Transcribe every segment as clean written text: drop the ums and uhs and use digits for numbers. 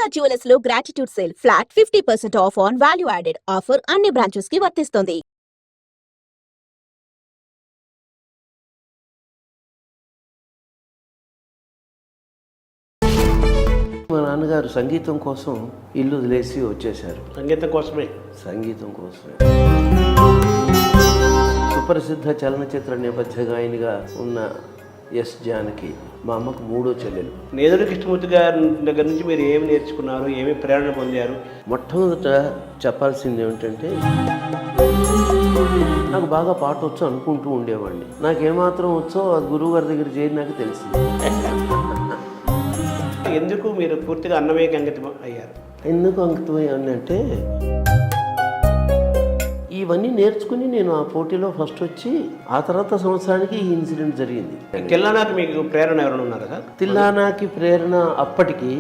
Durga Jewelers లో gratitude sale flat 50% of on value added offer అన్ని branches కి వర్తిస్తుంది. మా నాన్నగారు సంగీతం కోసం ఇల్లు వదిలేసి వచ్చేశారు. సంగీతం కోసమే. సుప్రసిద్ధ చలనచిత్ర నేపథ్య గాయనిగా ఉన్న ఎస్ జానకి మా అమ్మకు మూడో చెల్లెలు. నేదురు కృష్ణమూర్తి గారి దగ్గర నుంచి మీరు ఏమి నేర్చుకున్నారు, ఏమి ప్రేరణ పొందారు? మొట్టమొదట చెప్పాల్సింది ఏమిటంటే, నాకు బాగా పాట వచ్చు అనుకుంటూ ఉండేవాడిని. నాకేమాత్రం వచ్చో అది గురువు గారి దగ్గర చేరినాక తెలిసింది. ఎందుకు మీరు పూర్తిగా అన్నమయ్యకి అంకితం అయ్యారు? ఎందుకు అంకితం అయ్యానంటే, ఇవన్నీ నేర్చుకుని నేను ఆ పోటీలో ఫస్ట్ వచ్చి ఆ తర్వాత సంవత్సరానికి ఈ ఇన్సిడెంట్ జరిగింది. తిల్లానాకి మీకు ప్రేరణ ఎవరైనా ఉన్నారా సార్? తిల్లానాకి ప్రేరణ అప్పటికి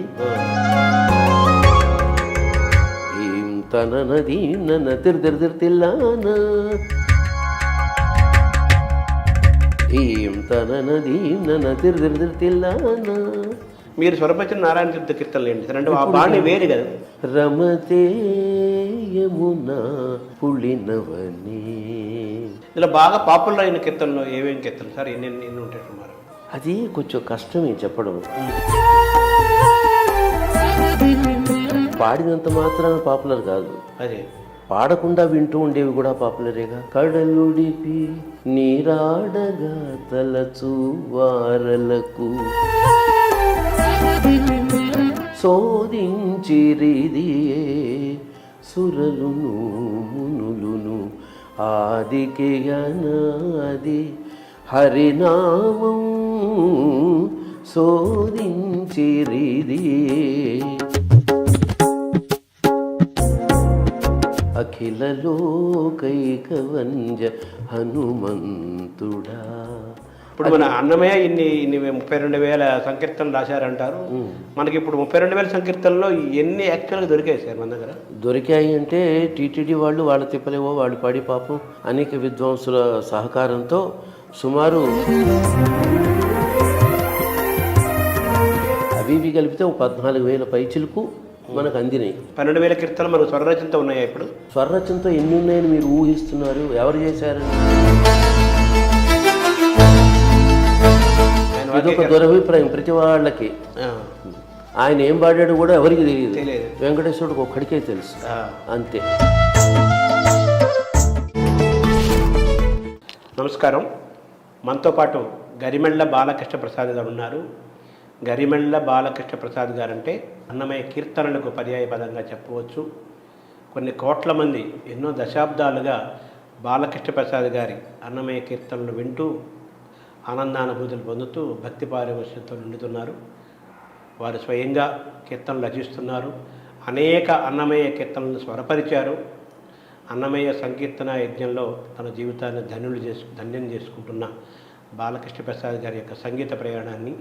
ఏం తన నది నన్న తిరు తిల్లానా, ఏం తన నది నన్న తిరు తిల్లానా. మీరు స్వరపరిచిన నారాయణ తీర్థ కీర్తనలు ఏంటి సార్? అంటే ఆ బాణి వేరు కదా. రమతే యమునా పులినవని. ఇలా బాగా పాపులర్ అయిన కీర్తనలు ఏమేమి కీర్తనలు సార్? ఎన్ని ఉంటాయి సుమారు? అది కొంచెం కష్టమే చెప్పడం. పాడినంత మాత్రాన పాపులర్ కాదు, అదే పాడకుండా వింటూ ఉండేవి కూడా పాపులరేగా. కడలుడిపి నీరాడగా తలచు వారలకు శోధించిరిదియే సురలును మునులును ఆదికి అనాది హరినామం శోధించిరిదియే అఖిల లోకైకవంజ హనుమంతుడా. ఇప్పుడు మన అన్నమయ్య ఇన్ని 32,000 సంకీర్తనలు రాశారంటారు. మనకి ఇప్పుడు 32,000 సంకీర్తనలో ఎన్ని యాక్చువల్గా దొరికాయి సార్ మన దగ్గర? దొరికాయి అంటే టీటీడీ వాళ్ళు వాళ్ళ తిప్పలేవో వాళ్ళు పాడి పాపం అనేక విద్వాంసుల సహకారంతో సుమారు అవి ఇవి కలిపితే 14,000 పైచిలకు మనకు అందినాయి. 12,000 కీర్తనలు మనకు స్వరరచనతో ఉన్నాయా? ఇప్పుడు స్వరరచనతో ఎన్ని ఉన్నాయని మీరు ఊహిస్తున్నారు? ఎవరు చేశారు? ఇదొక దురభిప్రాయం ప్రతి వాళ్ళకి. ఆయన ఏం పాడాడు కూడా ఎవరికి తెలియదు. వెంకటేశ్వరుడికి ఒక్కడికే తెలుసు, అంతే. నమస్కారం. మనతో పాటు గరిమెళ్ళ బాలకృష్ణ ప్రసాద్ గారు ఉన్నారు. గరిమెళ్ళ బాలకృష్ణ ప్రసాద్ గారు అంటే అన్నమయ్య కీర్తనలకు పర్యాయ పదంగా చెప్పవచ్చు. కొన్ని కోట్ల మంది ఎన్నో దశాబ్దాలుగా బాలకృష్ణ ప్రసాద్ గారి అన్నమయ్య కీర్తనలు వింటూ ఆనందానుభూతులు పొందుతూ భక్తి పారవశ్యంతో నిండుతున్నారు. వారు స్వయంగా కీర్తనలు రచిస్తున్నారు. అనేక అన్నమయ్య కీర్తనలను స్వరపరిచారు. అన్నమయ్య సంకీర్తన యజ్ఞంలో తన జీవితాన్ని ధన్యం చేసుకుంటున్న బాలకృష్ణ ప్రసాద్ గారి యొక్క సంగీత ప్రయాణాన్ని,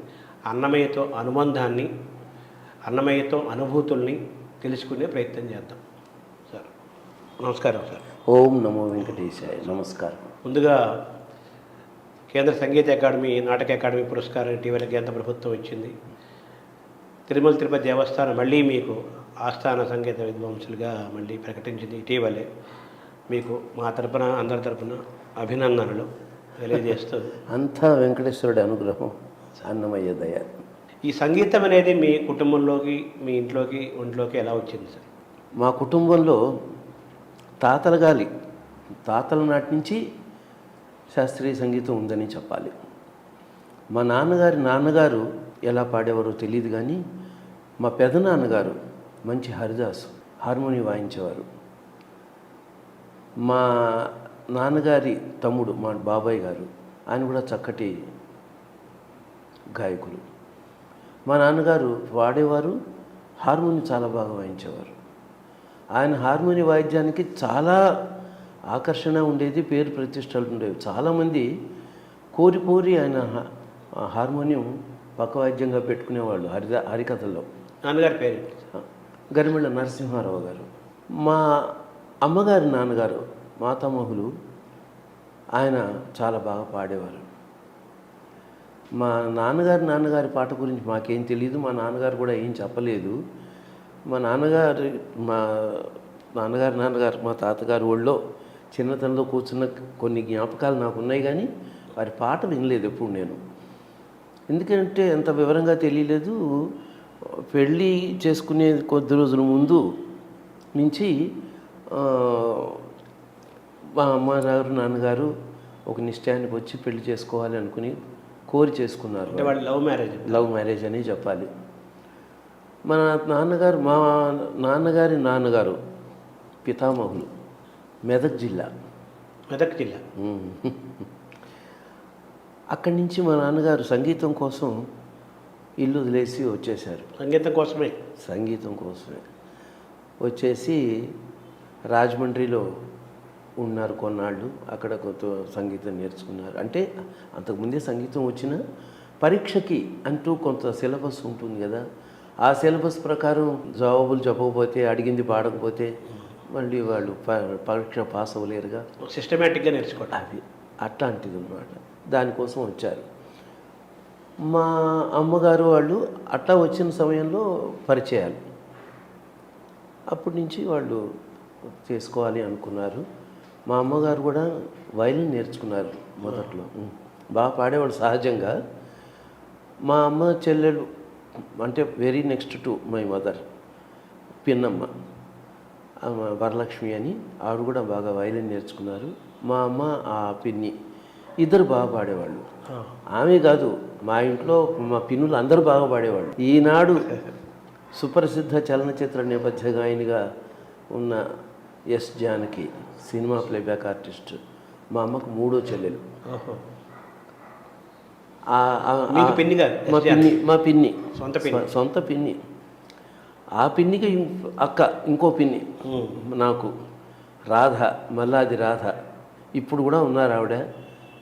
అన్నమయ్యతో అనుబంధాన్ని, అన్నమయ్యతో అనుభూతుల్ని తెలుసుకునే ప్రయత్నం చేద్దాం. సార్ నమస్కారం. సార్ ఓం నమో వెంకటేశాయ. నమస్కారం. ముందుగా కేంద్ర సంగీత అకాడమీ, నాటక అకాడమీ పురస్కారం ఇటీవల కేంద్ర ప్రభుత్వం ఇచ్చింది. తిరుమల తిరుపతి దేవస్థానం మళ్ళీ మీకు ఆస్థాన సంగీత విద్వాంసులుగా మళ్ళీ ప్రకటించింది ఇటీవలే. మీకు మా తరపున, అందరి తరపున అభినందనలు తెలియజేస్తూ. అంతా వెంకటేశ్వరుడి అనుగ్రహం, అన్నమయ్య దయ. ఈ సంగీతం అనేది మీ కుటుంబంలోకి, మీ ఇంట్లోకి, ఒంట్లోకి ఎలా వచ్చింది సార్? మా కుటుంబంలో తాతల నాటి నుంచి శాస్త్రీయ సంగీతం ఉందని చెప్పాలి. మా నాన్నగారు ఎలా పాడేవారో తెలియదు, కానీ మా పెదనాన్నగారు మంచి హరిదాసు, హార్మోనియం వాయించేవారు. మా నాన్నగారి తమ్ముడు మా బాబాయ్ గారు, ఆయన కూడా చక్కటి గాయకులు. మా నాన్నగారు వాడేవారు, హార్మోనియం చాలా బాగా వాయించేవారు. ఆయన హార్మోనియం వాయిద్యానికి చాలా ఆకర్షణ ఉండేది, పేరు ప్రతిష్టలు ఉండేవి. చాలామంది కోరి ఆయన హార్మోనియం పక్కవాద్యంగా పెట్టుకునేవాళ్ళు హరికథల్లో. నాన్నగారి పేరు గరిమెళ్ళ నరసింహారావు గారు. మా అమ్మగారి నాన్నగారు మాతామహులు, ఆయన చాలా బాగా పాడేవారు. మా నాన్నగారి పాట గురించి మాకేం తెలియదు, మా నాన్నగారు కూడా ఏం చెప్పలేదు. మా నాన్నగారు మా తాతగారు ఒళ్ళో చిన్నతనంలో కూర్చున్న కొన్ని జ్ఞాపకాలు నాకు ఉన్నాయి, కానీ వారి పాట వినలేదు ఎప్పుడు నేను. ఎందుకంటే అంత వివరంగా తెలియలేదు. పెళ్ళి చేసుకునే కొద్ది రోజుల ముందు నుంచి మా అమ్మగారు నాన్నగారు ఒక నిశ్చయానికి వచ్చి పెళ్లి చేసుకోవాలి అనుకుని కోరి చేసుకున్నారు. అంటే వాళ్ళు లవ్ మ్యారేజ్ అని చెప్పాలి. మా నాన్నగారి నాన్నగారు పితామహులు మెదక్ జిల్లా. అక్కడి నుంచి మా నాన్నగారు సంగీతం కోసం ఇల్లు వదిలేసి వచ్చేశారు. సంగీతం కోసమే వచ్చేసి రాజమండ్రిలో ఉన్నారు కొన్నాళ్ళు. అక్కడ కొత్త సంగీతం నేర్చుకున్నారు. అంటే అంతకుముందే సంగీతం వచ్చిన పరీక్షకి అంటూ కొంత సిలబస్ ఉంటుంది కదా, ఆ సిలబస్ ప్రకారం జవాబులు చెప్పకపోతే, అడిగింది పాడకపోతే మళ్ళీ వాళ్ళు పరీక్ష పాస్ అవ్వలేరుగా. సిస్టమేటిక్గా నేర్చుకోవడం అది అట్లాంటిది అన్నమాట. దానికోసం వచ్చారు. మా అమ్మగారు వాళ్ళు అట్లా వచ్చిన సమయంలో పరిచయాలు. అప్పటి నుంచి వాళ్ళు చేసుకోవాలి అనుకున్నారు. మా అమ్మగారు కూడా వయలిన్ నేర్చుకున్నారు మొదట్లో. బాగా పాడేవాళ్ళు సహజంగా. మా అమ్మ చెల్లెలు అంటే very next to my mother పిన్నమ్మ వరలక్ష్మి అని, ఆవిడ కూడా బాగా వయలిన్ నేర్చుకున్నారు. మా అమ్మ ఆ పిన్ని ఇద్దరు బాగా పాడేవాళ్ళు. ఆమె కాదు, మా ఇంట్లో మా పిన్నులు అందరూ బాగా పాడేవాళ్ళు. ఈనాడు సుప్రసిద్ధ చలనచిత్ర నేపథ్య గాయనిగా ఉన్న S Janaki cinema playback artist మా అమ్మకు మూడో చెల్లెలు. మా పిన్ని సొంత పిన్ని. ఆ పిన్నికి అక్క ఇంకో పిన్ని నాకు రాధ, మల్లాది రాధ. ఇప్పుడు కూడా ఉన్నారు ఆవిడ.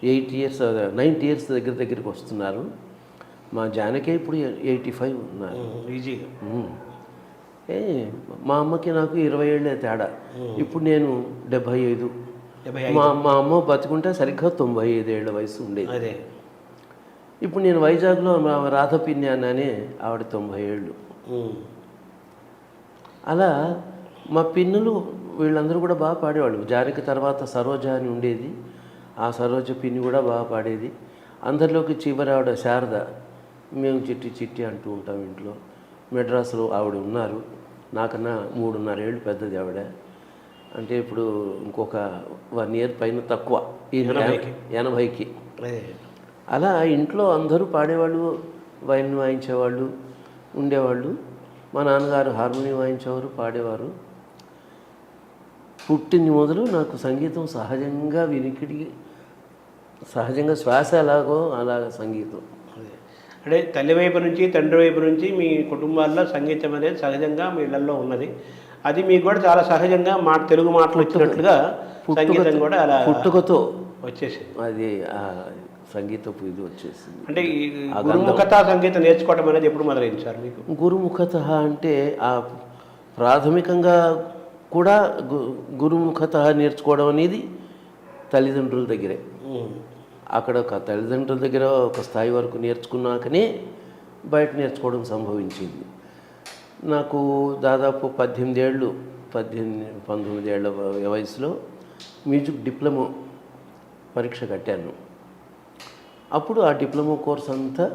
90 years దగ్గరికి వస్తున్నారు. మా జానకి ఇప్పుడు 85 ఉన్నారు ఈజీగా. మా అమ్మకి నాకు 20 ఏళ్ళే తేడా. ఇప్పుడు నేను 75. మా అమ్మ బతుకుంటే సరిగ్గా 95 ఏళ్ళ వయసు ఉండేది. ఇప్పుడు నేను వైజాగ్లో మా రాధ పిన్ని అన్నానే, ఆవిడ 90 ఏళ్ళు. అలా మా పిన్నులు వీళ్ళందరూ కూడా బాగా పాడేవాళ్ళు. జానకి తర్వాత సరోజ అని ఉండేది, ఆ సరోజ పిన్ని కూడా బాగా పాడేది. అందరిలోకి చివరి ఆవిడ శారద. మేము చిట్టి చిట్టి అంటూ ఉంటాం ఇంట్లో. మెడ్రాస్లో ఆవిడ ఉన్నారు. నాకన్నా 3.5 ఏళ్ళు పెద్దది ఆవిడ. అంటే ఇప్పుడు ఇంకొక 1 year పైన తక్కువ, ఈ 80కి. అలా ఇంట్లో అందరూ పాడేవాళ్ళు, వయలిన్ వాయించేవాళ్ళు ఉండేవాళ్ళు. మా నాన్నగారు హార్మోనియం వాయించేవారు, పాడేవారు. పుట్టిన మొదలు నాకు సంగీతం సహజంగా సహజంగా శ్వాస ఎలాగో అలాగ సంగీతం. అంటే తల్లి వైపు నుంచి తండ్రి వైపు నుంచి మీ కుటుంబాల్లో సంగీతం అనేది సహజంగా మీ ఇళ్లలో ఉన్నది. అది మీకు కూడా చాలా సహజంగా తెలుగు మాటలు వచ్చినట్లుగా సంగీతం కూడా అలా పుట్టుకతో వచ్చేసింది. అది సంగీతపు ఇది వచ్చేసింది. అంటే ఈ గురుముఖత సంగీతం నేర్చుకోవడం అనేది ఎప్పుడు మొదలైంది సార్ మీకు? గురుముఖత అంటే ఆ ప్రాథమికంగా కూడా గురుముఖత నేర్చుకోవడం అనేది తల్లిదండ్రుల దగ్గరే. అక్కడ ఒక తల్లిదండ్రుల దగ్గర ఒక స్థాయి వరకు నేర్చుకున్నాకనే బయట నేర్చుకోవడం సంభవించింది. నాకు దాదాపు 19 ఏళ్ళ వయసులో మ్యూజిక్ డిప్లొమా పరీక్ష కట్టాను. అప్పుడు ఆ డిప్లొమా కోర్స్ అంతా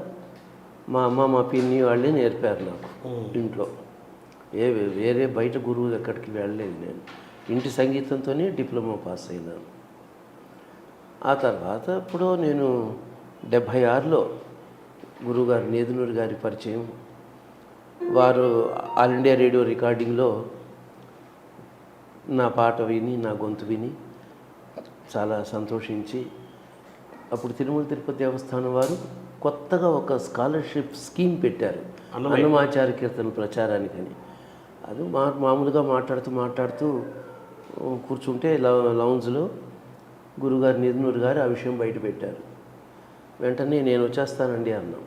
మా అమ్మ మా పిన్ని వాళ్ళే నేర్పారు నాకు ఇంట్లో. వేరే బయట గురువు ఎక్కడికి వెళ్ళలేదు. నేను ఇంటి సంగీతంతోనే డిప్లొమా పాస్ అయినాను. ఆ తర్వాత ఇప్పుడు నేను 76లో గురువుగారు నేదునూరి గారి పరిచయం. వారు ఆల్ ఇండియా రేడియో రికార్డింగ్లో నా పాట విని, నా గొంతు విని చాలా సంతోషించి, అప్పుడు తిరుమల తిరుపతి దేవస్థానం వారు కొత్తగా ఒక స్కాలర్షిప్ స్కీమ్ పెట్టారు అన్నమాచార్య కీర్తన ప్రచారానికని. అది మామూలుగా మాట్లాడుతూ కూర్చుంటే లౌంజ్లో గురుగారు నేదునూరి గారు ఆ విషయం బయట పెట్టారు. వెంటనే నేను వచ్చేస్తానండి అన్నాం.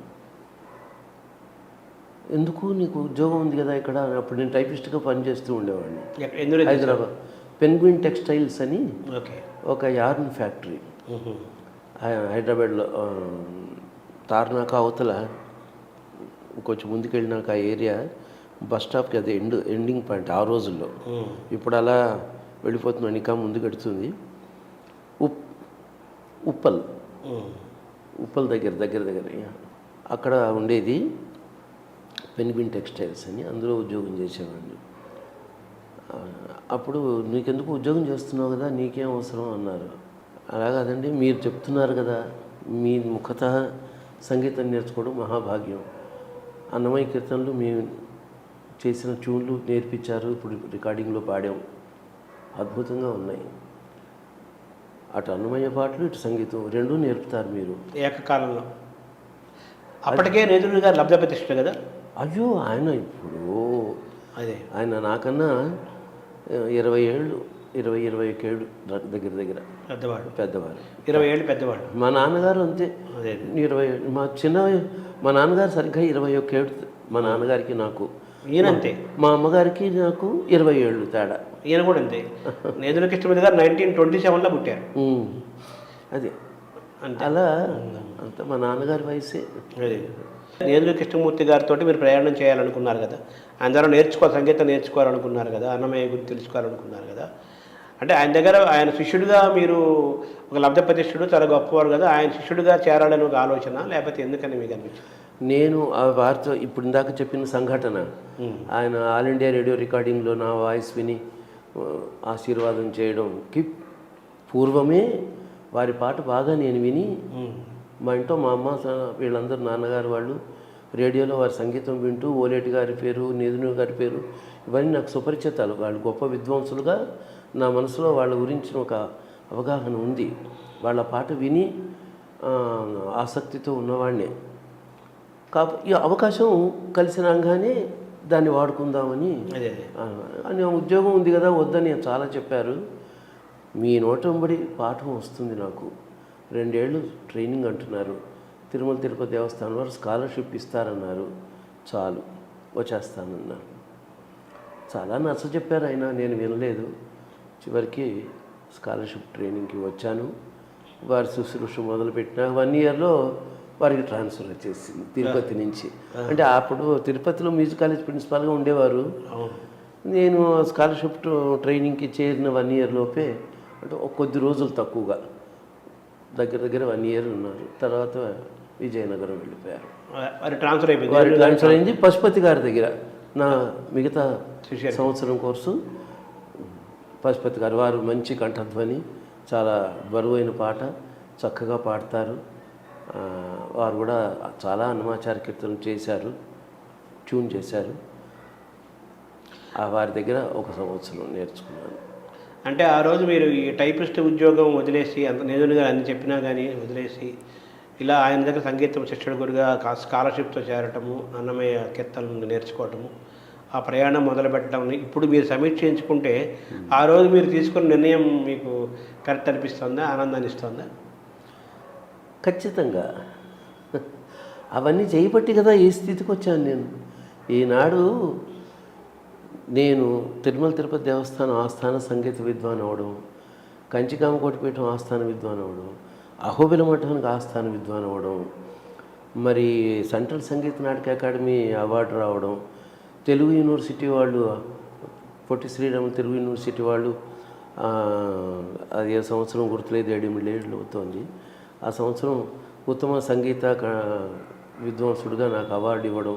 ఎందుకు, నీకు ఉద్యోగం ఉంది కదా ఇక్కడ. అప్పుడు నేను టైపిస్ట్గా పనిచేస్తూ ఉండేవాడిని హైదరాబాద్. పెన్గ్విన్ టెక్స్టైల్స్ అని ఒక యార్న్ ఫ్యాక్టరీ హైదరాబాద్లో తార్నాక అవతల కొంచెం ముందుకెళ్ళినాక ఆ ఏరియా బస్ స్టాప్కి అది ఎండింగ్ పాయింట్ ఆ రోజుల్లో. ఇప్పుడు అలా వెళ్ళిపోతున్నాను, ఇంకా ముందుకు వెడుతుంది. ఉప్పల్ దగ్గర అక్కడ ఉండేది పెన్గ్విన్ టెక్స్టైల్స్ అని, అందులో ఉద్యోగం చేసేవాడిని. అప్పుడు నీకెందుకు ఉద్యోగం చేస్తున్నావు కదా, నీకేం అవసరం అన్నారు. అలా కాదండి, మీరు చెప్తున్నారు కదా, మీ ముఖత సంగీతం నేర్చుకోవడం మహాభాగ్యం. అన్నమయ్య కీర్తనలు మేము చేసిన ట్యూన్లు నేర్పించారు, ఇప్పుడు రికార్డింగ్లో పాడాం, అద్భుతంగా ఉన్నాయి. అటు అన్నమయ్య పాటలు ఇటు సంగీతం రెండూ నేర్పుతారు మీరు ఏకకాలంలో. అప్పటికే నేదురు గారు లబ్ధ ప్రతిష్ఠ కదా. అయ్యో, ఆయన ఇప్పుడు అదే ఆయన నాకన్నా 20 ఏళ్ళు 21 ఏళ్ళు దగ్గర పెద్దవారు. 20 ఏళ్ళు పెద్దవాడు. మా నాన్నగారు అంతే, అదే 20. మా నాన్నగారు సరిగ్గా 21 ఏళ్ళు మా నాన్నగారికి నాకు. ఈయనంతే. మా అమ్మగారికి నాకు 20 ఏళ్ళు తేడా. ఈయన కూడా అంతే. నేదురు కృష్ణమూర్తి గారు 1927లో పుట్టారు. అది అలా అంత మా నాన్నగారి వయసే. అదే నేదురు కృష్ణమూర్తి గారితో మీరు ప్రయాణం చేయాలనుకున్నారు కదా, ఆయన ద్వారా సంగీతం నేర్చుకోవాలనుకున్నారు కదా, అన్నమయ్య గురించి తెలుసుకోవాలనుకున్నారు కదా. అంటే ఆయన దగ్గర ఆయన శిష్యుడిగా మీరు ఒక లబ్ధ ప్రతిష్ఠుడు, చాలా గొప్పవారు కదా, ఆయన శిష్యుడిగా చేరాలని ఒక ఆలోచన, లేకపోతే ఎందుకని మీకు అనిపించింది? నేను ఆ వారితో ఇప్పుడు ఇందాక చెప్పిన సంఘటన, ఆయన ఆల్ ఇండియా రేడియో రికార్డింగ్లో నా వాయిస్ విని ఆశీర్వాదం చేయడంకి పూర్వమే వారి పాట బాగా నేను విని, మా ఇంట్లో మా అమ్మ వీళ్ళందరూ నాన్నగారు వాళ్ళు రేడియోలో వారి సంగీతం వింటూ ఓలేటి గారి పేరు, నేదురు గారి పేరు ఇవన్నీ నాకు సుపరిచితాలు. వాళ్ళు గొప్ప విద్వాంసులుగా నా మనసులో వాళ్ళ గురించిన ఒక అవగాహన ఉంది. వాళ్ళ పాట విని ఆసక్తితో ఉన్నవాడినే. ఈ అవకాశం కలిసి రాగానే దాన్ని వాడుకుందామని, అని ఉద్యోగం ఉంది కదా వద్దని చాలా చెప్పారు. మీ నోట వెంబడి పాఠం వస్తుంది నాకు, 2 ఏళ్ళు ట్రైనింగ్ అంటున్నారు, తిరుమల తిరుపతి దేవస్థానం వారు స్కాలర్షిప్ ఇస్తారన్నారు, చాలు వచ్చేస్తానన్నారు. చాలా నచ్చ చెప్పారు ఆయన, నేను వినలేదు. చివరికి స్కాలర్షిప్ ట్రైనింగ్కి వచ్చాను. వారి శుశ్రూష మొదలుపెట్టిన 1 ఇయర్లో వారికి ట్రాన్స్ఫర్ వచ్చేసింది తిరుపతి నుంచి. అంటే అప్పుడు తిరుపతిలో మ్యూజిక్ కాలేజ్ ప్రిన్సిపాల్గా ఉండేవారు. నేను స్కాలర్షిప్ ట్రైనింగ్కి చేరిన 1 ఇయర్ లోపే, అంటే కొద్ది రోజులు తక్కువగా, దగ్గర 1 ఇయర్ ఉన్నారు. తర్వాత విజయనగరం వెళ్ళిపోయారు. ట్రాన్స్ఫర్ అయింది పశుపతి గారి దగ్గర. నా మిగతా సంవత్సరం కోర్సు పశుపతి గారు, వారు మంచి కంఠధ్వని, చాలా బరువైన పాట చక్కగా పాడతారు. వారు కూడా చాలా అన్నమాచార్య కీర్తనలు చేశారు, ట్యూన్ చేశారు. వారి దగ్గర 1 సంవత్సరం నేర్చుకున్నాను. అంటే ఆ రోజు మీరు ఈ టైపిస్ట్ ఉద్యోగం వదిలేసి, అంత నేదురు గారు అన్ని చెప్పినా కానీ వదిలేసి, ఇలా ఆయన దగ్గర సంగీతం శిక్షణ గురుగా స్కాలర్షిప్తో చేరటము, అన్నమయ్య కీర్తనలు నేర్చుకోవటము, ఆ ప్రయాణం మొదలుపెట్టడం, ఇప్పుడు మీరు సమీక్షించుకుంటే ఆ రోజు మీరు తీసుకున్న నిర్ణయం మీకు కరెక్ట్ అనిపిస్తుందా, ఆనందాన్ని ఇస్తుందా? ఖచ్చితంగా. అవన్నీ చేయబట్టి కదా ఈ స్థితికి వచ్చాను నేను. ఈనాడు నేను తిరుమల తిరుపతి దేవస్థానం ఆస్థాన సంగీత విద్వాన్ అవ్వడం, కంచికామకోటిపీఠం ఆస్థాన విద్వాన్ అవ్వడం, అహోబిల మఠానికి ఆస్థాన విద్వాన్ అవ్వడం, మరి central Sangeet Natak academy award రావడం, తెలుగు యూనివర్సిటీ వాళ్ళు, పొట్టి శ్రీరాములు తెలుగు యూనివర్సిటీ వాళ్ళు, అది ఏ సంవత్సరం గుర్తులేదు, 7 ఏళ్ళు అవుతోంది, ఆ సంవత్సరం ఉత్తమ సంగీత విద్వాంసుడిగా నాకు అవార్డు ఇవ్వడం.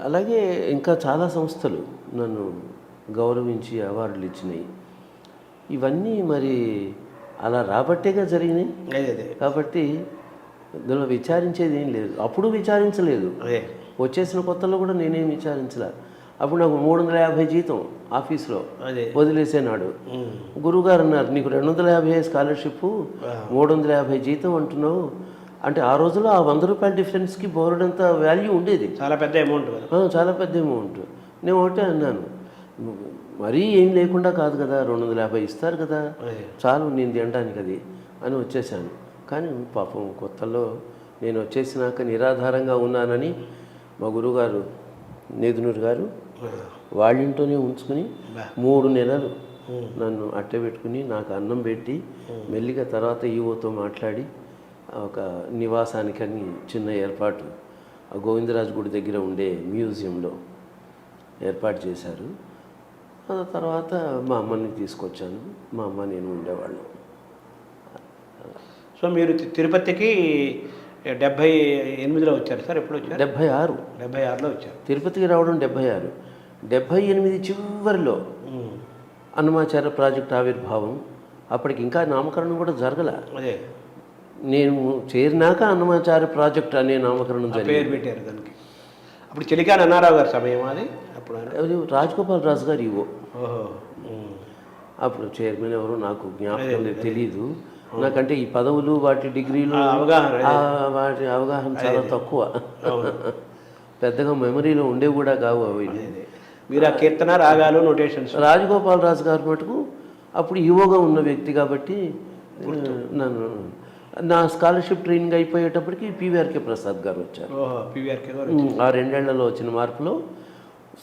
అలాగే ఇంకా చాలా సంస్థలు నన్ను గౌరవించి అవార్డులు ఇచ్చినాయి. ఇవన్నీ మరి అలా రాబట్టేగా జరిగినాయి. కాబట్టి ఇందులో విచారించేది ఏం లేదు. అప్పుడు విచారించలేదు, వచ్చేసిన కొత్తలో కూడా నేనేం విచారించలే. అప్పుడు నాకు 350 జీతం ఆఫీస్లో వదిలేసేనాడు. గురువుగారు అన్నారు, నీకు 250 స్కాలర్షిప్, 350 జీతం అంటున్నావు అంటే, ఆ రోజుల్లో ఆ 100 రూపాయల డిఫరెన్స్కి బోర్డంత వాల్యూ ఉండేది. చాలా పెద్ద అమౌంట్, చాలా పెద్ద అమౌంట్. నేను ఒకటే అన్నాను, మరీ ఏం లేకుండా కాదు కదా, 250 ఇస్తారు కదా, చాలు నేను తినడానికి అది అని వచ్చేసాను. కానీ పాపం కొత్తలో నేను వచ్చేసినాక నిరాధారంగా ఉన్నానని మా గురువుగారు నేదునూరు గారు వాళ్ళింట్లోనే ఉంచుకుని 3 నెలలు నన్ను అట్టే పెట్టుకుని నాకు అన్నం పెట్టి, మెల్లిగా తర్వాత ఈవోతో మాట్లాడి ఒక నివాసానికని చిన్న ఏర్పాటు ఆ గోవిందరాజు గుడి దగ్గర ఉండే మ్యూజియంలో ఏర్పాటు చేశారు. ఆ తర్వాత మా అమ్మని తీసుకొచ్చాను. మా అమ్మ నేను ఉండేవాళ్ళం. సో మీరు తిరుపతికి 78లో వచ్చారు సార్? ఎప్పుడు వచ్చారు? 76. 76లో వచ్చారు. తిరుపతికి రావడం 76. 78 చివరిలో అన్నమాచార్య ప్రాజెక్ట్ ఆవిర్భావం. అప్పటికి ఇంకా నామకరణం కూడా జరగల. అదే నేను చేరినాక అన్నమాచార్య ప్రాజెక్ట్ అనే నామకరణం పేరు జరిగింది. పెట్టారు దానికి. అప్పుడు చెలికాని అన్నారావు గారి సమయం అది. అప్పుడు అది రాజగోపాల్ రాజు గారు ఇవో. ఓహో. అప్పుడు చైర్మన్ ఎవరో నాకు జ్ఞాపకం లేదు, తెలీదు. నాకంటే ఈ పదవులు వాటి డిగ్రీలు వాటి అవగాహన చాలా తక్కువ. పెద్దగా మెమరీలో ఉండేవి కూడా కావు అవి. మీరు ఆ కీర్తన రాగాలు నోటేషన్స్. రాజగోపాల్ రాజు గారు మటుకు అప్పుడు ఈవోగా ఉన్న వ్యక్తి కాబట్టి నన్ను నా స్కాలర్షిప్ ట్రైనింగ్ అయిపోయేటప్పటికి పివిఆర్కే ప్రసాద్ గారు వచ్చారు. పివిఆర్కే గారు ఆ 2 ఏళ్లలో వచ్చిన మార్పులో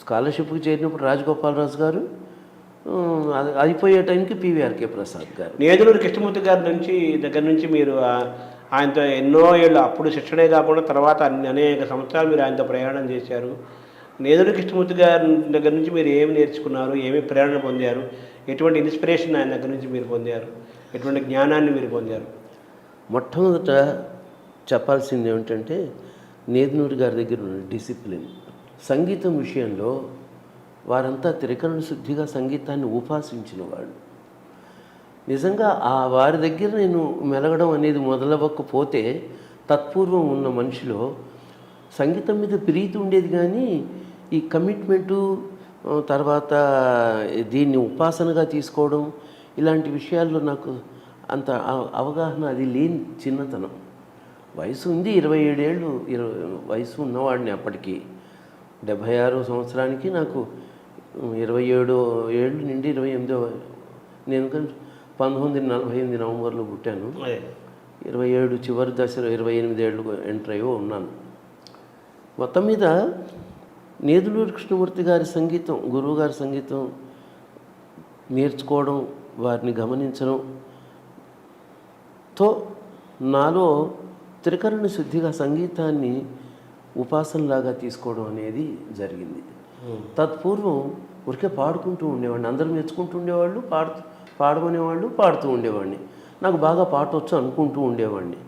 స్కాలర్షిప్కి చేరినప్పుడు రాజగోపాల్ రాజు గారు, అది అయిపోయే టైంకి పివిఆర్కే ప్రసాద్ గారు. నేదులూరు కృష్ణమూర్తి గారి దగ్గర నుంచి మీరు ఆయనతో ఎన్నో ఏళ్ళు, అప్పుడు శిక్షణే కాకుండా తర్వాత అనేక సంవత్సరాలు మీరు ఆయనతో ప్రయాణం చేశారు. నేదులూరు కృష్ణమూర్తి గారి దగ్గర నుంచి మీరు ఏమి నేర్చుకున్నారు, ఏమి ప్రేరణ పొందారు, ఎటువంటి ఇన్స్పిరేషన్ ఆయన దగ్గర నుంచి మీరు పొందారు, ఎటువంటి జ్ఞానాన్ని మీరు పొందారు? మొట్టమొదట చెప్పాల్సింది ఏమిటంటే నేదునూరి గారి దగ్గర ఉన్న డిసిప్లిన్. సంగీతం విషయంలో వారంతా త్రికరణ శుద్ధిగా సంగీతాన్ని ఉపాసించిన వాళ్ళు. నిజంగా ఆ వారి దగ్గర నేను మెలగడం అనేది మొదలవ్వకపోతే తత్పూర్వం ఉన్న మనిషిలో సంగీతం మీద ప్రీతి ఉండేది, కానీ ఈ కమిట్మెంటు, తర్వాత దీన్ని ఉపాసనగా తీసుకోవడం, ఇలాంటి విషయాల్లో నాకు అంత అవగాహన అది లేని చిన్నతనం. వయసు ఉంది, 27 ఏళ్ళు వయసు ఉన్నవాడిని అప్పటికి. 76 సంవత్సరానికి నాకు 27 ఏళ్ళు నుండి 28. నేను 1948 నవంబర్లో పుట్టాను. 27 చివరి దశలో 28 ఏళ్ళు ఎంటర్ అయ్యో ఉన్నాను. మొత్తం మీద నేదులూరి కృష్ణమూర్తి గారి సంగీతం, గురువుగారి సంగీతం నేర్చుకోవడం, వారిని గమనించడంతో నాలో త్రికరణ శుద్ధిగా సంగీతాన్ని ఉపాసనలాగా తీసుకోవడం అనేది జరిగింది. తత్పూర్వం ఊరికే పాడుకుంటూ ఉండేవాడిని, అందరూ నేర్చుకుంటూ ఉండేవాళ్ళు, పాడుకునేవాళ్ళు, పాడుతూ ఉండేవాడిని. నాకు బాగా పాట వచ్చు అనుకుంటూ ఉండేవాడిని.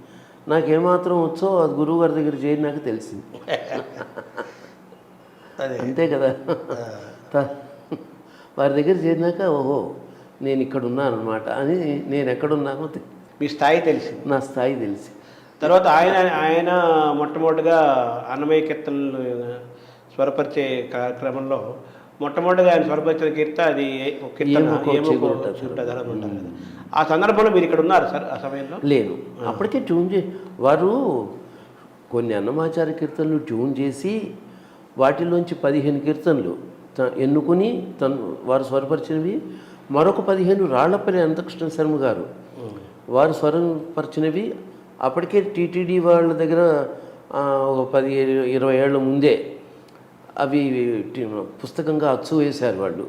నాకేమాత్రం వచ్చో అది గురువుగారి దగ్గర చేరినాక తెలిసింది. అంతే కదా. వారి దగ్గర చేరినాక ఓహో నేను ఇక్కడ ఉన్నాను అనమాట అని, నేను ఎక్కడున్నానో మీ స్థాయి తెలిసింది, నా స్థాయి తెలిసి. తర్వాత ఆయన మొట్టమొదటిగా అన్నమయ్య కీర్తనలు స్వరపరిచే కార్యక్రమంలో మొట్టమొదటిగా ఆయన స్వరపరిచిన కీర్త అది ఆ సందర్భంలో మీరు ఇక్కడ ఉన్నారు సార్? ఆ సమయంలో లేను. అప్పటికే వారు కొన్ని అన్నమాచార్య కీర్తనలు ట్యూన్ చేసి వాటిలోంచి 15 కీర్తనలు ఎన్నుకుని వారు స్వరపరిచినవి, మరొక 15 రాళ్లపల్లి అనంతకృష్ణ శర్మ గారు వారు స్వరపరిచినవి. అప్పటికే టీటీడీ వాళ్ళ దగ్గర ఒక 10-20 ఏళ్ల ముందే అవి పుస్తకంగా అచ్చు వేశారు వాళ్ళు.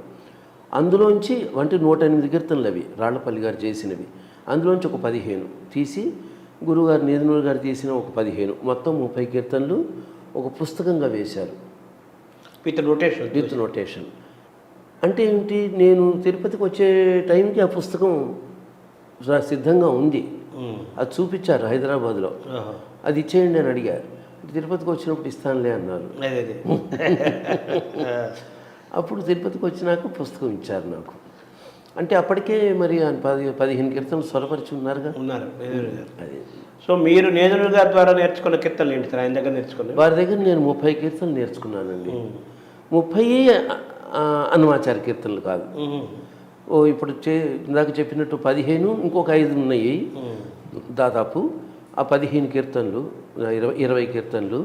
అందులోంచి 108 కీర్తనలు అవి రాళ్లపల్లి గారు చేసినవి. అందులోంచి ఒక 15 తీసి గురువుగారు నేదునూరి గారు తీసిన ఒక 15, మొత్తం 30 కీర్తనలు ఒక పుస్తకంగా వేశారు విత్ నోటేషన్. అంటే ఏంటి, నేను తిరుపతికి వచ్చే టైంకి ఆ పుస్తకం సిద్ధంగా ఉంది. అది చూపించారు హైదరాబాద్లో. అది ఇచ్చేయండి అని అడిగారు. తిరుపతికి వచ్చినప్పుడు ఇస్తానులే అన్నారు. అప్పుడు తిరుపతికి వచ్చినాక పుస్తకం ఇచ్చారు నాకు. అంటే అప్పటికే మరి 15 కీర్తనలు స్వరపరిచి ఉన్నారుగా. అది. సో మీరు నేదునూరి గారి ద్వారా నేర్చుకున్న కీర్తనలు ఏంటి సార్ ఆయన దగ్గర నేర్చుకున్నారు? వారి దగ్గర నేను 30 కీర్తనలు నేర్చుకున్నానండి. 30 అన్నమాచార్య కీర్తనలు కాదు. ఇప్పుడు ఇందాక చెప్పినట్టు 15, ఇంకొక 5 ఉన్నాయి దాదాపు. ఆ 15 కీర్తనలు, 20 కీర్తనలు.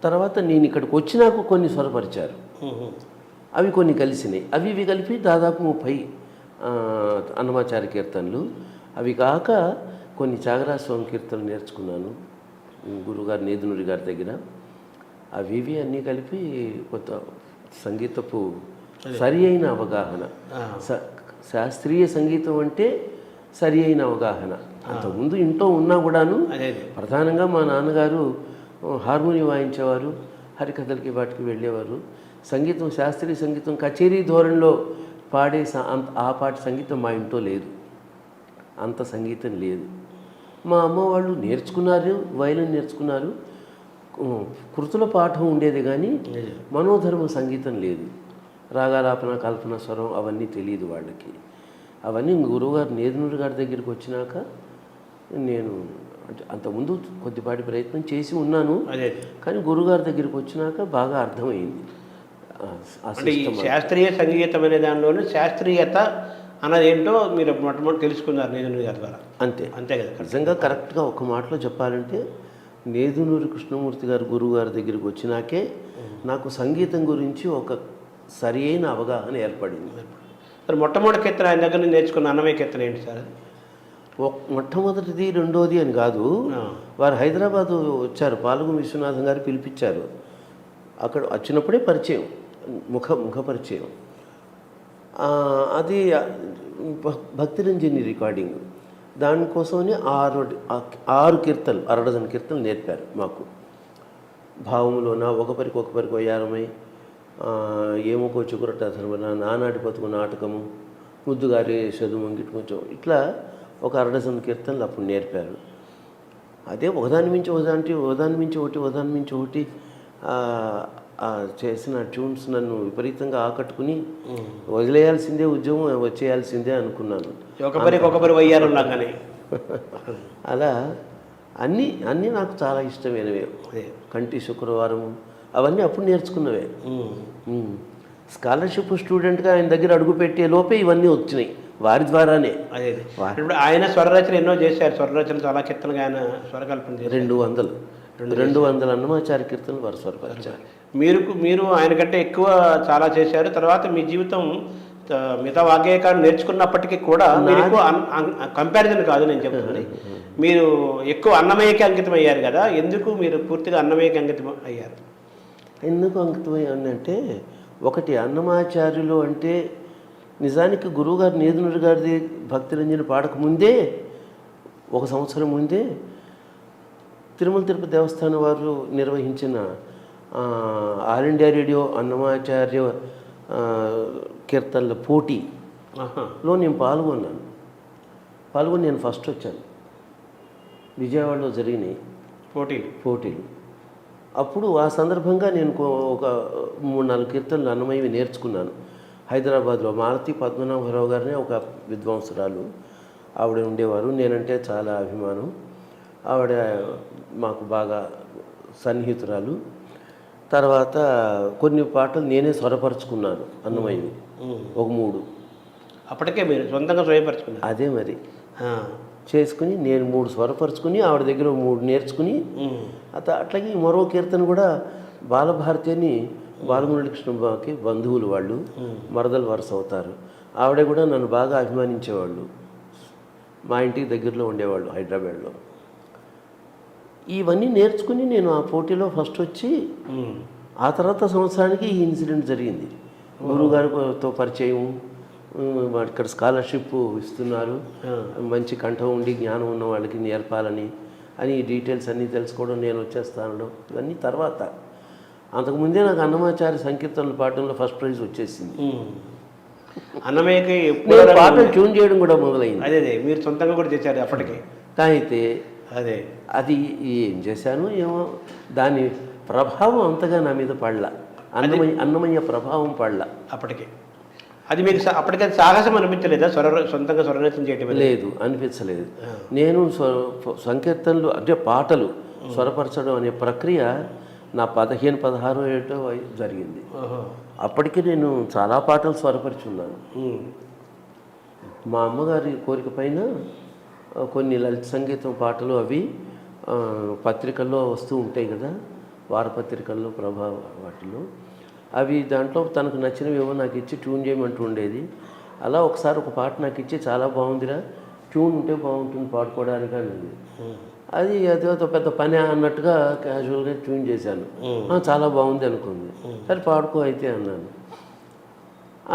తర్వాత నేను ఇక్కడికి వచ్చినాక కొన్ని స్వరపరిచారు, అవి కొన్ని కలిసినాయి. అవి కలిపి దాదాపు 30 అన్నమాచార్య కీర్తనలు. అవి కాక కొన్ని త్యాగరాజ స్వామి కీర్తనలు నేర్చుకున్నాను గురువుగారు నేదునూరి గారి దగ్గర. అవి అన్నీ కలిపి కొత్త సంగీతపు సరి అయిన అవగాహన. శాస్త్రీయ సంగీతం అంటే సరి అయిన అవగాహన. అంతకుముందు ఇంట్లో ఉన్నా కూడాను ప్రధానంగా మా నాన్నగారు హార్మోనియం వాయించేవారు, హరికథలకి వాటికి వెళ్ళేవారు. సంగీతం, శాస్త్రీయ సంగీతం కచేరీ ధోరణిలో పాడే ఆ పాటి సంగీతం మా ఇంట్లో లేదు, అంత సంగీతం లేదు. మా అమ్మ వాళ్ళు నేర్చుకున్నారు, వయలిన్ నేర్చుకున్నారు, కృతుల పాఠం ఉండేది కానీ మనోధర్మ సంగీతం లేదు. రాగాలాపన, కల్పన, స్వరం అవన్నీ తెలియదు వాళ్ళకి. అవన్నీ గురువుగారు నేదునూరి గారి దగ్గరికి వచ్చినాక నేను అంతకుముందు కొద్దిపాటి ప్రయత్నం చేసి ఉన్నాను, కానీ గురువుగారి దగ్గరికి వచ్చినాక బాగా అర్థమైంది. అంటే ఈ శాస్త్రీయ సంగీతం అనే దానిలోనే శాస్త్రీయత అన్నది ఏంటో మీరు మొట్టమొదటి తెలుసుకున్నారు నేదునూరి గారి ద్వారా. అంతే కదా. నిజంగా కరెక్ట్గా ఒక మాటలో చెప్పాలంటే నేదునూరి కృష్ణమూర్తి గారు గురువు గారి దగ్గరికి వచ్చినాకే నాకు సంగీతం గురించి ఒక సరి అయిన అవగాహన ఏర్పడింది. మరి మొట్టమొదటి కీర్తన ఆయన దగ్గర నుంచి నేర్చుకున్న అన్నమయ్య కీర్తన ఏంటి సార్? మొట్టమొదటిది రెండోది అని కాదు, వారు హైదరాబాదు వచ్చారు, పాల్గొ విశ్వనాథం గారు పిలిపించారు. అక్కడ వచ్చినప్పుడే పరిచయం, ముఖ పరిచయం. అది భక్తిరంజని రికార్డింగ్. దానికోసమని 6 కీర్తనలు, 6 డజన్ కీర్తనలు నేర్పారు మాకు. భావములోన ఒకపరికి వయ్యారమై, ఏమోకో చుకురట ధర్మన, నానాటి బతుకు నాటకము, ముద్దుగారి చదువుంగిటి కొంచెం ఇట్లా ఒక 6 డజన్ కీర్తనలు అప్పుడు నేర్పారు. అదే ఒకదాని మించి ఒకటి చేసిన ట్యూన్స్ నన్ను విపరీతంగా ఆకట్టుకుని వదిలేయాల్సిందే, ఉద్యమం వచ్చేయాల్సిందే అనుకున్నాను. ఒకరి వయ్యారు లాగానే. అలా అన్నీ నాకు చాలా ఇష్టమైనవే. కంటి శుక్రవారం అవన్నీ అప్పుడు నేర్చుకున్నవే. స్కాలర్షిప్ స్టూడెంట్గా ఆయన దగ్గర అడుగుపెట్టే లోపే ఇవన్నీ వచ్చినాయి వారి ద్వారానే. ఇప్పుడు ఆయన స్వరరచన ఎన్నో చేశారు, స్వరరచన చాలా కీర్తనగా ఆయన స్వరకల్పన చేశారు. 200 అన్నమాచార్య కీర్తనలు వారు స్వరపరిచారు. మీరు ఆయన కంటే ఎక్కువ చాలా చేశారు. తర్వాత మీ జీవితం మిగతా వాగ్గేయకాన్ని నేర్చుకున్నప్పటికీ కూడా మీరు ఎక్కువ కంపారిజన్ కాదు నేను చెప్తుంది, మీరు ఎక్కువ అన్నమయ్యకి అంకితం అయ్యారు కదా. ఎందుకు మీరు పూర్తిగా అన్నమయ్యకి అంకితం అయ్యారు? ఎందుకు అంకితమయ్యానంటే, ఒకటి అన్నమాచార్యులు అంటే నిజానికి గురువుగారు నేదునూరి గారిది భక్తిరంజని పాడకముందే, 1 సంవత్సరం ముందే తిరుమల తిరుపతి దేవస్థానం వారు నిర్వహించిన ఆల్ ఇండియా రేడియో అన్నమాచార్య కీర్తనల పోటీలో నేను పాల్గొని నేను ఫస్ట్ వచ్చాను. విజయవాడలో జరిగినాయి పోటీలు. అప్పుడు ఆ సందర్భంగా నేను ఒక 3-4 కీర్తనలు అన్నమయ్యవి నేర్చుకున్నాను. హైదరాబాద్లో మాలతి పద్మనాభరావు గారిని ఒక విద్వాంసురాలు ఆవిడ ఉండేవారు, నేనంటే చాలా అభిమానం. ఆవిడ మాకు బాగా సన్నిహితురాలు. తర్వాత కొన్ని పాటలు నేనే స్వరపరుచుకున్నాను అన్నమయ్యవి, ఒక 3. అప్పటికే మీరు సొంతంగా స్వరపరుచుకున్నారు? అదే మరి చేసుకుని నేను 3 స్వరపరుచుకుని ఆవిడ దగ్గర 3 నేర్చుకుని, అట్లాగే మరో కీర్తన కూడా బాలభారతి అని బాలమురళీ కృష్ణకి బంధువులు వాళ్ళు, మరదలు వరుస అవుతారు. ఆవిడ కూడా నన్ను బాగా అభిమానించేవాళ్ళు, మా ఇంటికి దగ్గరలో ఉండేవాళ్ళు హైదరాబాద్లో. ఇవన్నీ నేర్చుకుని నేను ఆ పోటీలో ఫస్ట్ వచ్చి, ఆ తర్వాత సంవత్సరానికి ఈ ఇన్సిడెంట్ జరిగింది. గురువుగారితో పరిచయం, ఇక్కడ స్కాలర్షిప్ ఇస్తున్నారు, మంచి కంఠం ఉండి జ్ఞానం ఉన్న వాళ్ళకి నేర్పాలని అని ఈ డీటెయిల్స్ అన్నీ తెలుసుకోవడం, నేను వచ్చేస్తాను. ఇవన్నీ తర్వాత. అంతకుముందే నాకు అన్నమాచార్య సంకీర్తనలు పాడడంలో ఫస్ట్ ప్రైజ్ వచ్చేసింది. అన్నమయ్యకి పాటలు ట్యూన్ చేయడం కూడా మొదలైంది. అదే మీరు సొంతంగా కూడా చేశారు అప్పటికి. అయితే అది ఏం చేశాను ఏమో, దాని ప్రభావం అంతగా నా మీద పడలా, అన్నమయ్య ప్రభావం పడలా అప్పటికి. అది మీకు అప్పటికే సాహసం అనిపించలేదా సొంతంగా స్వరరచన చేయటం? లేదు, అనిపించలేదు. నేను సంకీర్తనలు అంటే పాటలు స్వరపరచడం అనే ప్రక్రియ నా 15-16 ఏటో జరిగింది. అప్పటికి నేను చాలా పాటలు స్వరపరిచున్నాను. మా అమ్మగారి కోరిక పైన కొన్ని లలిత సంగీతం పాటలు అవి పత్రికల్లో వస్తూ ఉంటాయి కదా, వారపత్రికల్లో, వాటిలో అవి దాంట్లో తనకు నచ్చినవి ఏవో నాకు ఇచ్చి ట్యూన్ చేయమంటూ ఉండేది. అలా ఒకసారి ఒక పాట నాకు ఇచ్చి, చాలా బాగుందిరా, ట్యూన్ ఉంటే బాగుంటుంది పాడుకోవడానికి అనేది. అది పెద్ద పని అన్నట్టుగా క్యాజువల్గా ట్యూన్ చేశాను. చాలా బాగుంది అనుకుంది. సరే పాడుకో అయితే అన్నాను.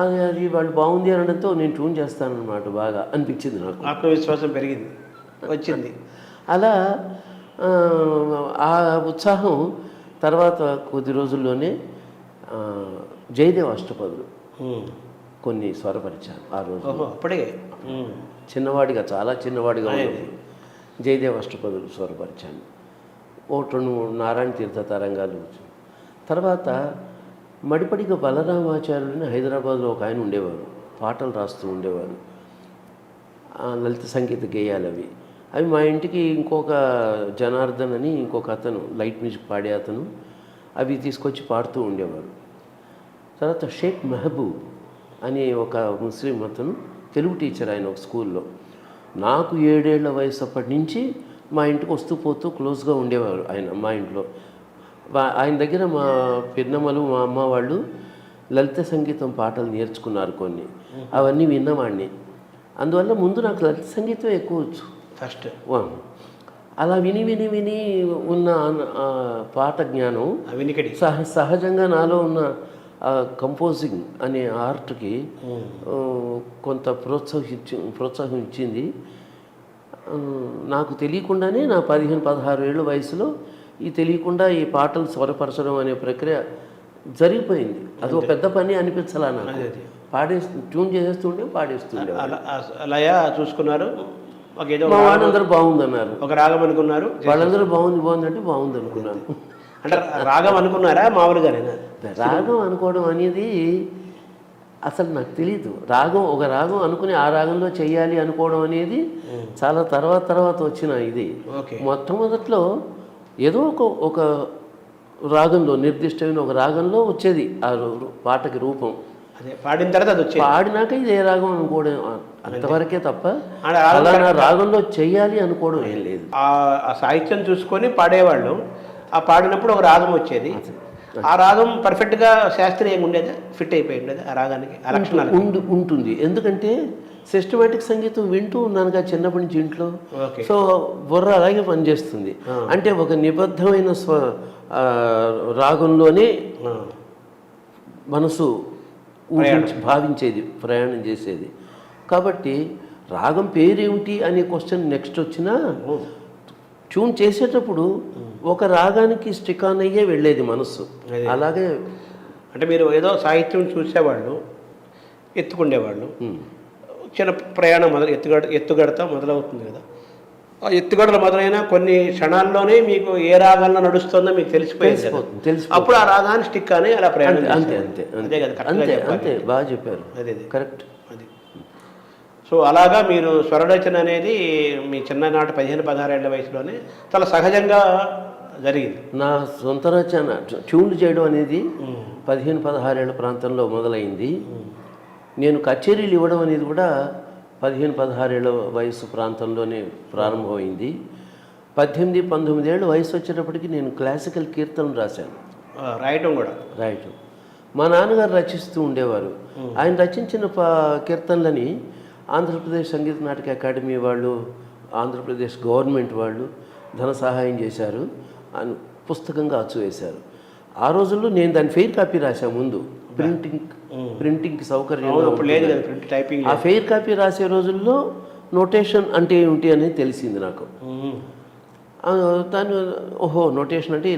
అది వాళ్ళు బాగుంది అనడంతో నేను ట్యూన్ చేస్తానన్నమాట. బాగా అనిపించింది నాకు, ఆత్మవిశ్వాసం పెరిగింది, వచ్చింది. అలా ఆ ఉత్సాహం తర్వాత కొద్ది రోజుల్లోనే జయదేవ్ అష్టపదులు కొన్ని స్వరపరిచాను ఆ రోజు. అప్పుడే చిన్నవాడిగా, చాలా చిన్నవాడిగా ఉన్నప్పుడు జయదేవ్ అష్టపదులు స్వరపరిచాను. 2-3 నారాయణ తీర్థ తరంగాలు. తర్వాత మడిపడిగా బలరామాచార్యులని హైదరాబాద్లో ఒక ఆయన ఉండేవారు, పాటలు రాస్తూ ఉండేవారు, లలిత సంగీత గేయాలు అవి మా ఇంటికి ఇంకొక జనార్దన్ అని ఇంకొక అతను లైట్ మ్యూజిక్ పాడే అతను అవి తీసుకొచ్చి పాడుతూ ఉండేవారు. తర్వాత షేక్ మెహబూబ్ అని ఒక ముస్లిం అతను, తెలుగు టీచర్, ఆయన ఒక స్కూల్లో. నాకు 7 ఏళ్ల వయసు అప్పటి నుంచి మా ఇంటికి వస్తూ పోతూ క్లోజ్గా ఉండేవారు ఆయన. మా ఇంట్లో ఆయన దగ్గర మా పిన్నమ్మలు, మా అమ్మ వాళ్ళు లలిత సంగీతం పాటలు నేర్చుకున్నారు కొన్ని, అవన్నీ విన్నవాడిని. అందువల్ల ముందు నాకు లలిత సంగీతం ఎక్కువ వచ్చు ఫస్ట్. అలా విని విని విని ఉన్న పాట జ్ఞానం వినికిడి సహజంగా నాలో ఉన్న కంపోజింగ్ అనే ఆర్ట్కి కొంత ప్రోత్సాహం ఇచ్చింది. నాకు తెలియకుండానే నా 15-16 ఏళ్ళ వయసులో తెలియకుండా ఈ పాటలు స్వరపరచడం అనే ప్రక్రియ జరిగిపోయింది. అది ఒక పెద్ద పని అనిపించాలా నాకు. ట్యూన్ చేసేస్తుంటే పాడేస్తుండే. అలా చూసుకున్నారు. మా వాళ్ళందరూ బాగుందన్నారు, ఒక రాగం అనుకున్నారు, వాళ్ళందరూ బాగుంది అంటే బాగుంది అనుకున్నాను. అంటే రాగం అనుకున్నారా మామూలుగానే? రాగం అనుకోవడం అనేది అసలు నాకు తెలీదు. ఒక రాగం అనుకుని ఆ రాగంలో చెయ్యాలి అనుకోవడం అనేది చాలా తర్వాత వచ్చిన ఇది. మొట్టమొదట్లో ఏదో ఒక రాగంలో, నిర్దిష్టమైన ఒక రాగంలో వచ్చేది ఆ పాటకి రూపం. అదే పాడిన తర్వాత అది వచ్చేది. పాడినాక ఇది ఏ రాగం అనుకోవడం అంతవరకే తప్ప అలా నా రాగంలో చెయ్యాలి అనుకోవడం ఏం లేదు. ఆ సాహిత్యం చూసుకొని పాడేవాళ్ళు. ఆ పాడినప్పుడు ఒక రాగం వచ్చేది. ఆ రాగం పర్ఫెక్ట్గా శాస్త్రీయంగా ఉండేది, ఫిట్ అయిపోయి ఉండేది ఆ రాగానికి, ఆ లక్షణాలు ఉంటుంది. ఎందుకంటే సిస్టమేటిక్ సంగీతం వింటూ ఉన్నాను కదా చిన్నప్పటి నుంచి ఇంట్లో. సో బుర్ర అలాగే పనిచేస్తుంది. అంటే ఒక నిబద్ధమైన రాగంలోనే మనసు భావించేది, ప్రయాణం చేసేది. కాబట్టి రాగం పేరేమిటి అనే క్వశ్చన్ నెక్స్ట్ వచ్చినా ట్యూన్ చేసేటప్పుడు ఒక రాగానికి స్టిక్ ఆన్ అయ్యే వెళ్ళేది మనస్సు. అలాగే అంటే మీరు ఏదో సాహిత్యం చూసేవాళ్ళు, ఎత్తుకుండేవాళ్ళు, చిన్న ప్రయాణం ఎత్తుగడత మొదలవుతుంది కదా. ఆ ఎత్తుగడలు మొదలైన కొన్ని క్షణాల్లోనే మీకు ఏ రాగాల్లో నడుస్తుందో మీకు తెలిసిపోయింది. అప్పుడు ఆ రాగాన్ని స్టిక్ అని అలా ప్రయాణం. అంతే బాగా చెప్పారు. అదే కరెక్ట్. అది. సో అలాగా మీరు స్వరరచన అనేది మీ చిన్ననాటి 15-16 ఏళ్ల వయసులోనే చాలా సహజంగా జరిగింది. నా సొంత రచన ట్యూన్లు చేయడం అనేది 15-16 ఏళ్ల ప్రాంతంలో మొదలైంది. నేను కచేరీలు ఇవ్వడం అనేది కూడా 15-16 ఏళ్ల వయసు ప్రాంతంలోనే ప్రారంభమైంది. 18-19 ఏళ్ళ వయసు వచ్చేటప్పటికి నేను క్లాసికల్ కీర్తనలు రాశాను. రాయటం మా నాన్నగారు రచిస్తూ ఉండేవారు. ఆయన రచించిన కీర్తనలని ఆంధ్రప్రదేశ్ సంగీత నాటక అకాడమీ వాళ్ళు, ఆంధ్రప్రదేశ్ గవర్నమెంట్ వాళ్ళు ధన సహాయం చేశారు, పుస్తకంగా అచ్చు వేశారు. ఆ రోజుల్లో నేను దాని ఫెయిర్ కాపీ రాశాను ముందు. ప్రింటింగ్కి సౌకర్యం. ఆ ఫెయిర్ కాపీ రాసే రోజుల్లో నోటేషన్ అంటే ఏమిటి అనేది తెలిసింది నాకు. దాని నోటేషన్ అంటే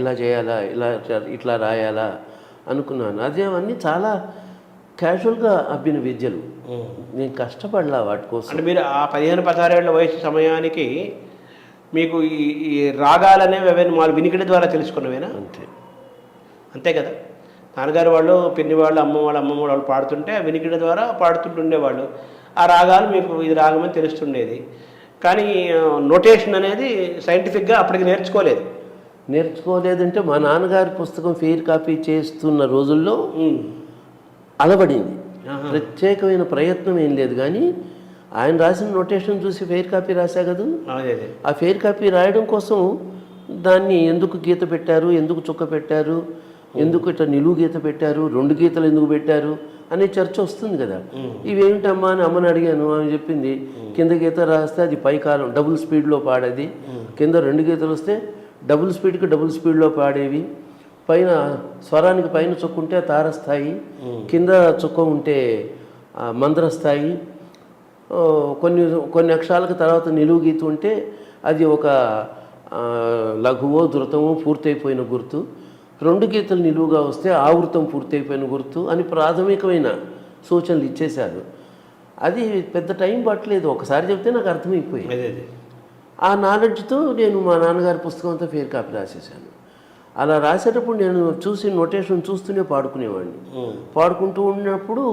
ఇలా చేయాలా, ఇట్లా రాయాలా అనుకున్నాను. అదేవన్నీ చాలా క్యాజువల్గా అబ్బిన విద్యలు. నేను కష్టపడలా వాటి కోసం. అంటే మీరు ఆ 15-16 ఏళ్ల వయసు సమయానికి మీకు ఈ రాగాలనేవి అవన్నీ మా వినికిడి ద్వారా తెలుసుకున్నవేనా? అంతే కదా. నాన్నగారు వాళ్ళు, పిన్ని వాళ్ళు, అమ్మమ్మ వాళ్ళు పాడుతుంటే ఆ వినికిడి ద్వారా పాడుతుంటుండేవాళ్ళు. ఆ రాగాలు మీకు ఇది రాగమని తెలుస్తుండేది. కానీ నోటేషన్ అనేది సైంటిఫిక్గా అప్పటికి నేర్చుకోలేదంటే మా నాన్నగారి పుస్తకం ఫెయిర్ కాపీ చేస్తున్న రోజుల్లో అలవడింది. ప్రత్యేకమైన ప్రయత్నం ఏం లేదు. కానీ ఆయన రాసిన నోటేషన్ చూసి ఫెయిర్ కాపీ రాశా కదా. ఆ ఫెయిర్ కాపీ రాయడం కోసం దాన్ని ఎందుకు గీత పెట్టారు, ఎందుకు చుక్క పెట్టారు, ఎందుకు ఇట్లా నిలువు గీత పెట్టారు, 2 గీతలు ఎందుకు పెట్టారు అనే చర్చ వస్తుంది కదా. ఇవేమిటమ్మా అని అమ్మని అడిగాను. ఆమె చెప్పింది, కింద గీత రాస్తే అది పైకాలం డబుల్ స్పీడ్లో పాడేది, కింద 2 గీతలు వస్తే డబుల్ స్పీడ్లో పాడేవి, పైన స్వరానికి పైన చుక్క ఉంటే తారస్థాయి, కింద చుక్క ఉంటే మంద్రస్థాయి, కొన్ని అక్షరాలకు తర్వాత నిలువు గీత ఉంటే అది ఒక లఘువో ధృతమో పూర్తయిపోయిన గుర్తు, 2 గీతలు నిలువుగా వస్తే ఆవృతం పూర్తయిపోయిన గుర్తు అని ప్రాథమికమైన సూచనలు ఇచ్చేశారు. అది పెద్ద టైం పట్టలేదు, ఒకసారి చెప్తే నాకు అర్థమైపోయింది. అదే ఆ నాలెడ్జ్తో నేను మా నాన్నగారి పుస్తకం అంతా ఫేర్ కాపీ రాసేసాను. అలా రాసేటప్పుడు నేను చూసి నోటేషన్ చూస్తూనే పాడుకునేవాడిని. పాడుకుంటూ ఉన్నప్పుడు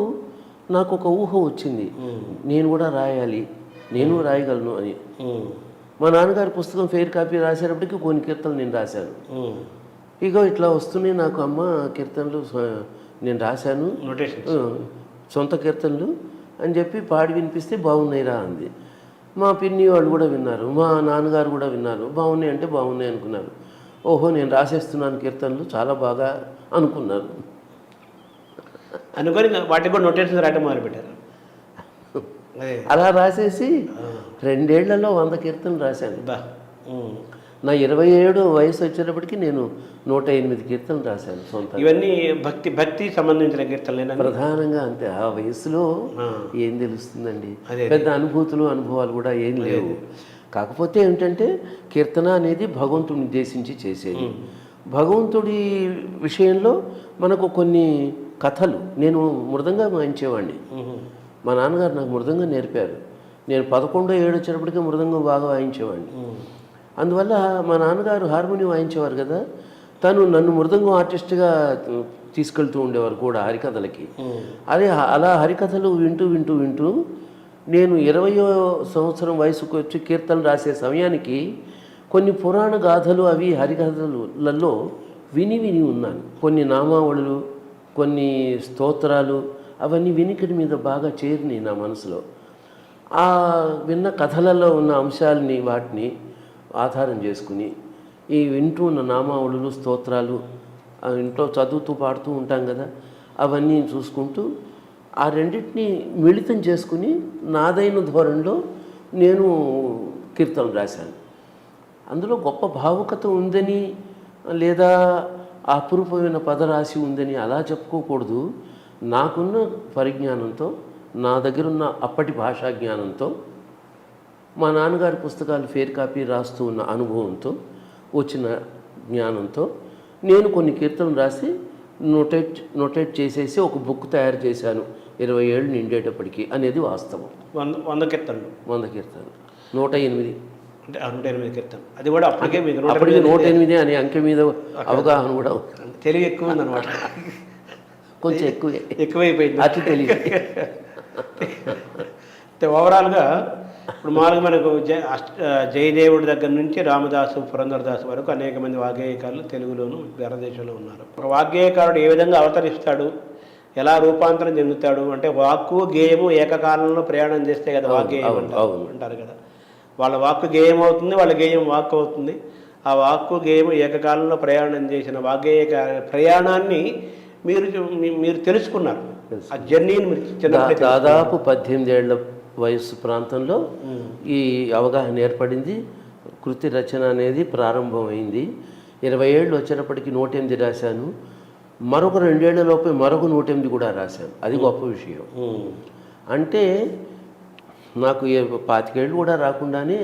నాకు ఒక ఊహ వచ్చింది, నేను కూడా రాయాలి, నేను రాయగలను అని. మా నాన్నగారి పుస్తకం ఫెయిర్ కాపీ రాసేటప్పటికి కొన్ని కీర్తనలు నేను రాశాను. ఇగో ఇట్లా వస్తున్నాయి నాకు అమ్మ కీర్తనలు, నేను రాశాను సొంత కీర్తనలు అని చెప్పి పాడి వినిపిస్తే బాగున్నాయిరా అంది. మా పిన్ని వాళ్ళు కూడా విన్నారు, మా నాన్నగారు కూడా విన్నారు. బాగున్నాయి అంటే బాగున్నాయి అనుకున్నారు. ఓహో నేను రాసేస్తున్నాను కీర్తనలు, చాలా బాగా అనుకున్నారు. అనుకొని వాటికి కూడా నోటేషన్ రాయటం మొదలుపెట్టారు. అలా రాసేసి 2 ఏళ్లలో 100 కీర్తనలు రాశాను. నా 27 వయసు వచ్చేటప్పటికి నేను 108 కీర్తనలు రాశాను సొంత. ఇవన్నీ భక్తి సంబంధించిన కీర్తనలు ప్రధానంగా. అంతే, ఆ వయసులో ఏం తెలుస్తుందండి, పెద్ద అనుభవాలు కూడా ఏం లేవు. కాకపోతే ఏంటంటే కీర్తన అనేది భగవంతుడిని ఉద్దేశించి చేసేది. భగవంతుడి విషయంలో మనకు కొన్ని కథలు, నేను మృదంగా వాయించేవాడిని. మా నాన్నగారు నాకు మృదంగం నేర్పారు. నేను 11 ఏడు వచ్చేటప్పటికే మృదంగం బాగా వాయించేవాడిని. అందువల్ల మా నాన్నగారు హార్మోనియం వాయించేవారు కదా, తను నన్ను మృదంగం ఆర్టిస్ట్గా తీసుకెళ్తూ ఉండేవారు కూడా హరికథలకి. అలా హరికథలు వింటూ నేను 20వ సంవత్సరం వయసుకు వచ్చి కీర్తనలు రాసే సమయానికి కొన్ని పురాణ గాథలు అవి హరికథలలో విని ఉన్నాను. కొన్ని నామావళులు, కొన్ని స్తోత్రాలు, అవన్నీ వినికిడి మీద బాగా చేరినాయి నా మనసులో. ఆ విన్న కథలలో ఉన్న అంశాలని వాటిని ఆధారం చేసుకుని ఈ వింటూ ఉన్న నామావళులు, స్తోత్రాలు, ఇంట్లో చదువుతూ పాడుతూ ఉంటాం కదా, అవన్నీ చూసుకుంటూ ఆ రెండింటినీ మిళితం చేసుకుని నాదైన ధోరణిలో నేను కీర్తనలు రాశాను. అందులో గొప్ప భావుకత ఉందని లేదా అపురూపమైన పదరాశి ఉందని అలా చెప్పుకోకూడదు. నాకున్న పరిజ్ఞానంతో, నా దగ్గరున్న అప్పటి భాషా జ్ఞానంతో, మా నాన్నగారి పుస్తకాలు ఫేర్ కాపీ రాస్తూ ఉన్న అనుభవంతో వచ్చిన జ్ఞానంతో నేను కొన్ని కీర్తనలు రాసి నోటేట్ చేసేసి ఒక బుక్ తయారు చేశాను 20 ఏళ్ళు నిండేటప్పటికి అనేది వాస్తవం. 100 కీర్తనలు 108 అంటే 108 కీర్తనలు. అది కూడా అప్పటికే 108 అనే అంకె మీద అవగాహన కూడా తెలివి ఎక్కువ ఉందన్నమాట. కొంచెం ఎక్కువైపోయింది, అతి తెలివి. ఓవరాల్గా ఇప్పుడు మామూలుగా మనకు జయదేవుడి దగ్గర నుంచి రామదాసు, పురంధరదాసు వరకు అనేక మంది వాగ్గేయకారులు తెలుగులోను భారతదేశంలో ఉన్నారు. ఒక వాగ్గేయకారుడు ఏ విధంగా అవతరిస్తాడు, ఎలా రూపాంతరం చెందుతాడు అంటే వాక్కు గేయము ఏకకాలంలో ప్రయాణం చేస్తే కదా వాగ్గేయం అంటారు కదా. వాళ్ళ వాక్కు గేయం అవుతుంది, వాళ్ళ గేయం వాక్కు అవుతుంది. ఆ వాక్కు గేయము ఏకకాలంలో ప్రయాణం చేసిన వాగ్గేయ ప్రయాణాన్ని మీరు తెలుసుకున్నారు. ఆ జర్నీని మీరు దాదాపు 18 ఏళ్ల వయస్సు ప్రాంతంలో ఈ అవగాహన ఏర్పడింది. కృతి రచన అనేది ప్రారంభమైంది. 20 ఏళ్ళు వచ్చేటప్పటికి 108 రాశాను. మరొక 2 ఏళ్లలోపే మరొక 108 కూడా రాశాను. అది గొప్ప విషయం. అంటే నాకు 25 ఏళ్ళు కూడా రాకుండానే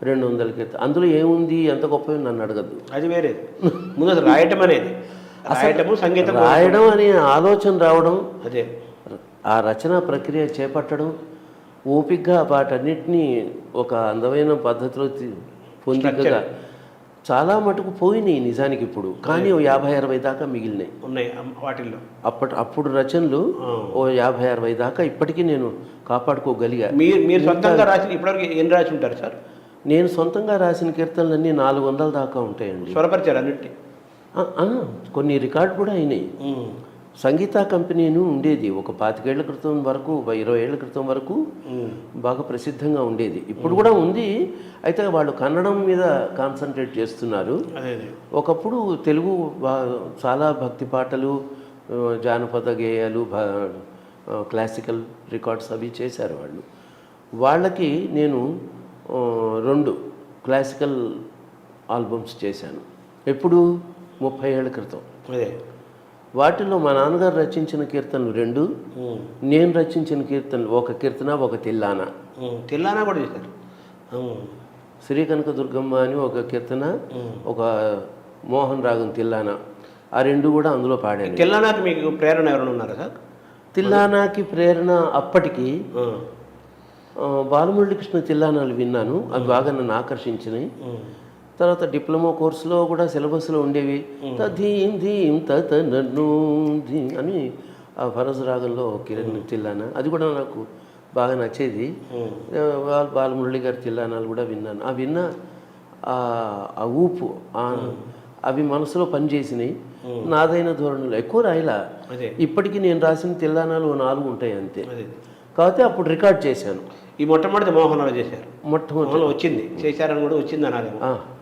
200 కీర్తన. అందులో ఏముంది, ఎంత గొప్ప నన్ను అడగద్దు, అది వేరే. ముందు రాయటం అనేది, సంగీతం రాయడం అనే ఆలోచన రావడం, అదే ఆ రచన ప్రక్రియ చేపట్టడం, ఓపికగా వాటన్నిటినీ ఒక అందమైన పద్ధతిలో పొందికగా చాలా మటుకు పోయినాయి నిజానికి ఇప్పుడు. కానీ 50-60 దాకా మిగిలినాయి ఉన్నాయి వాటిల్లో. అప్పుడు రచనలు 50-60 దాకా ఇప్పటికీ నేను కాపాడుకోగలిగా. మీరు సొంతంగా రాసిన ఇప్పటివరకు ఎన్ని రాసి ఉంటారు సార్? నేను సొంతంగా రాసిన కీర్తనలన్నీ 400 దాకా ఉంటాయండి. స్వరపరిచారు అన్నిటి? కొన్ని రికార్డు కూడా అయినాయి. సంగీత కంపెనీను ఉండేది ఒక 25 ఏళ్ల క్రితం వరకు, 20 ఏళ్ల క్రితం వరకు బాగా ప్రసిద్ధంగా ఉండేది. ఇప్పుడు కూడా ఉంది, అయితే వాళ్ళు కన్నడం మీద కాన్సన్ట్రేట్ చేస్తున్నారు. ఒకప్పుడు తెలుగు చాలా భక్తి పాటలు, జానపద గేయాలు, క్లాసికల్ రికార్డ్స్ అవి చేశారు వాళ్ళు. వాళ్ళకి నేను 2 క్లాసికల్ ఆల్బమ్స్ చేశాను. ఎప్పుడు 30 ఏళ్ల క్రితం. వాటిలో మా నాన్నగారు రచించిన కీర్తనలు 2, నేను రచించిన కీర్తనలు, ఒక కీర్తన, ఒక తిల్లానా. తిల్లానా కూడా చేశారు. శ్రీకనక దుర్గమ్మ అని ఒక కీర్తన, ఒక మోహన్ రాగం తిల్లానా, ఆ రెండు కూడా అందులో పాడాను. తిల్లానాకి మీకు ప్రేరణ ఎవరైనా ఉన్నారా సార్? తిల్లానాకి ప్రేరణ అప్పటికి బాలమురళీకృష్ణ తిల్లానాలు విన్నాను, అవి బాగా నన్ను ఆకర్షించినాయి. తర్వాత డిప్లొమా కోర్సులో కూడా సిలబస్లో ఉండేవి. తధీం ధీం తత నన్ను ధీం అని ఆ ఫరజ్ రాగంలో కిరణ్ తిల్లానా, అది కూడా నాకు బాగా నచ్చేది. బాలమురళి గారి తిల్లానాలు కూడా విన్నాను. ఆ విన్న ఆ ఊపు అవి మనసులో పనిచేసినాయి. నాదైన ధోరణిలో ఎక్కువ రాయలా. ఇప్పటికీ నేను రాసిన తిల్లానాలు 4 ఉంటాయి అంతే. కాకపోతే అప్పుడు రికార్డ్ చేశాను. ఈ మొట్టమొదటి మోహన్లో చేశారు, మొట్టమొదటి వచ్చింది, చేశారని కూడా వచ్చింది అనాలి.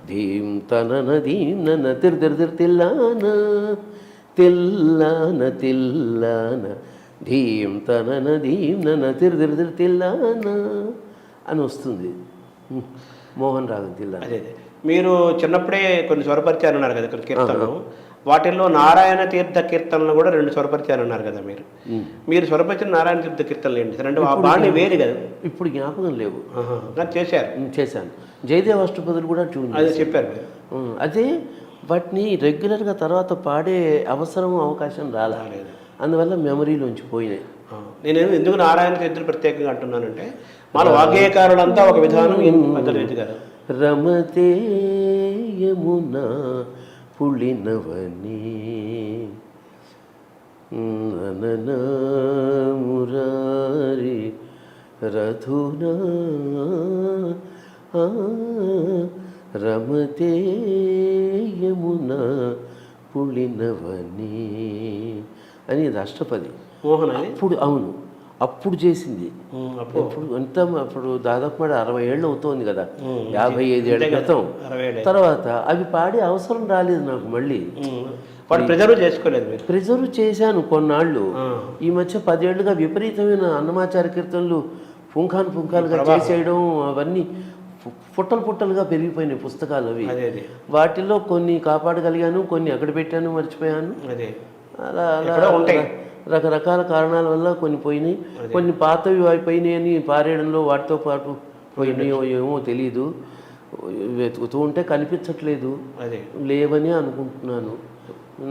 ధీం తన ధీం నన్న తిర్ తిల్లాన తిల్లాన తిల్లాన ధీం తన ధీం నన్న తిర్ తిల్లాన అని వస్తుంది మోహన్ రాగం తిల్లాన. అదే మీరు చిన్నప్పుడే కొన్ని స్వరపరిచారు అన్నారు కదా ఇక్కడ కీర్తనలు, వాటిల్లో నారాయణ తీర్థ కీర్తనలు కూడా 2 స్వరపరిచారు అన్నారు కదా మీరు. మీరు స్వరపరిచిన నారాయణ తీర్థ కీర్తనలు ఏంటి? రెండు బాణి వేరు కదా, ఇప్పుడు జ్ఞాపకం లేవు. చేశాను. జయదేవ అష్టపదులు కూడా ట్యూన్ అదే చెప్పారు. అదే వాటిని రెగ్యులర్గా తర్వాత పాడే అవసరం అవకాశం రాలేదు, అందువల్ల మెమరీలోంచి పోయినాయి. నేను ఎందుకు నారాయణ తీర్థులు ప్రత్యేకంగా అంటున్నానంటే మన వాగ్గేయకారులంతా ఒక విధానం పద్ధతి కదా. రమతే యమునా పుళినవని ననన మురారి రథునా రమతే యమునా పుళినవని అని ఇది అష్టపది. మోహన్ అప్పుడు అవును, అప్పుడు చేసింది. అప్పుడు ఎంత అప్పుడు దాదాపు 60 ఏళ్ళు అవుతోంది కదా, 55 ఏళ్ళ క్రితం. తర్వాత అవి పాడే అవసరం రాలేదు నాకు. మళ్ళీ ప్రిజర్వ్ చేసుకోలేదు. ప్రిజర్వ్ చేశాను కొన్నాళ్ళు. ఈ మధ్య 10 ఏళ్ళుగా విపరీతమైన అన్నమాచార్య కీర్తనలు పుంఖాలుగా చేసేయడం, అవన్నీ పుట్టలుగా పెరిగిపోయినాయి పుస్తకాలు. అవి వాటిల్లో కొన్ని కాపాడగలిగాను, కొన్ని అక్కడ పెట్టాను, మర్చిపోయాను. అలా అలా ఉంటాయి. రకరకాల కారణాల వల్ల కొన్ని పోయినాయి, కొన్ని పాతవి అయిపోయినాయి అని పారేయడంలో వాటితో పాటు పోయినాయో ఏమో తెలీదు. వెతుకుతూ ఉంటే కనిపించట్లేదు, లేవని అనుకుంటున్నాను.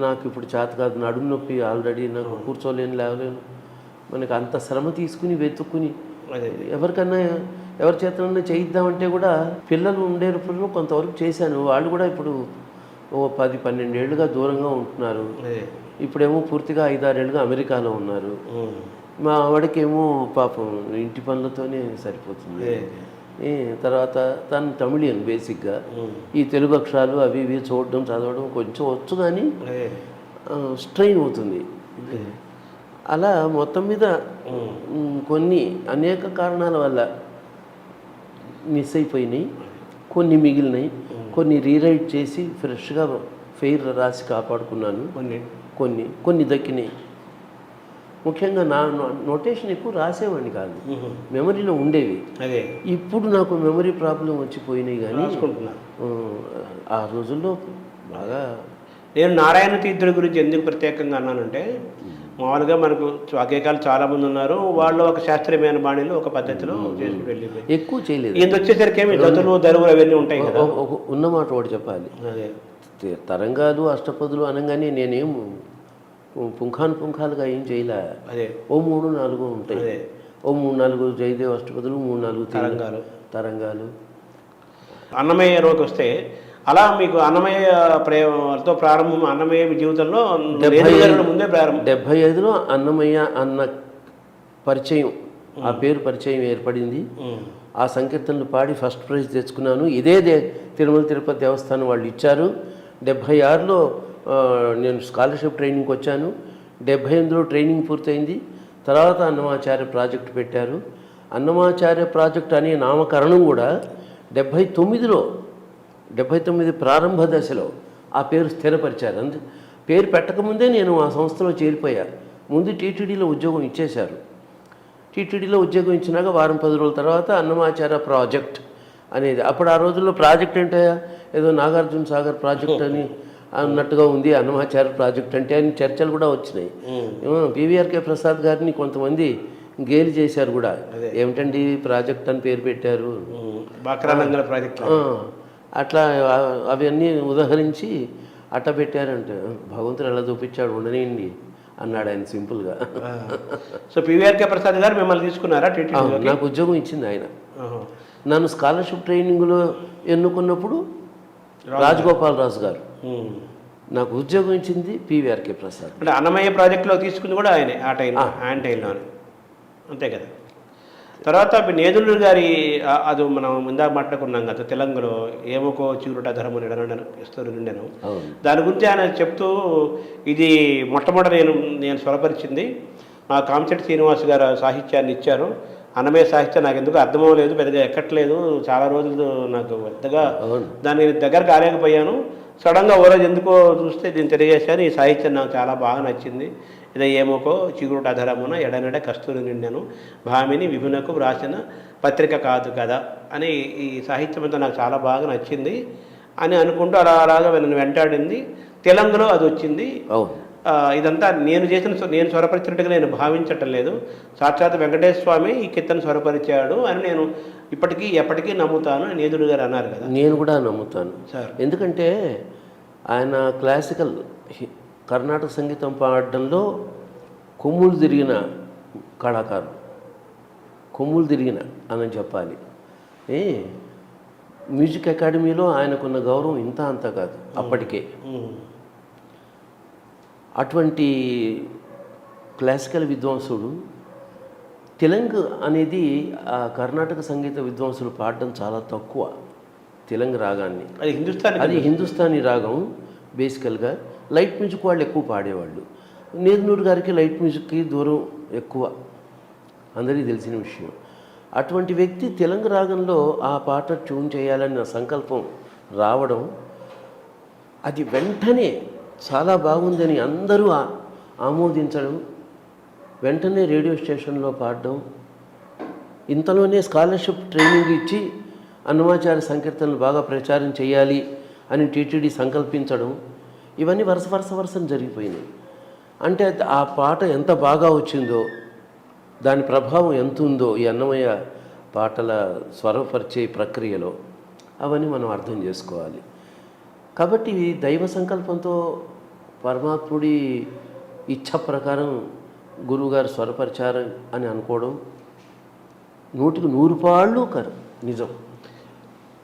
నాకు ఇప్పుడు చేత కాదు, నడుము నొప్పి ఆల్రెడీ, నాకు కూర్చోలేను, లేవలేను. మనకి అంత శ్రమ తీసుకుని వెతుక్కుని ఎవరికన్నా ఎవరి చేతనన్నా చేయిద్దామంటే కూడా పిల్లలు ఉండేటప్పుడు కొంతవరకు చేశాను. వాళ్ళు కూడా ఇప్పుడు 10-12 ఏళ్ళుగా దూరంగా ఉంటున్నారు. ఇప్పుడేమో పూర్తిగా 5-6 ఏళ్ళుగా అమెరికాలో ఉన్నారు. మా ఆవిడకేమో పాపం ఇంటి పనులతోనే సరిపోతుంది. తర్వాత తను తమిళియన్ బేసిక్గా. ఈ తెలుగు అక్షరాలు అవి ఇవి చూడడం చదవడం కొంచెం వచ్చు, కానీ స్ట్రెయిన్ అవుతుంది. అలా మొత్తం మీద కొన్ని అనేక కారణాల వల్ల మిస్ అయిపోయినాయి, కొన్ని మిగిలినాయి, కొన్ని రీరైట్ చేసి ఫ్రెష్గా ఫెయిర్ రాసి కాపాడుకున్నాను. కొన్ని దక్కినాయి. ముఖ్యంగా నా నోటేషన్ ఎక్కువ రాసేవాడిని కాదు, మెమరీలో ఉండేవి. ఇప్పుడు నాకు మెమరీ ప్రాబ్లం వచ్చిపోయినాయి. కానీ ఆ రోజుల్లో బాగా. నేను నారాయణ తీర్థుల గురించి ఎందుకు ప్రత్యేకంగా అన్నానంటే, మామూలుగా మనకు వాగ్గేయకాలు చాలామంది ఉన్నారు, వాళ్ళు ఒక శాస్త్రీయమైన బాణిలో ఒక పద్ధతిలో చేసుకుని వెళ్ళిపోయి ఎక్కువ చేయలేదు. ఇది వచ్చేసరికి ఏమి జతులు దరువులు అవన్నీ ఉంటాయి కదా. ఉన్నమాట ఒకటి చెప్పాలి, తరంగాలు అష్టపదులు అనగానే నేనేం పుంఖాలుగా ఏం చేయలే. ఓ 3-4 ఉంటాయి, ఓ 3-4 జయదేవ్ అష్టపదులు, 3-4 తరంగాలు. అన్నమయ్య రోజు వస్తే అలా మీకు అన్నమయ్యతో ప్రారంభం, అన్నమయ్య జీవితంలో ముందే ప్రారంభం. 75లో అన్నమయ్య అన్న పరిచయం, ఆ పేరు పరిచయం ఏర్పడింది. ఆ సంకీర్తనలు పాడి ఫస్ట్ ప్రైజ్ తెచ్చుకున్నాను. ఇదే తిరుమల తిరుపతి దేవస్థానం వాళ్ళు ఇచ్చారు. 76లో నేను స్కాలర్షిప్ ట్రైనింగ్కి వచ్చాను. 78లో ట్రైనింగ్ పూర్తయింది. తర్వాత అన్నమాచార్య ప్రాజెక్టు పెట్టారు. అన్నమాచార్య ప్రాజెక్ట్ అనే నామకరణం కూడా 79 ప్రారంభ దశలో ఆ పేరు స్థిరపరిచారు. పేరు పెట్టకముందే నేను ఆ సంస్థలో చేరిపోయా. ముందు టీటీడీలో ఉద్యోగం ఇచ్చేశారు. టీటీడీలో ఉద్యోగం ఇచ్చినాక వారం 10 రోజుల తర్వాత అన్నమాచార్య ప్రాజెక్ట్ అనేది. అప్పుడు ఆ రోజుల్లో ప్రాజెక్ట్ అంటే ఏదో నాగార్జున సాగర్ ప్రాజెక్ట్ అని అన్నట్టుగా ఉంది. అన్నమాచార్య ప్రాజెక్ట్ అంటే అని చర్చలు కూడా వచ్చినాయి. పివిఆర్కే ప్రసాద్ గారిని కొంతమంది గేలి చేశారు కూడా, ఏమిటండి ప్రాజెక్ట్ అని పేరు పెట్టారు. బాక్రానంగల ప్రాజెక్ట్ అట్లా అవన్నీ ఉదహరించి అట్ట పెట్టారంటే భగవంతుడు ఎలా చూపించాడు ఉండనియండి అన్నాడు ఆయన సింపుల్గా. సో పివిఆర్కే ప్రసాద్ గారు మిమ్మల్ని తీసుకున్నారా టీటీడీలో? నాకు ఉద్యోగం ఇచ్చింది ఆయన. నన్ను స్కాలర్షిప్ ట్రైనింగ్లో ఎన్నుకున్నప్పుడు రాజగోపాలరాజు గారు నాకు ఉద్యోగం ఇచ్చింది పివిఆర్కే ప్రసాద్. అంటే అన్నమయ్య ప్రాజెక్టులో తీసుకుంది కూడా ఆయనే ఆ టైంలో, ఆయన టైంలోనే, అంతే కదా. తర్వాత నేదులు గారి అది మనం ముందాక మాట్లాడుకున్నాం కదా, తెలంగాణలో ఏమోకో చిగురుట ధర్మం ఇస్తారు నిండాను. దాని గురించి ఆయన చెప్తూ ఇది మొట్టమొదట నేను స్వరపరిచింది మా కామచెట్టి శ్రీనివాస్ గారు సాహిత్యాన్ని ఇచ్చారు. అన్నమయ్య సాహిత్యం నాకు ఎందుకు అర్థమవ్వలేదు, పెద్దగా ఎక్కట్లేదు, చాలా రోజులు నాకు పెద్దగా దాని దగ్గర కాలేకపోయాను. సడన్గా ఓ రోజు ఎందుకో చూస్తే దీన్ని తెలియజేశాను. ఈ సాహిత్యం నాకు చాలా బాగా నచ్చింది. ఇదే ఏమోకో చిగురుట అధరమున ఎడనెడ కస్తూరి నిండెను భామిని విభునకు వ్రాసిన పత్రిక కాదు కదా అని ఈ సాహిత్యం అంతా నాకు చాలా బాగా నచ్చింది అని అనుకుంటూ అలాగా నన్ను వెంటాడింది. తెలంగాణలో అది వచ్చింది. ఇదంతా నేను స్వరపరిచినట్టుగా నేను భావించటం లేదు. సాక్షాత్ వెంకటేశ్వర స్వామి ఈ కీర్తన స్వరపరిచాడు అని నేను ఇప్పటికీ ఎప్పటికీ నమ్ముతాను. నేదుడు గారు అన్నారు కదా, నేను కూడా నమ్ముతాను సార్. ఎందుకంటే ఆయన క్లాసికల్ కర్ణాటక సంగీతం పాడడంలో కొమ్ములు తిరిగిన కళాకారుడు, కొమ్ములు తిరిగిన అని చెప్పాలి. మ్యూజిక్ అకాడమీలో ఆయనకున్న గౌరవం ఇంత అంత కాదు అప్పటికే. అటువంటి క్లాసికల్ విద్వాంసుడు తెలంగు అనేది ఆ కర్ణాటక సంగీత విద్వాంసులు పాడడం చాలా తక్కువ. తెలంగు రాగాన్ని అది హిందుస్థానీ రాగం బేసికల్గా. లైట్ మ్యూజిక్ వాళ్ళు ఎక్కువ పాడేవాళ్ళు. నేదునూరు గారికి లైట్ మ్యూజిక్కి దూరం ఎక్కువ, అందరికీ తెలిసిన విషయం. అటువంటి వ్యక్తి తెలంగు రాగంలో ఆ పాట ట్యూన్ చేయాలన్న సంకల్పం రావడం, అది వెంటనే చాలా బాగుందని అందరూ ఆమోదించడం, వెంటనే రేడియో స్టేషన్లో పాడడం, ఇంతలోనే స్కాలర్షిప్ ట్రైనింగ్ ఇచ్చి అన్నమాచార్య సంకీర్తనలు బాగా ప్రచారం చేయాలి అని టీటీడీ సంకల్పించడం, ఇవన్నీ వరుసను జరిగిపోయినాయి. అంటే ఆ పాట ఎంత బాగా వచ్చిందో, దాని ప్రభావం ఎంత ఉందో ఈ అన్నమయ్య పాటల స్వరపరిచే ప్రక్రియలో, అవన్నీ మనం అర్థం చేసుకోవాలి. కాబట్టి దైవ సంకల్పంతో పరమాత్ముడి ఇచ్ఛ ప్రకారం గురువుగారు స్వరపరిచారు అని అనుకోవడం 100కి 100 పాళ్ళు నిజం.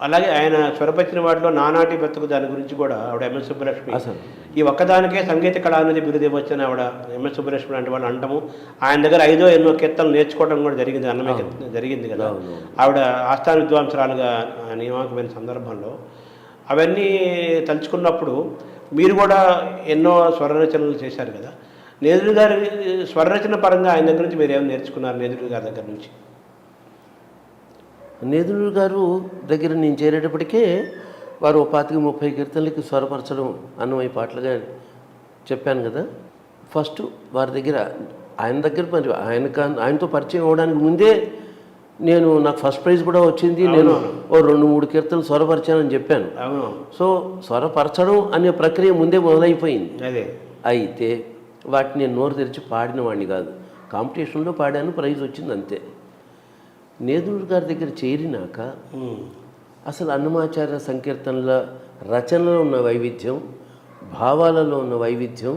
అలాగే ఆయన స్వరపరిచిన వాటిలో నానాటి బతుకు దాని గురించి కూడా ఆవిడ ఎంఎస్ సుబ్బలక్ష్మి ఈ ఒక్కదానికే సంగీత కళ అనేది బిరుదు ఇవ్వచ్చని ఆవిడ ఎంఎస్ సుబ్బలక్ష్మి లాంటి వాళ్ళు అంటాము. ఆయన దగ్గర 5 ఎన్నో కీర్తనలు నేర్చుకోవడం కూడా జరిగింది, అన్నమయ్య జరిగింది కదా. ఆవిడ ఆస్థాన విద్వాంసరాలుగా నియామకమైన సందర్భంలో అవన్నీ తలుచుకున్నప్పుడు మీరు కూడా ఎన్నో స్వరరచనలు చేశారు కదా. నేదుడు గారి స్వరరచన పరంగా ఆయన దగ్గర నుంచి మీరు ఏమైనా నేర్చుకున్నారు? నేదుడు గారి దగ్గర నుంచి నేదుడు గారు దగ్గర నేను చేరేటప్పటికే వారు 25-30 కీర్తనలకి స్వరపరచడం అన్నమయ్య పాటలుగా చెప్పాను కదా. ఫస్ట్ వారి దగ్గర ఆయన దగ్గర ఆయనతో పరిచయం అవ్వడానికి ముందే నాకు ఫస్ట్ ప్రైజ్ కూడా వచ్చింది. నేను 2-3 కీర్తనలు స్వరపరిచానని చెప్పాను. సో స్వరపరచడం అనే ప్రక్రియ ముందే మొదలైపోయింది. అయితే వాటిని నేను నోరు తెరిచి పాడిన వాడిని కాదు. కాంపిటీషన్లో పాడాను, ప్రైజ్ వచ్చింది, అంతే. నేదుడు గారి దగ్గర చేరినాక అసలు అన్నమాచార్య సంకీర్తనల రచనలో ఉన్న వైవిధ్యం, భావాలలో ఉన్న వైవిధ్యం,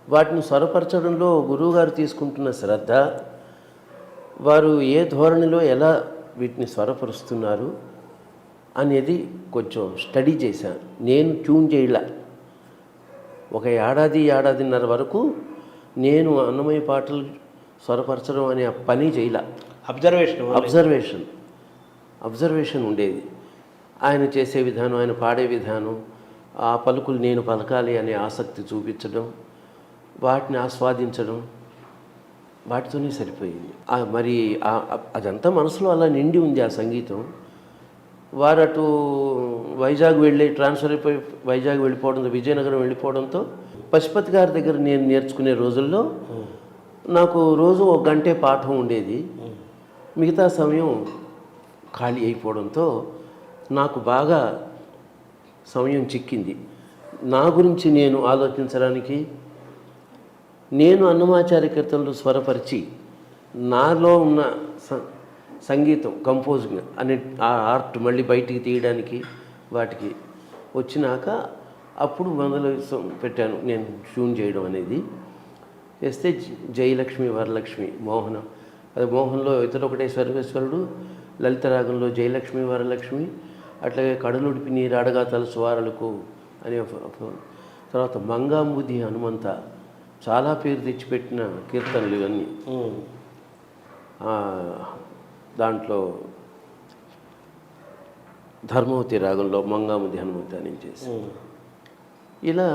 వాటిని స్వరపరచడంలో గురువుగారు తీసుకుంటున్న శ్రద్ధ, వారు ఏ ధోరణిలో ఎలా వీటిని స్వరపరుస్తున్నారు అనేది కొంచెం స్టడీ చేశాను. నేను ట్యూన్ చేయలే. ఒక ఏడాదిన్నర వరకు నేను అన్నమయ్య పాటలు స్వరపరచడం అనే పని చేయలే. అబ్జర్వేషన్ ఉండేది. ఆయన చేసే విధానం, ఆయన పాడే విధానం, ఆ పలుకులు నేను పలకాలి అనే ఆసక్తి చూపించడం, వాటిని ఆస్వాదించడం, వాటితోనే సరిపోయింది. మరి అదంతా మనసులో అలా నిండి ఉంది ఆ సంగీతం. వారు అటు వైజాగ్ ట్రాన్స్ఫర్ అయిపోయి వైజాగ్ వెళ్ళిపోవడంతో, విజయనగరం వెళ్ళిపోవడంతో పశుపతి గారి దగ్గర నేను నేర్చుకునే రోజుల్లో నాకు రోజు 1 గంటే పాఠం ఉండేది. మిగతా సమయం ఖాళీ అయిపోవడంతో నాకు బాగా సమయం చిక్కింది నా గురించి నేను ఆలోచించడానికి. నేను అన్నమాచార్య కీర్తనలు స్వరపరిచి నాలో ఉన్న సంగీతం కంపోజింగ్ అనే ఆ ఆర్ట్ మళ్ళీ బయటికి తీయడానికి వాటికి వచ్చినాక అప్పుడు మొదలు పెట్టాను నేను ట్యూన్ చేయడం అనేది. చేస్తే జయలక్ష్మి వరలక్ష్మి మోహనం, అది మోహన్లో ఇతడు ఒకటే సర్వేశ్వరుడు, లలిత రాగంలో జయలక్ష్మి వరలక్ష్మి, అట్లాగే కడలుడిపి నీరాడగా తలసువారలకు అనే తర్వాత మంగాంబుది హనుమంత, చాలా పేరు తెచ్చిపెట్టిన కీర్తనలు ఇవన్నీ. దాంట్లో ధర్మవతి రాగంలో మంగాముది హనుమంత అని చేసి ఇలా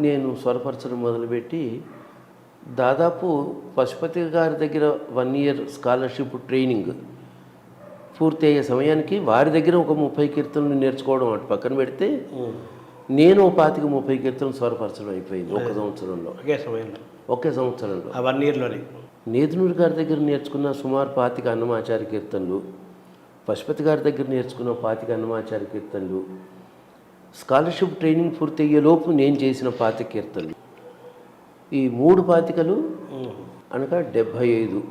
నేను స్వరపరచడం మొదలుపెట్టి దాదాపు పశుపతి గారి దగ్గర 1 year స్కాలర్షిప్ ట్రైనింగ్ పూర్తి అయ్యే సమయానికి వారి దగ్గర ఒక 30 కీర్తనలు నేర్చుకోవడం అటు పక్కన పెడితే నేను 25-30 కీర్తనలు స్వరపరచడం అయిపోయింది ఒక సంవత్సరంలో. ఒకే సంవత్సరంలో 1 yearలోనే నేదునూరు గారి దగ్గర నేర్చుకున్న సుమారు 25 అన్నమాచార్య కీర్తనలు, పశుపతి గారి దగ్గర నేర్చుకున్న 25 అన్నమాచార్య కీర్తనలు, స్కాలర్షిప్ ట్రైనింగ్ పూర్తయ్యేలోపు నేను చేసిన 25 కీర్తనలు, ఈ 3 25లు అనగా 75.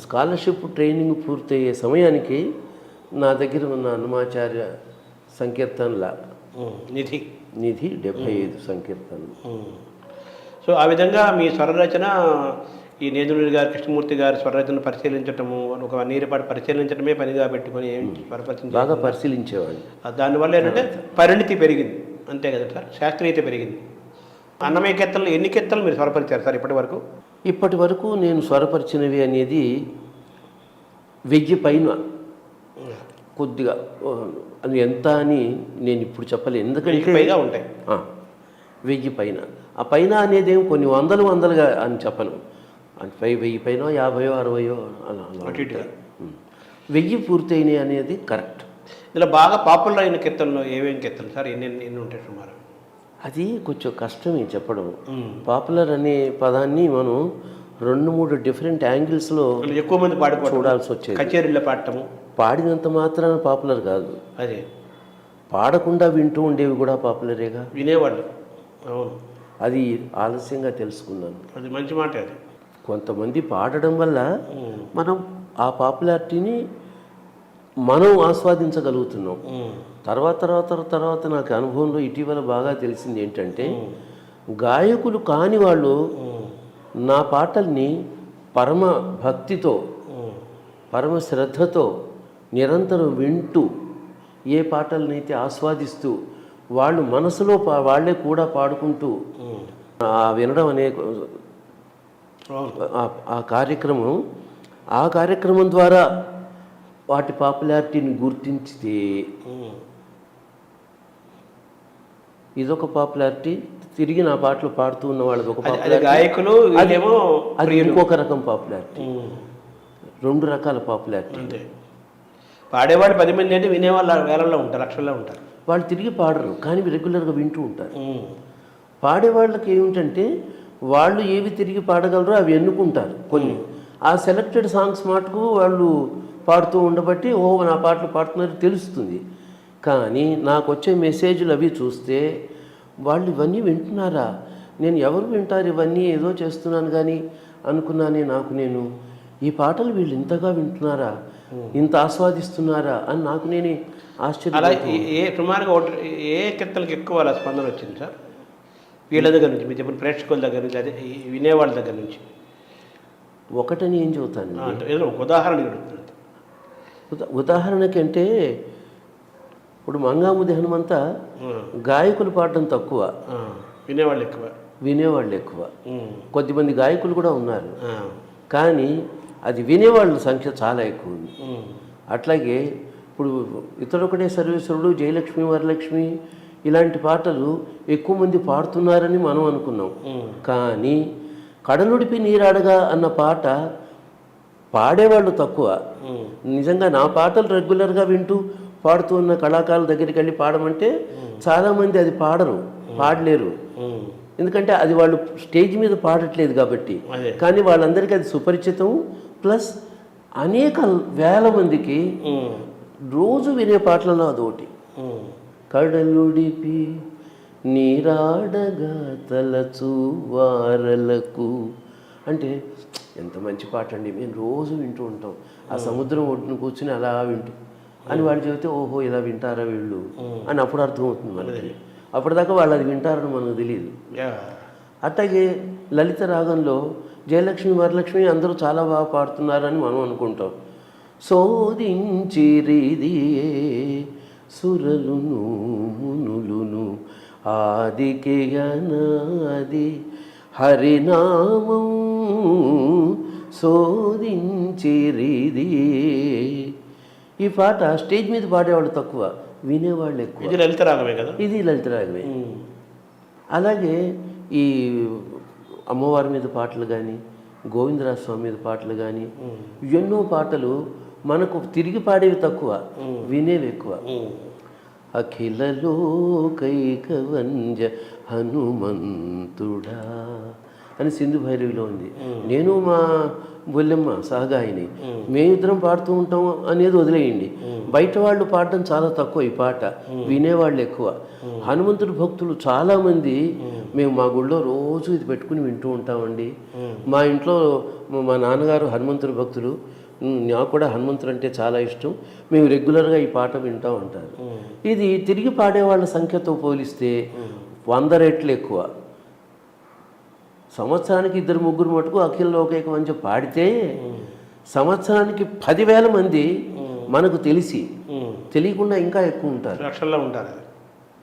స్కాలర్షిప్ ట్రైనింగ్ పూర్తయ్యే సమయానికి నా దగ్గర ఉన్న అన్నమాచార్య సంకీర్తనల నిధి 75 సంకీర్తనలు. సో ఆ విధంగా మీ స్వరరచన ఈ నేదునూరి గారు కృష్ణమూర్తి గారి స్వరరచన పరిశీలించటము, ఒక 1 year పాటు పరిశీలించడమే పనిగా పెట్టుకొని బాగా పరిశీలించేవాడిని. దానివల్ల ఏంటంటే పరిణితి పెరిగింది, అంతే కదా సార్, శాస్త్రీయత పెరిగింది. అన్నమయ్య కీర్తనలు ఎన్ని కీర్తనలు మీరు స్వరపరిచారు సార్ ఇప్పటి వరకు? ఇప్పటి వరకు నేను స్వరపరిచినవి అనేది 1000 పైన, కొద్దిగా అది ఎంత అని నేను ఇప్పుడు చెప్పలేను, ఎందుకంటే పైగా ఉంటాయి. 1000 పైన. ఆ పైన అనేది ఏం కొన్ని వందలుగా అని చెప్పను, అంటే 1000 పైన 50 60 అలా 1000 పూర్తయినాయి అనేది కరెక్ట్. ఇలా బాగా పాపులర్ అయిన కీర్తనలు ఏమేమి కీర్తనలు సార్, ఎన్ని ఉంటాయి సుమారు? అది కొంచెం కష్టమే చెప్పడం. పాపులర్ అనే పదాన్ని మనం 2-3 డిఫరెంట్ యాంగిల్స్లో ఎక్కువ మంది చూడాల్సి వచ్చేది. కచేరీలో పాడటము, పాడినంత మాత్రాన పాపులర్ కాదు, అదే పాడకుండా వింటూ ఉండేవి కూడా పాపులరేగా, వినేవాళ్ళు. అవును, అది ఆలస్యంగా తెలుసుకున్నాను. అది మంచి మాట. అది కొంతమంది పాడడం వల్ల మనం ఆ పాపులారిటీని మనం ఆస్వాదించగలుగుతున్నాం. తర్వాత నాకు అనుభవంలో ఇటీవల బాగా తెలిసింది ఏంటంటే, గాయకులు కాని వాళ్ళు నా పాటల్ని పరమ భక్తితో పరమ శ్రద్ధతో నిరంతరం వింటూ ఏ పాటలనైతే ఆస్వాదిస్తూ వాళ్ళు మనసులో వాళ్ళే కూడా పాడుకుంటూ వినడం అనే ఆ కార్యక్రమం ద్వారా వాటి పాపులారిటీని గుర్తించితే ఇదొక పాపులారిటీ, తిరిగి నా పాటలు పాడుతూ ఉన్న వాళ్ళది ఒక గాయకులు, అది ఇంకొక రకం పాపులారిటీ. 2 రకాల పాపులారిటీ. పాడేవాడు 10 మంది అంటే వినేవాళ్ళు వేలల్లో ఉంటారు, లక్షల్లో ఉంటారు. వాళ్ళు తిరిగి పాడరు, కానీ రెగ్యులర్గా వింటూ ఉంటారు. పాడేవాళ్ళకి ఏమిటంటే వాళ్ళు ఏవి తిరిగి పాడగలరో అవి ఎన్నుకుంటారు కొన్ని. ఆ సెలెక్టెడ్ సాంగ్స్ మటుకు వాళ్ళు పాడుతూ ఉండబట్టి నా పాటలు పాడుతున్నారు తెలుస్తుంది. కానీ నాకు వచ్చే మెసేజ్లు అవి చూస్తే వాళ్ళు ఇవన్నీ వింటున్నారా, నేను ఎవరు వింటారు ఇవన్నీ, ఏదో చేస్తున్నాను కానీ అనుకున్నానే నేను ఈ పాటలు వీళ్ళు ఇంతగా వింటున్నారా, ఇంత ఆస్వాదిస్తున్నారా అని నాకు నేనే ఆశ్చర్యం. సుమారుగా ఏ కీర్తనలకు ఎక్కువ అలా స్పందన వచ్చింది సార్ వీళ్ళ దగ్గర నుంచి, మీరు చెప్పిన ప్రేక్షకుల దగ్గర నుంచి, అదే వినేవాళ్ళ దగ్గర నుంచి? ఒకటని ఏం చెబుతాను, ఉదాహరణకంటే ఇప్పుడు మంగాముది హనుమంత గాయకులు పాడడం తక్కువ, వినేవాళ్ళు ఎక్కువ. కొద్దిమంది గాయకులు కూడా ఉన్నారు, కానీ అది వినేవాళ్ళ సంఖ్య చాలా ఎక్కువ ఉంది. అట్లాగే ఇప్పుడు ఇతడొకటే సర్వేశ్వరుడు, జయలక్ష్మి వరలక్ష్మి ఇలాంటి పాటలు ఎక్కువ మంది పాడుతున్నారని మనం అనుకున్నాం. కానీ కడలుడిపి నీరాడగా అన్న పాట పాడేవాళ్ళు తక్కువ. నిజంగా నా పాటలు రెగ్యులర్గా వింటూ పాడుతూ ఉన్న కళాకారుల దగ్గరికి వెళ్ళి పాడమంటే చాలామంది అది పాడలేరు. ఎందుకంటే అది వాళ్ళు స్టేజ్ మీద పాడట్లేదు కాబట్టి. కానీ వాళ్ళందరికీ అది సుపరిచితం. ప్లస్ అనేక వేల మందికి రోజు వినే పాటలలో అదొకటి. కడలుడిపి నీరాడగా తలచు వారలకు అంటే ఎంత మంచి పాట అండి, మేము రోజు వింటూ ఉంటాం, ఆ సముద్రం ఒడ్డున కూర్చుని అలా వింటూ అని వాడు చెబితే ఓహో ఇలా వింటారా వీళ్ళు అని అప్పుడు అర్థమవుతుంది మనకి. అప్పటిదాకా వాళ్ళు అది వింటారని మనకు తెలియదు. అట్లాగే లలిత రాగంలో జయలక్ష్మి వరలక్ష్మి అందరూ చాలా బాగా పాడుతున్నారని మనం అనుకుంటాం. శోధించిరిదియే సురలును మునులును ఆదికి అనాది హరినామం శోధించిరిదియే. ఈ పాట స్టేజ్ మీద పాడేవాళ్ళు తక్కువ, వినేవాళ్ళు ఎక్కువ. ఇది లలిత రాగమే కదా, ఇది లలిత రాగమే. అలాగే ఈ అమ్మవారి మీద పాటలు కానీ, గోవిందరాజ స్వామి మీద పాటలు కానీ, ఎన్నో పాటలు మనకు తిరిగి పాడేవి తక్కువ, వినేవి ఎక్కువ. అఖిల లోకైకవంజ హనుమంతుడా అని సింధు భైరవిలో ఉంది. నేను మా బొల్లెమ్మ సహగాయిని మేమిద్దరం పాడుతూ ఉంటాం అనేది వదిలేయండి, బయట వాళ్ళు పాడడం చాలా తక్కువ, ఈ పాట వినేవాళ్ళు ఎక్కువ. హనుమంతుడి భక్తులు చాలామంది మేము మా గుళ్ళో రోజు ఇది పెట్టుకుని వింటూ ఉంటామండి. మా ఇంట్లో మా నాన్నగారు హనుమంతుడి భక్తులు, నాకు కూడా హనుమంతుడు అంటే చాలా ఇష్టం, మేము రెగ్యులర్గా ఈ పాట వింటూ ఉంటారు. ఇది తిరిగి పాడేవాళ్ళ సంఖ్యతో పోలిస్తే 100 రెట్లు ఎక్కువ. సంవత్సరానికి 2-3 మటుకు అఖిల లోకైక వంచ పాడితే సంవత్సరానికి 10,000 మంది మనకు తెలియకుండా ఇంకా ఎక్కువ ఉంటారు, లక్షల్లో ఉంటారు.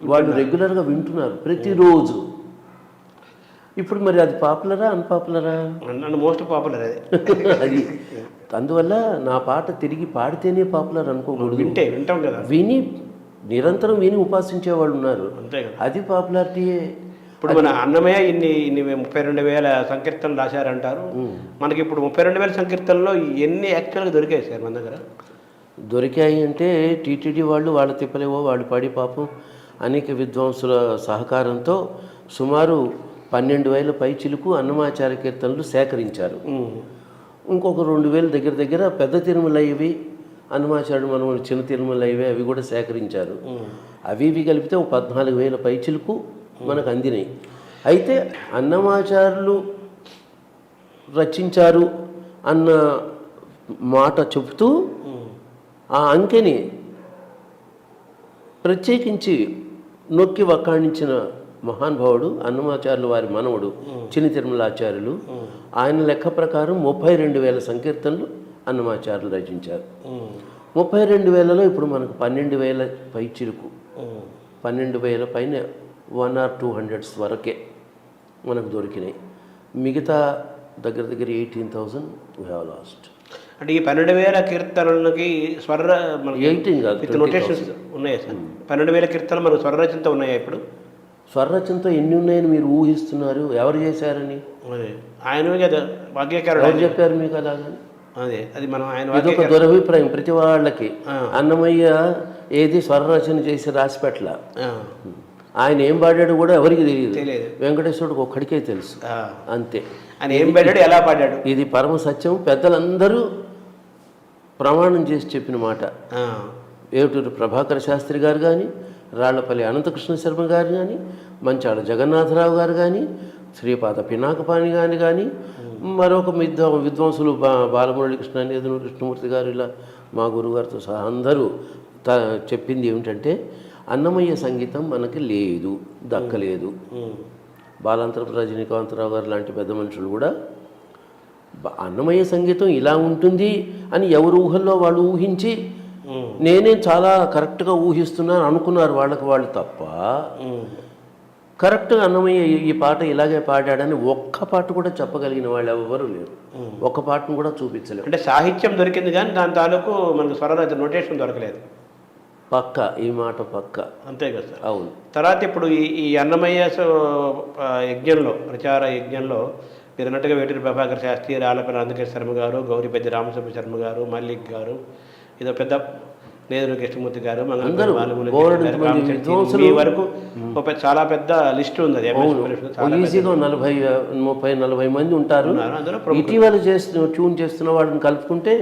వాళ్ళు రెగ్యులర్గా వింటున్నారు ప్రతిరోజు. ఇప్పుడు మరి అది పాపులరా అన్పాపులరా? మోస్ట్ పాపులర్ అది. అందువల్ల నా పాట తిరిగి పాడితేనే పాపులర్ అనుకోకూడదు, వింటాం కదా, విని నిరంతరం విని ఉపాసించే వాళ్ళు ఉన్నారు, అది పాపులారిటీయే. ఇప్పుడు మన అన్నమయ్య ఇన్ని 32,000 సంకీర్తనలు రాశారంటారు. మనకి ఇప్పుడు 32,000 సంకీర్తనలో ఎన్ని యాక్చువల్గా దొరికాయి సార్ మన దగ్గర? దొరికాయి అంటే టీటీడీ వాళ్ళు వాళ్ళ తిప్పలేవో వాళ్ళు పాడి పాపం అనేక విద్వాంసుల సహకారంతో సుమారు 12,000 పైచిలుకు అన్నమాచార్య కీర్తనలు సేకరించారు. ఇంకొక 2,000 దగ్గర పెద్ద తిరుమల ఇవి, అన్నమాచార్యుడు మనం చిన్న తిరుమల ఇవి, అవి కూడా సేకరించారు. అవి ఇవి కలిపితే 14,000 పైచిలుకు మనకు అందినాయి. అయితే అన్నమాచార్యులు రచించారు అన్న మాట చెబుతూ ఆ అంకెని ప్రత్యేకించి నొక్కి వక్కాణించిన మహానుభావుడు అన్నమాచార్యులు వారి మనవడు చిన్న తిరుమలాచార్యులు. ఆయన లెక్క ప్రకారం 32,000 సంకీర్తనలు అన్నమాచార్యులు రచించారు. 32,000లో ఇప్పుడు మనకు 12,000 పై చిరుకు, 12,000 పైన 1 or 200 వరకే మనకు దొరికినాయి. మిగతా దగ్గర 18,000 వీ హ్యావ్ లాస్ట్. అంటే ఈ 12,000 కీర్తనలకి స్వర 18 కాదు, నోటేషన్స్ ఉన్నాయా సార్? 12,000 కీర్తనలు మనకు స్వరరచనతో ఉన్నాయా ఇప్పుడు? స్వరరచనతో ఎన్ని ఉన్నాయని మీరు ఊహిస్తున్నారు? ఎవరు చేశారని? ఆయన కదా వాక్యకారుడు. ఎవరు చెప్పారు మీకు అలాగని? అది మనం ఆయన ఇదొక దురభిప్రాయం ప్రతి వాళ్ళకి. అన్నమయ్య ఏది స్వరరచన చేసి రాసిపెట్ల, ఆయన ఏం పాడాడు కూడా ఎవరికి తెలియదు, వెంకటేశ్వరుడికి ఒక్కడికే తెలుసు, అంతే. ఆయన ఏం పాడాడు, ఎలా పాడాడు, ఇది పరమ సత్యం. పెద్దలందరూ ప్రమాణం చేసి చెప్పిన మాట. ఏటూరు ప్రభాకర శాస్త్రి గారు కానీ, రాళ్లపల్లి అనంతకృష్ణ శర్మ గారు కానీ, మంచాళ జగన్నాథరావు గారు కానీ, శ్రీపాద పినాకపాణి గారు కానీ, మరొక విద్వాంసులు బాలమురళి కృష్ణ, నేదునూరు కృష్ణమూర్తి గారు, ఇలా మా గురుగారితో సహా అందరూ చెప్పింది ఏమిటంటే అన్నమయ్య సంగీతం మనకి లేదు, దక్కలేదు. బాలాంతరపు రజనీకాంతరావు గారు లాంటి పెద్ద మనుషులు కూడా అన్నమయ్య సంగీతం ఇలా ఉంటుంది అని ఎవరు ఊహల్లో వాళ్ళు ఊహించి నేనే చాలా కరెక్ట్గా ఊహిస్తున్నాను అనుకున్నారు వాళ్ళకి వాళ్ళు తప్ప, కరెక్ట్గా అన్నమయ్య ఈ పాట ఇలాగే పాడాడని ఒక్క పాట కూడా చెప్పగలిగిన వాళ్ళు ఎవరు లేరు, ఒక్క పాటను కూడా చూపించలేరు. అంటే సాహిత్యం దొరికింది కానీ దాని తాలూకు మనకు స్వరరచన నోటేషన్ దొరకలేదు. పక్క ఈ మాట పక్క, అంతే కదా సార్. అవును. తర్వాత ఇప్పుడు ఈ అన్నమయ్య యజ్ఞంలో, ప్రచార యజ్ఞంలో మీరు అన్నట్టుగా వేటూరి ప్రభాకర్ శాస్త్రి, రాళ్లపల్లి అనంతకృష్ణ శర్మ గారు, గౌరిపెద్ది రామసుబ్బ శర్మ గారు, మల్లిక్ గారు, ఇదో పెద్ద నేదునూరు కృష్ణమూర్తి గారు, మీ వరకు చాలా పెద్ద లిస్ట్ ఉంది. అది ఈజీగా 30-40 మంది ఉంటారు. ఇటీవల ట్యూన్ చేస్తున్న వాళ్ళని కలుపుకుంటే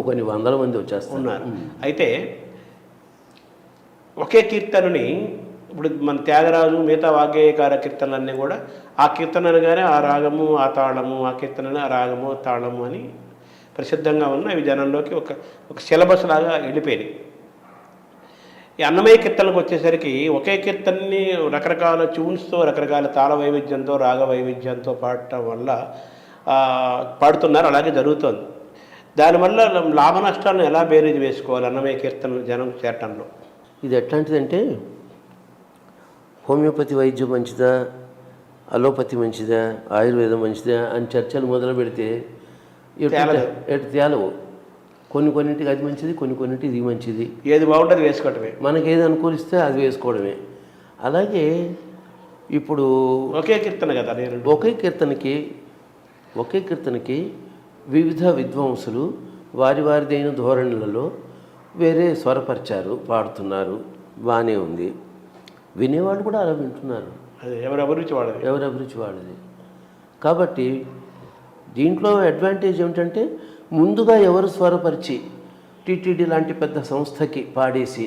కొన్ని 100 మంది వచ్చేస్తున్నారు. అయితే ఒకే కీర్తనని ఇప్పుడు మన త్యాగరాజు మిగతా వాగ్గేయకార కీర్తనలన్నీ కూడా ఆ కీర్తన అనగానే ఆ రాగము ఆ తాళము, ఆ కీర్తనలు ఆ రాగము తాళము అని ప్రసిద్ధంగా ఉన్న అవి జనంలోకి ఒక సిలబస్ లాగా వెళ్ళిపోయినాయి. ఈ అన్నమయ్య కీర్తనలకు వచ్చేసరికి ఒకే కీర్తనని రకరకాల ట్యూన్స్తో, రకరకాల తాళ వైవిధ్యంతో, రాగ వైవిధ్యంతో పాడటం వల్ల పాడుతున్నారు, అలాగే జరుగుతోంది. దానివల్ల లాభ నష్టాలను ఎలా బేరీజ్ వేసుకోవాలి అన్నమయ్య కీర్తనలు జనం చేరటంలో? ఇది ఎట్లాంటిదంటే, హోమియోపతి వైద్యం మంచిదా, అలోపతి మంచిదా, ఆయుర్వేదం మంచిదా అని చర్చలు మొదలు పెడితే ఎటు తేలవు. కొన్నింటికి అది మంచిది, కొన్నింటికి ఇది మంచిది. ఏది బాగుంటుంది వేసుకోవటమే, మనకి ఏది అనుకూలిస్తే అది వేసుకోవడమే. అలాగే ఇప్పుడు ఒకే కీర్తన కదా, ఒకే కీర్తనకి వివిధ విద్వాంసులు వారిదైన ధోరణులలో వేరే స్వరపరిచారు, పాడుతున్నారు, బాగానే ఉంది. వినేవాళ్ళు కూడా అలా వింటున్నారు. అది ఎవరి అభిరుచి వాళ్ళది. కాబట్టి దీంట్లో అడ్వాంటేజ్ ఏమిటంటే, ముందుగా ఎవరు స్వరపరిచి టీటీడీ లాంటి పెద్ద సంస్థకి పాడేసి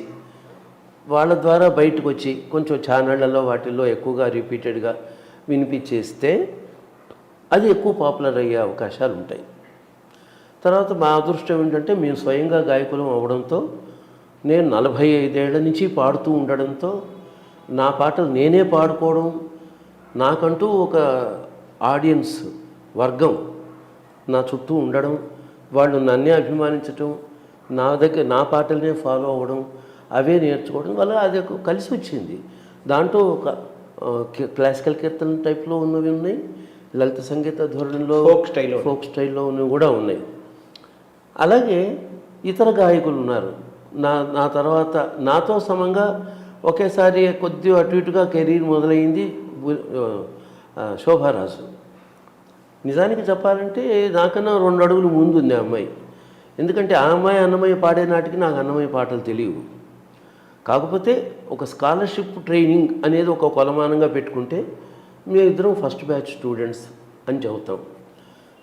వాళ్ళ ద్వారా బయటకు వచ్చి కొంచెం ఛానళ్లలో వాటిల్లో ఎక్కువగా రిపీటెడ్గా వినిపించేస్తే అది ఎక్కువ పాపులర్ అయ్యే అవకాశాలు ఉంటాయి. తర్వాత మా అదృష్టం ఏంటంటే, మేము స్వయంగా గాయకులం అవ్వడంతో, నేను 45 ఏళ్ల నుంచి పాడుతూ ఉండడంతో నా పాటలు నేనే పాడుకోవడం, నాకంటూ ఒక ఆడియన్స్ వర్గం నా చుట్టూ ఉండడం, వాళ్ళు నన్నే అభిమానించటం, నా పాటలనే ఫాలో అవ్వడం, అవే నేర్చుకోవడం వల్ల అది కలిసి వచ్చింది. దాంట్లో ఒక క్లాసికల్ కీర్తన టైప్లో ఉన్నవి ఉన్నాయి, లలిత సంగీత ధోరణిలో ఫోక్ స్టైల్లో ఉన్నవి కూడా ఉన్నాయి. అలాగే ఇతర గాయకులు ఉన్నారు. నా తర్వాత నాతో సమంగా ఒకేసారి కొద్దిగా అటు ఇటుగా కెరీర్ మొదలైంది శోభారాజు. నిజానికి చెప్పాలంటే నాకన్నా 2 అడుగులు ముందు ఉంది ఆ అమ్మాయి. ఎందుకంటే ఆ అమ్మాయి అన్నమయ్య పాడే నాటికి నాకు అన్నమయ్య పాటలు తెలియవు. కాకపోతే ఒక స్కాలర్షిప్ ట్రైనింగ్ అనేది ఒక కొలమానంగా పెట్టుకుంటే మేమిద్దరం ఫస్ట్ బ్యాచ్ స్టూడెంట్స్ అని చెబుతాం.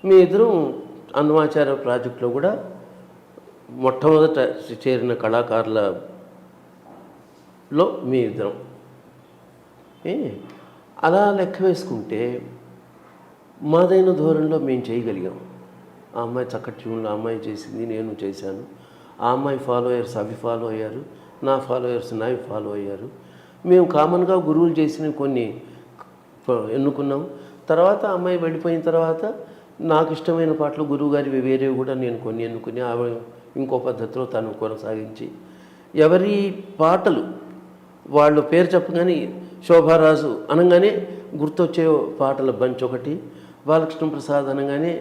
మేమిద్దరం అన్నమాచార్య ప్రాజెక్టులో కూడా మొట్టమొదట చేరిన కళాకారులలో మేమిద్దరం. అలా లెక్క వేసుకుంటే మాదైన ధోరణిలో మేము చేయగలిగాం. ఆ అమ్మాయి చక్కటి ట్యూన్లో ఆ అమ్మాయి చేసింది, నేను చేశాను. ఆ అమ్మాయి ఫాలోయర్స్ అవి ఫాలో అయ్యారు, నా ఫాలోయర్స్ నావి ఫాలో అయ్యారు. మేము కామన్గా గురువులు చేసినవి కొన్ని ఎన్నుకున్నాం. తర్వాత ఆ అమ్మాయి వెళ్ళిపోయిన తర్వాత నాకు ఇష్టమైన పాటలు గురువుగారి వేరేవి కూడా నేను కొన్ని ఎన్నుకుని ఆమె ఇంకో పద్ధతిలో తను కొనసాగించి, ఎవరి పాటలు వాళ్ళు పేరు చెప్పగానే శోభారాజు అనగానే గుర్తొచ్చే పాటల బంచ్ ఒకటి, బాలకృష్ణ ప్రసాద్ అనగానే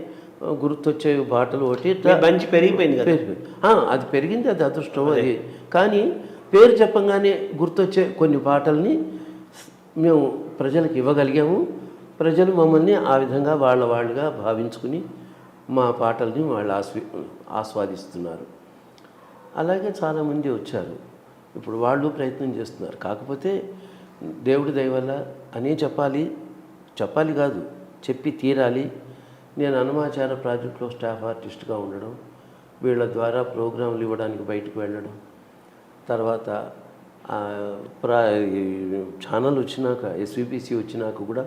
గుర్తొచ్చే పాటలు ఒకటి. బంచ్ పెరిగిపోయింది కదా, అది పెరిగింది, అది అదృష్టం. అది కానీ పేరు చెప్పగానే గుర్తొచ్చే కొన్ని పాటల్ని మేము ప్రజలకు ఇవ్వగలిగాము. ప్రజలు మమ్మల్ని ఆ విధంగా వాళ్ళుగా భావించుకుని మా పాటల్ని వాళ్ళు ఆస్వాదిస్తున్నారు. అలాగే చాలామంది వచ్చారు, ఇప్పుడు వాళ్ళు ప్రయత్నం చేస్తున్నారు. కాకపోతే దేవుడి దయ వల్ల అనే చెప్పాలి కాదు, చెప్పి తీరాలి. నేను అన్నమాచార్య ప్రాజెక్టులో స్టాఫ్ ఆర్టిస్ట్గా ఉండడం, వీళ్ళ ద్వారా ప్రోగ్రాంలు ఇవ్వడానికి బయటకు వెళ్ళడం, తర్వాత ఛానల్ వచ్చినాక ఎస్విపిసి వచ్చినాక కూడా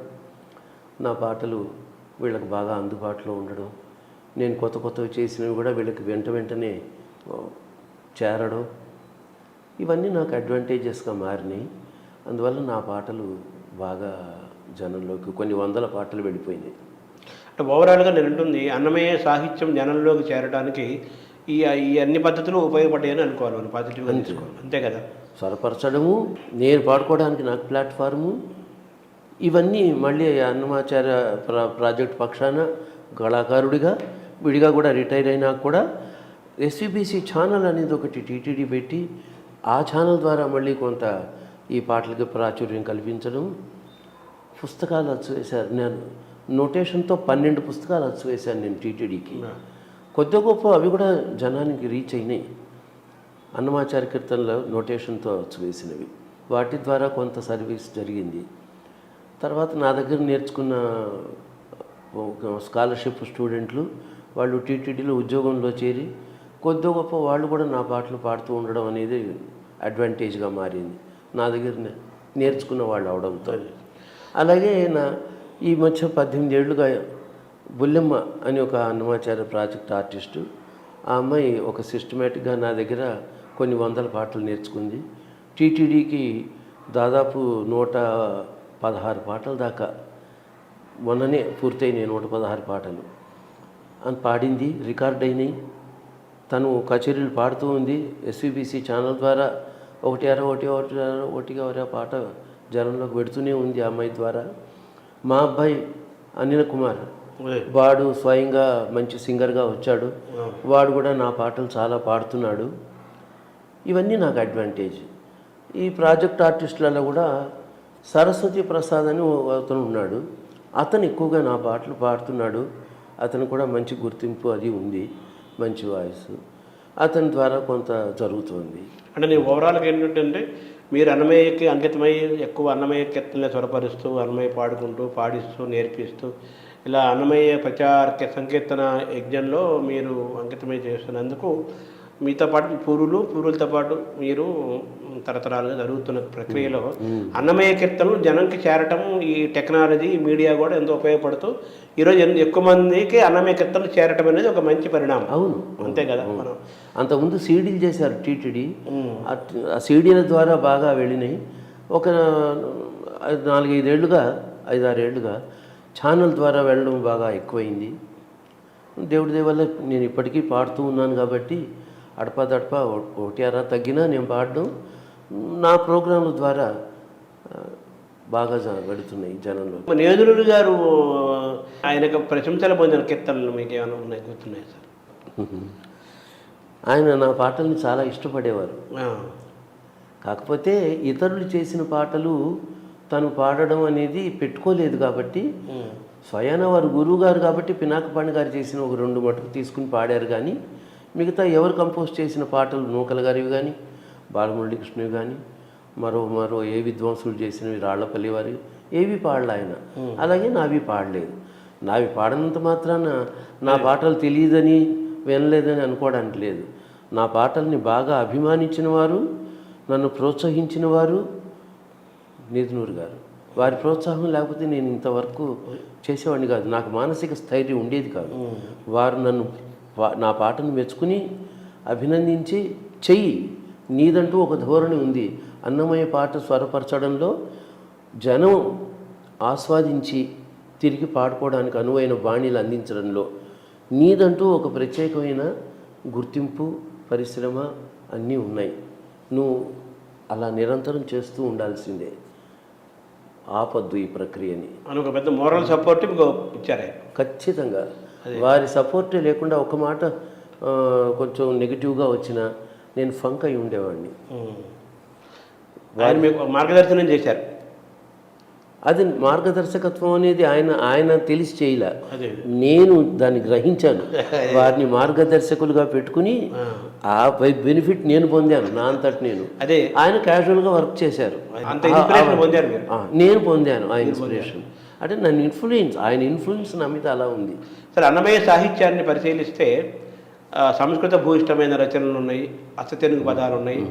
నా పాటలు వీళ్ళకి బాగా అందుబాటులో ఉండడం, నేను కొత్తవి చేసినవి కూడా వీళ్ళకి వెంటనే చేరడం, ఇవన్నీ నాకు అడ్వాంటేజెస్గా మారినాయి. అందువల్ల నా పాటలు బాగా జనంలోకి కొన్ని 100 పాటలు వెళ్ళిపోయినాయి. అంటే ఓవరాల్గా నేను అంటుంది, అన్నమయ్య సాహిత్యం జనంలోకి చేరడానికి ఈ అన్ని పద్ధతులు ఉపయోగపడ్డాయని అనుకోవాలి, మనం పాజిటివ్గా తీసుకోవాలి, అంతే కదా. స్వరపరచడము, నేను పాడుకోవడానికి నాకు ప్లాట్ఫార్ము, ఇవన్నీ మళ్ళీ అన్నమాచార్య ప్రాజెక్ట్ పక్షాన కళాకారుడిగా విడిగా కూడా రిటైర్ అయినా కూడా ఎస్విబిసి ఛానల్ అనేది ఒకటి టీటీడీ పెట్టి ఆ ఛానల్ ద్వారా మళ్ళీ కొంత ఈ పాటలకి ప్రాచుర్యం కల్పించడం. పుస్తకాలు అచ్చువేశారు, నేను నోటేషన్తో 12 పుస్తకాలు అచ్చువేశాను నేను టీటీడీకి. కొద్ది గొప్ప అవి కూడా జనానికి రీచ్ అయినాయి. అన్నమాచార్య కీర్తనలో నోటేషన్తో అచ్చువేసినవి, వాటి ద్వారా కొంత సర్వీస్ జరిగింది. తర్వాత నా దగ్గర నేర్చుకున్న స్కాలర్షిప్ స్టూడెంట్లు వాళ్ళు టీటీడీలో ఉద్యోగంలో చేరి కొద్ది గొప్ప వాళ్ళు కూడా నా పాటలు పాడుతూ ఉండడం అనేది అడ్వాంటేజ్గా మారింది. నా దగ్గర నేర్చుకున్న వాళ్ళు అవడంతో. అలాగే ఈ మధ్య 18 ఏళ్ళుగా బుల్లెమ్మ అని ఒక అన్నమాచార్య ప్రాజెక్ట్ ఆర్టిస్టు, ఆ అమ్మాయి ఒక సిస్టమేటిక్గా నా దగ్గర కొన్ని వందల పాటలు నేర్చుకుంది. టీటీడీకి దాదాపు 116 పాటల దాకా మొన్ననే పూర్తయినాయి. 116 పాటలు అని పాడింది, రికార్డ్ అయినాయి. తను కచేరీలు పాడుతూ ఉంది. ఎస్విబిసి ఛానల్ ద్వారా ఒకటిగా పాట జనంలోకి పెడుతూనే ఉంది ఆ అమ్మాయి ద్వారా. మా అబ్బాయి అనిల్ కుమార్, వాడు స్వయంగా మంచి సింగర్గా వచ్చాడు. వాడు కూడా నా పాటలు చాలా పాడుతున్నాడు. ఇవన్నీ నాకు అడ్వాంటేజ్. ఈ ప్రాజెక్ట్ ఆర్టిస్టులలో కూడా సరస్వతి ప్రసాద్ అని అతను ఉన్నాడు. అతను ఎక్కువగా నా పాటలు పాడుతున్నాడు. అతను కూడా మంచి గుర్తింపు అది ఉంది, మంచి వాయిస్. అతని ద్వారా కొంత జరుగుతుంది. అంటే నేను ఓవరాల్గా ఏంటంటే మీరు అన్నమయ్యకి అంకితమై ఎక్కువ అన్నమయ్య కీర్తనలు స్వరపరుస్తూ, అన్నమయ్య పాడుకుంటూ, పాడిస్తూ, నేర్పిస్తూ, ఇలా అన్నమయ్య ప్రచార సంకీర్తన యజ్ఞంలో మీరు అంకితమై చేస్తున్నందుకు మీతో పాటు పూర్వులతో పాటు మీరు తరతరాలుగా జరుగుతున్న ప్రక్రియలో అన్నమయ్య కీర్తనలు జనంకి చేరటం, ఈ టెక్నాలజీ మీడియా కూడా ఎంతో ఉపయోగపడుతూ ఈరోజు ఎక్కువ మందికి అన్నమయ్య కీర్తనలు చేరటం అనేది ఒక మంచి పరిణామం. అవును, అంతే కదా. మనం అంతకుముందు సీడీలు చేశారు టీటీడీ. ఆ సీడీల ద్వారా బాగా వెళ్ళినాయి. ఒక 5-6 ఏళ్ళుగా ఛానల్ ద్వారా వెళ్ళడం బాగా ఎక్కువైంది. దేవుడి దయ వల్ల నేను ఇప్పటికీ పాడుతూ ఉన్నాను కాబట్టి అడపా ఒకటి అరా తగ్గినా నేను పాడడం నా ప్రోగ్రాంల ద్వారా బాగా వెళుతున్నాయి జనంలో. నేదురుడు గారు ఆయనకు ప్రశంసలు పొందిన కీర్తనలు మీకు ఏమైనా ఉన్నాయి, గుర్తున్నాయి సార్? ఆయన నా పాటల్ని చాలా ఇష్టపడేవారు. కాకపోతే ఇతరులు చేసిన పాటలు తను పాడడం అనేది పెట్టుకోలేదు కాబట్టి, స్వయాన వారు గురువు గారు కాబట్టి పినాకపాణి గారు చేసిన ఒక 2 మటుకు తీసుకుని పాడారు. కానీ మిగతా ఎవరు కంపోజ్ చేసిన పాటలు నూకల గారివి కానీ, బాలమురళీకృష్ణవి కానీ, మరో ఏ విద్వాంసులు చేసినవి రాళ్లపల్లి వారి ఏవి పాడలే ఆయన. అలాగే నావి పాడలేదు. నావి పాడనంత మాత్రాన నా పాటలు తెలియదని వినలేదని అనుకోవడానికి లేదు. నా పాటల్ని బాగా అభిమానించిన వారు, నన్ను ప్రోత్సహించిన వారు నేదునూరు గారు. వారి ప్రోత్సాహం లేకపోతే నేను ఇంతవరకు చేసేవాడిని కాదు. నాకు మానసిక స్థైర్యం ఉండేది కాదు. వారు నా పాటను మెచ్చుకుని అభినందించి చెయ్యి, నీదంటూ ఒక ధోరణి ఉంది, అన్నమయ్య పాట స్వరపరచడంలో జనం ఆస్వాదించి తిరిగి పాడుకోవడానికి అనువైన బాణీలు అందించడంలో నీదంటూ ఒక ప్రత్యేకమైన గుర్తింపు, పరిశ్రమ అన్నీ ఉన్నాయి. నువ్వు అలా నిరంతరం చేస్తూ ఉండాల్సిందే, ఆపద్దు ఈ ప్రక్రియని అని ఒక పెద్ద మోరల్ సపోర్ట్ ఇచ్చారు. ఖచ్చితంగా వారి సపోర్టే లేకుండా ఒక మాట కొంచెం నెగిటివ్గా వచ్చినా నేను ఫంక్ అయి ఉండేవాడిని. వారు మీకు మార్గదర్శనం చేశారు. అది మార్గదర్శకత్వం అనేది ఆయన తెలిసి చేయలే, నేను దాన్ని గ్రహించాను. వారిని మార్గదర్శకులుగా పెట్టుకుని ఆ బెనిఫిట్ నేను పొందాను నా అంతటి నేను. అదే ఆయన క్యాజువల్గా వర్క్ చేశారు, నేను పొందాను ఆ ఇన్స్పిరేషన్. అంటే ఆయన ఇన్ఫ్లుయెన్స్ నా మీద అలా ఉంది. సరే, అన్నమయ్య సాహిత్యాన్ని పరిశీలిస్తే సంస్కృత భూయిష్టమైన రచనలు ఉన్నాయి, అచ్చతెలుగు పదాలు ఉన్నాయి,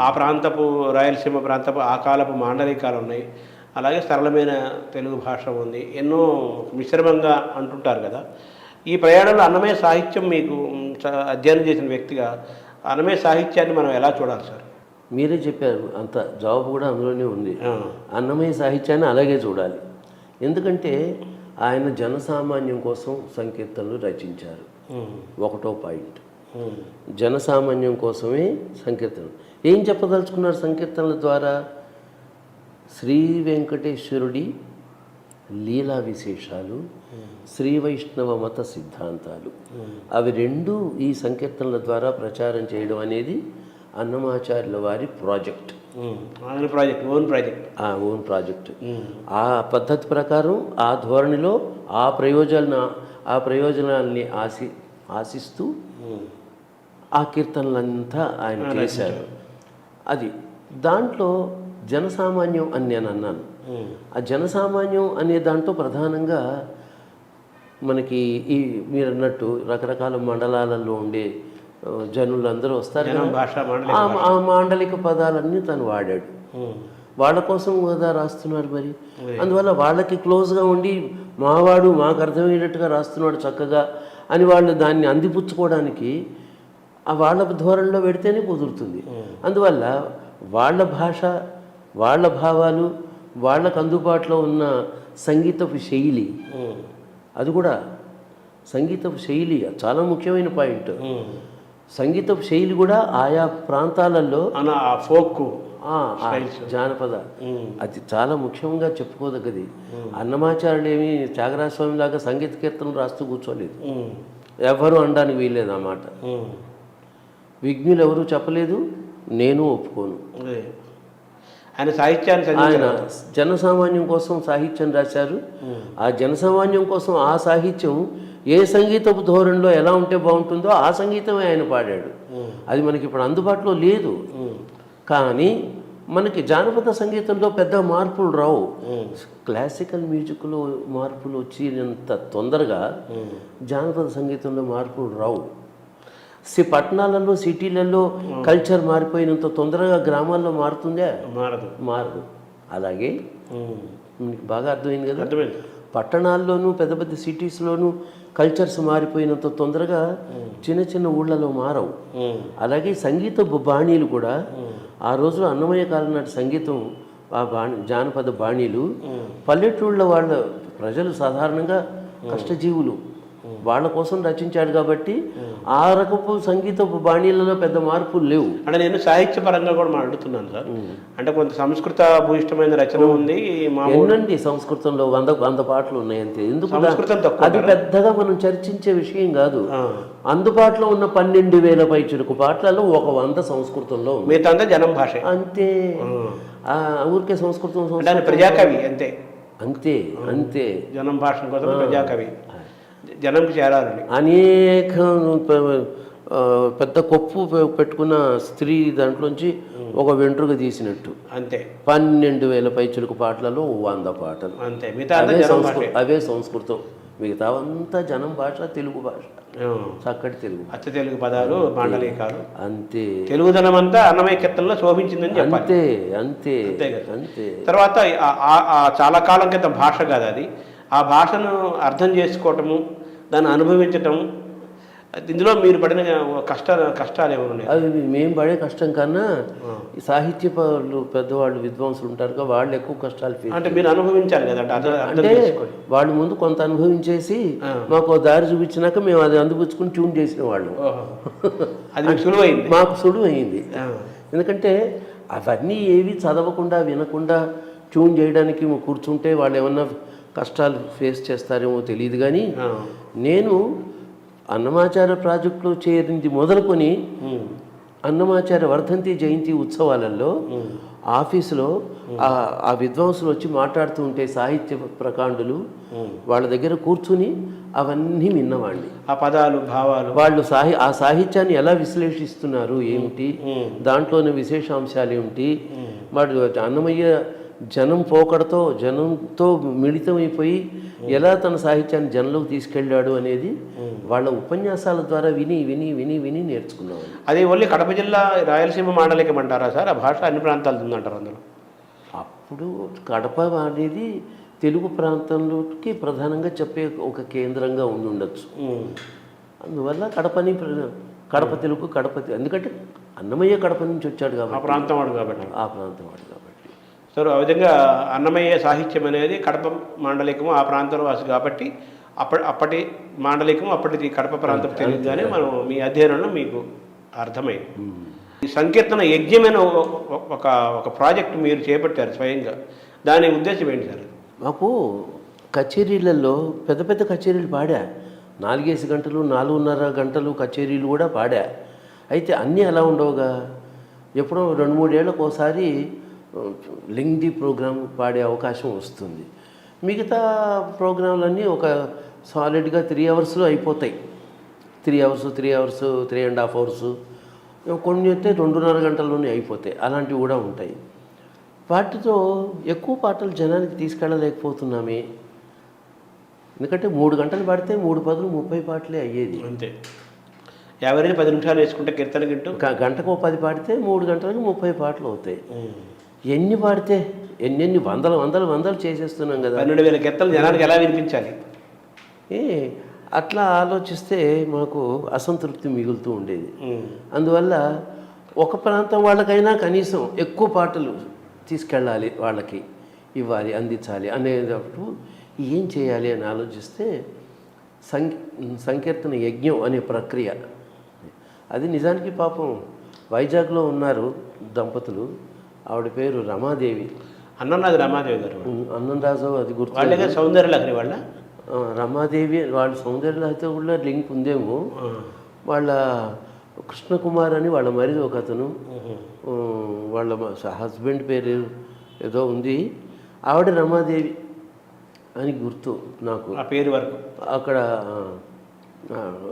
ఆ ప్రాంతపు రాయలసీమ ప్రాంతపు ఆ కాలపు మాండలికాలు ఉన్నాయి, అలాగే సరళమైన తెలుగు భాష ఉంది, ఎన్నో మిశ్రమంగా అంటుంటారు కదా. ఈ ప్రయాణంలో అన్నమయ్య సాహిత్యం మీకు అధ్యయనం చేసిన వ్యక్తిగా అన్నమయ్య సాహిత్యాన్ని మనం ఎలా చూడాలి సార్? మీరే చెప్పారు, అంత జవాబు కూడా అందులోనే ఉంది. అన్నమయ్య సాహిత్యాన్ని అలాగే చూడాలి. ఎందుకంటే ఆయన జనసామాన్యం కోసం సంకీర్తనలు రచించారు. ఒకటో పాయింట్, జనసామాన్యం కోసమే సంకీర్తనలు. ఏం చెప్పదలుచుకున్నారు సంకీర్తనల ద్వారా? శ్రీ వెంకటేశ్వరుడి లీలా విశేషాలు, శ్రీ వైష్ణవ మత సిద్ధాంతాలు, అవి రెండు ఈ సంకీర్తనల ద్వారా ప్రచారం చేయడం అనేది అన్నమాచార్యుల వారి ప్రాజెక్ట్. Own project. ఆ పద్ధతి ప్రకారం, ఆ ధోరణిలో, ఆ ప్రయోజనాల్ని ఆశిస్తూ ఆ కీర్తనలంతా ఆయన చేశారు. అది దాంట్లో జనసామాన్యం అని నేను అన్నాను. ఆ జనసామాన్యం అనే దాంట్లో ప్రధానంగా మనకి మీరు అన్నట్టు రకరకాల మండలాలలో ఉండే జనులందరూ వస్తారు. ఆ మాండలిక పదాలన్నీ తను వాడాడు. వాళ్ళ కోసం కదా రాస్తున్నారు మరి. అందువల్ల వాళ్ళకి క్లోజ్గా ఉండి మావాడు మాకు అర్థమయ్యేటట్టుగా రాస్తున్నాడు చక్కగా అని వాళ్ళు దాన్ని అందిపుచ్చుకోవడానికి వాళ్ళ ధోరణిలో పెడితేనే కుదురుతుంది. అందువల్ల వాళ్ళ భాష, వాళ్ళ భావాలు, వాళ్ళకు అందుబాటులో ఉన్న సంగీతపు శైలి, అది కూడా సంగీతపు శైలి చాలా ముఖ్యమైన పాయింట్. సంగీతపు శైలి కూడా ఆయా ప్రాంతాలలో ఫోక్ జానపద అది చాలా ముఖ్యంగా చెప్పుకోదగ్గది. అన్నమాచార్యులు ఏమి త్యాగరాజ స్వామి లాగా సంగీత కీర్తనలు రాస్తూ కూర్చోలేదు, ఎవరు అనడానికి వీల్లేదు అన్నమాట. విఘ్నులు ఎవరు చెప్పలేదు, నేను ఒప్పుకోను. ఆయన సాహిత్యాన్ని ఆయన జనసామాన్యం కోసం సాహిత్యం రాశారు. ఆ జనసామాన్యం కోసం ఆ సాహిత్యం ఏ సంగీతపు ధోరణిలో ఎలా ఉంటే బాగుంటుందో ఆ సంగీతమే ఆయన పాడాడు. అది మనకి ఇప్పుడు అందుబాటులో లేదు. కానీ మనకి జానపద సంగీతంలో పెద్ద మార్పులు రావు. క్లాసికల్ మ్యూజిక్లో మార్పులు వచ్చినంత తొందరగా జానపద సంగీతంలో మార్పులు రావు. పట్టణాలలో, సిటీలలో కల్చర్ మారిపోయినంత తొందరగా గ్రామాల్లో మారుతుందే? మారదు. అలాగే మీకు బాగా అర్థమైంది కదా, పట్టణాల్లోనూ పెద్ద పెద్ద సిటీస్లోనూ కల్చర్స్ మారిపోయినంత తొందరగా చిన్న చిన్న ఊళ్ళలో మారవు. అలాగే సంగీత బాణీలు కూడా ఆ రోజు అన్నమయ్య కాలం నాటి సంగీతం, ఆ జానపద బాణీలు పల్లెటూళ్ళ వాళ్ళ ప్రజలు సాధారణంగా కష్టజీవులు, వాళ్ళ కోసం రచించాడు కాబట్టి ఆ రకపు సంగీతపు బాణీలలో పెద్ద మార్పులు లేవు. అంటే నేను సాహిత్యపరంగా కూడా అడుగుతున్నాను సార్. అంటే కొంత సంస్కృత భూయిష్టమైన రచన ఉంది. ఎన్నండి సంస్కృతంలో 100 పాటలు ఉన్నాయి అంతే. ఎందుకు అది పెద్దగా మనం చర్చించే విషయం కాదు. అందుబాటులో ఉన్న 12,000 పైచులకు పాటలలో 100 సంస్కృతంలో, మిగతా జనం భాష అంతే. ఊరికే సంస్కృతం ప్రజాకవి అంతే అంతే అంతే జనం భాష కోసం ప్రజాకవి జనంకి చేరాలని. అనేక పెద్ద కొప్పు పెట్టుకున్న స్త్రీ దాంట్లోంచి ఒక వెంట్రుక తీసినట్టు అంతే 12,000 పైచులకు పాటలలో 100 పాటలు అంతే. అవే సంస్కృతం. మిగతా అంతా జనం భాష, తెలుగు భాష, చక్కటి తెలుగు, అచ్చ తెలుగు పదాలు, మాండలికాలు అంతే. తెలుగుదనం అంతా అన్నమయ్య కీర్తనలో శోభించిందని చెప్పాలి. అంతే అంతే అంతే. తర్వాత చాలా కాలం క్రితం భాష కాదు అది. ఆ భాషను అర్థం చేసుకోవటము, దాన్ని అనుభవించటం, ఇందులో మీరు పడిన కష్టాలు ఏమైనా ఉన్నాయి? అవి మేము పడే కష్టం కన్నా ఈ సాహిత్య పెద్దవాళ్ళు విద్వాంసులు ఉంటారు, వాళ్ళు ఎక్కువ కష్టాలు అంటే మీరు అనుభవించాలి కదా. అంటే వాళ్ళు ముందు కొంత అనుభవించేసి మాకు దారి చూపించినాక మేము అది అందిపుచ్చుకుని ట్యూన్ చేసిన వాళ్ళు. అది సులువైంది, మాకు సులువైంది. ఎందుకంటే అవన్నీ ఏవి చదవకుండా వినకుండా ట్యూన్ చేయడానికి కూర్చుంటే వాళ్ళు ఏమన్నా కష్టాలు ఫేస్ చేస్తారేమో తెలియదు. కానీ నేను అన్నమాచార్య ప్రాజెక్టులో చేరింది మొదలుకొని అన్నమాచార్య వర్ధంతి జయంతి ఉత్సవాలలో ఆఫీసులో ఆ విద్వాంసులు వచ్చి మాట్లాడుతూ ఉంటే సాహిత్య ప్రకాండులు వాళ్ళ దగ్గర కూర్చుని అవన్నీ విన్నవాడిని. ఆ పదాలు, భావాలు, వాళ్ళు ఆ సాహిత్యాన్ని ఎలా విశ్లేషిస్తున్నారు ఏమిటి, దాంట్లోని విశేషాంశాలు ఏమిటి, వాడు అన్నమయ్య జనం పోకడతో జనంతో మిళితమైపోయి ఎలా తన సాహిత్యాన్ని జనంలోకి తీసుకెళ్ళాడు అనేది వాళ్ళ ఉపన్యాసాల ద్వారా విని విని విని విని నేర్చుకున్నాం. అది ఓన్లీ కడప జిల్లా రాయలసీమ మాండలికం అంటారా సార్? ఆ భాష అన్ని ప్రాంతాలు ఉందంటారు అందులో? అప్పుడు కడప అనేది తెలుగు ప్రాంతంలోకి ప్రధానంగా చెప్పే ఒక కేంద్రంగా ఉండొచ్చు. అందువల్ల కడప తెలుగు ఎందుకంటే అన్నమయ్య కడప నుంచి వచ్చాడు కాబట్టి, ఆ ప్రాంతం వాడు కాబట్టి. సో ఆ విధంగా అన్నమయ్య సాహిత్యం అనేది కడప మాండలికము, ఆ ప్రాంతం వాసి కాబట్టి అప్పటి మాండలికము అప్పటిది కడప ప్రాంతం తెలియదుగానే మనం మీ అధ్యయనంలో మీకు అర్థమైంది. ఈ సంకీర్తన యజ్ఞమైన ఒక ప్రాజెక్ట్ మీరు చేపట్టారు స్వయంగా, దాని ఉద్దేశం ఏంటి సార్? మాకు కచేరీలలో పెద్ద పెద్ద కచేరీలు పాడా, 4 గంటలు 4.5 గంటలు కచేరీలు కూడా పాడా. అయితే అన్నీ అలా ఉండవుగా, ఎప్పుడో 2-3 ఏళ్ళకు ఒకసారి లెంగ్దీ ప్రోగ్రామ్ పాడే అవకాశం వస్తుంది. మిగతా ప్రోగ్రాంలన్నీ ఒక సాలిడ్గా 3 అవర్స్లో అయిపోతాయి. 3 అవర్స్ 3.5 అవర్స్, కొన్ని అయితే 2.5 గంటల్లోనే అయిపోతాయి. అలాంటివి కూడా ఉంటాయి. వాటితో ఎక్కువ పాటలు జనానికి తీసుకెళ్ళలేకపోతున్నామే. ఎందుకంటే 3 గంటలు పాడితే 3 పదులు 30 పాటలే అయ్యేది. అంతే. యావరేజ్ 10 నిమిషాలు వేసుకుంటే కీర్తన గంటకు 10 పాడితే 3 గంటలకు 30 పాటలు అవుతాయి. ఎన్ని పాడితే ఎన్ని వందలు చేసేస్తున్నాం కదా. 12,000 కీర్తనలు జనానికి ఎలా వినిపించాలి? అట్లా ఆలోచిస్తే మాకు అసంతృప్తి మిగులుతూ ఉండేది. అందువల్ల ఒక ప్రాంతం వాళ్ళకైనా కనీసం ఎక్కువ పాటలు తీసుకెళ్ళాలి, వాళ్ళకి ఇవ్వాలి, అందించాలి అనేటప్పుడు ఏం చేయాలి అని ఆలోచిస్తే సంకీర్తన యజ్ఞం అనే ప్రక్రియ అది. నిజానికి పాపం వైజాగ్లో ఉన్నారు దంపతులు, ఆవిడ పేరు రమాదేవి, అన్నంరాజు రమాదేవి గారు. అన్నంరాజు అది గుర్తు. వాళ్ళే సౌందర్యలహరి వాళ్ళ రమాదేవి వాళ్ళ సౌందర్యలహరితో కూడా లింక్ ఉందేమో. వాళ్ళ కృష్ణకుమార్ అని వాళ్ళ మరిది ఒక అతను, వాళ్ళ హస్బెండ్ పేరు ఏదో ఉంది, ఆవిడ రమాదేవి అని గుర్తు నాకు ఆ పేరు వరకు. అక్కడ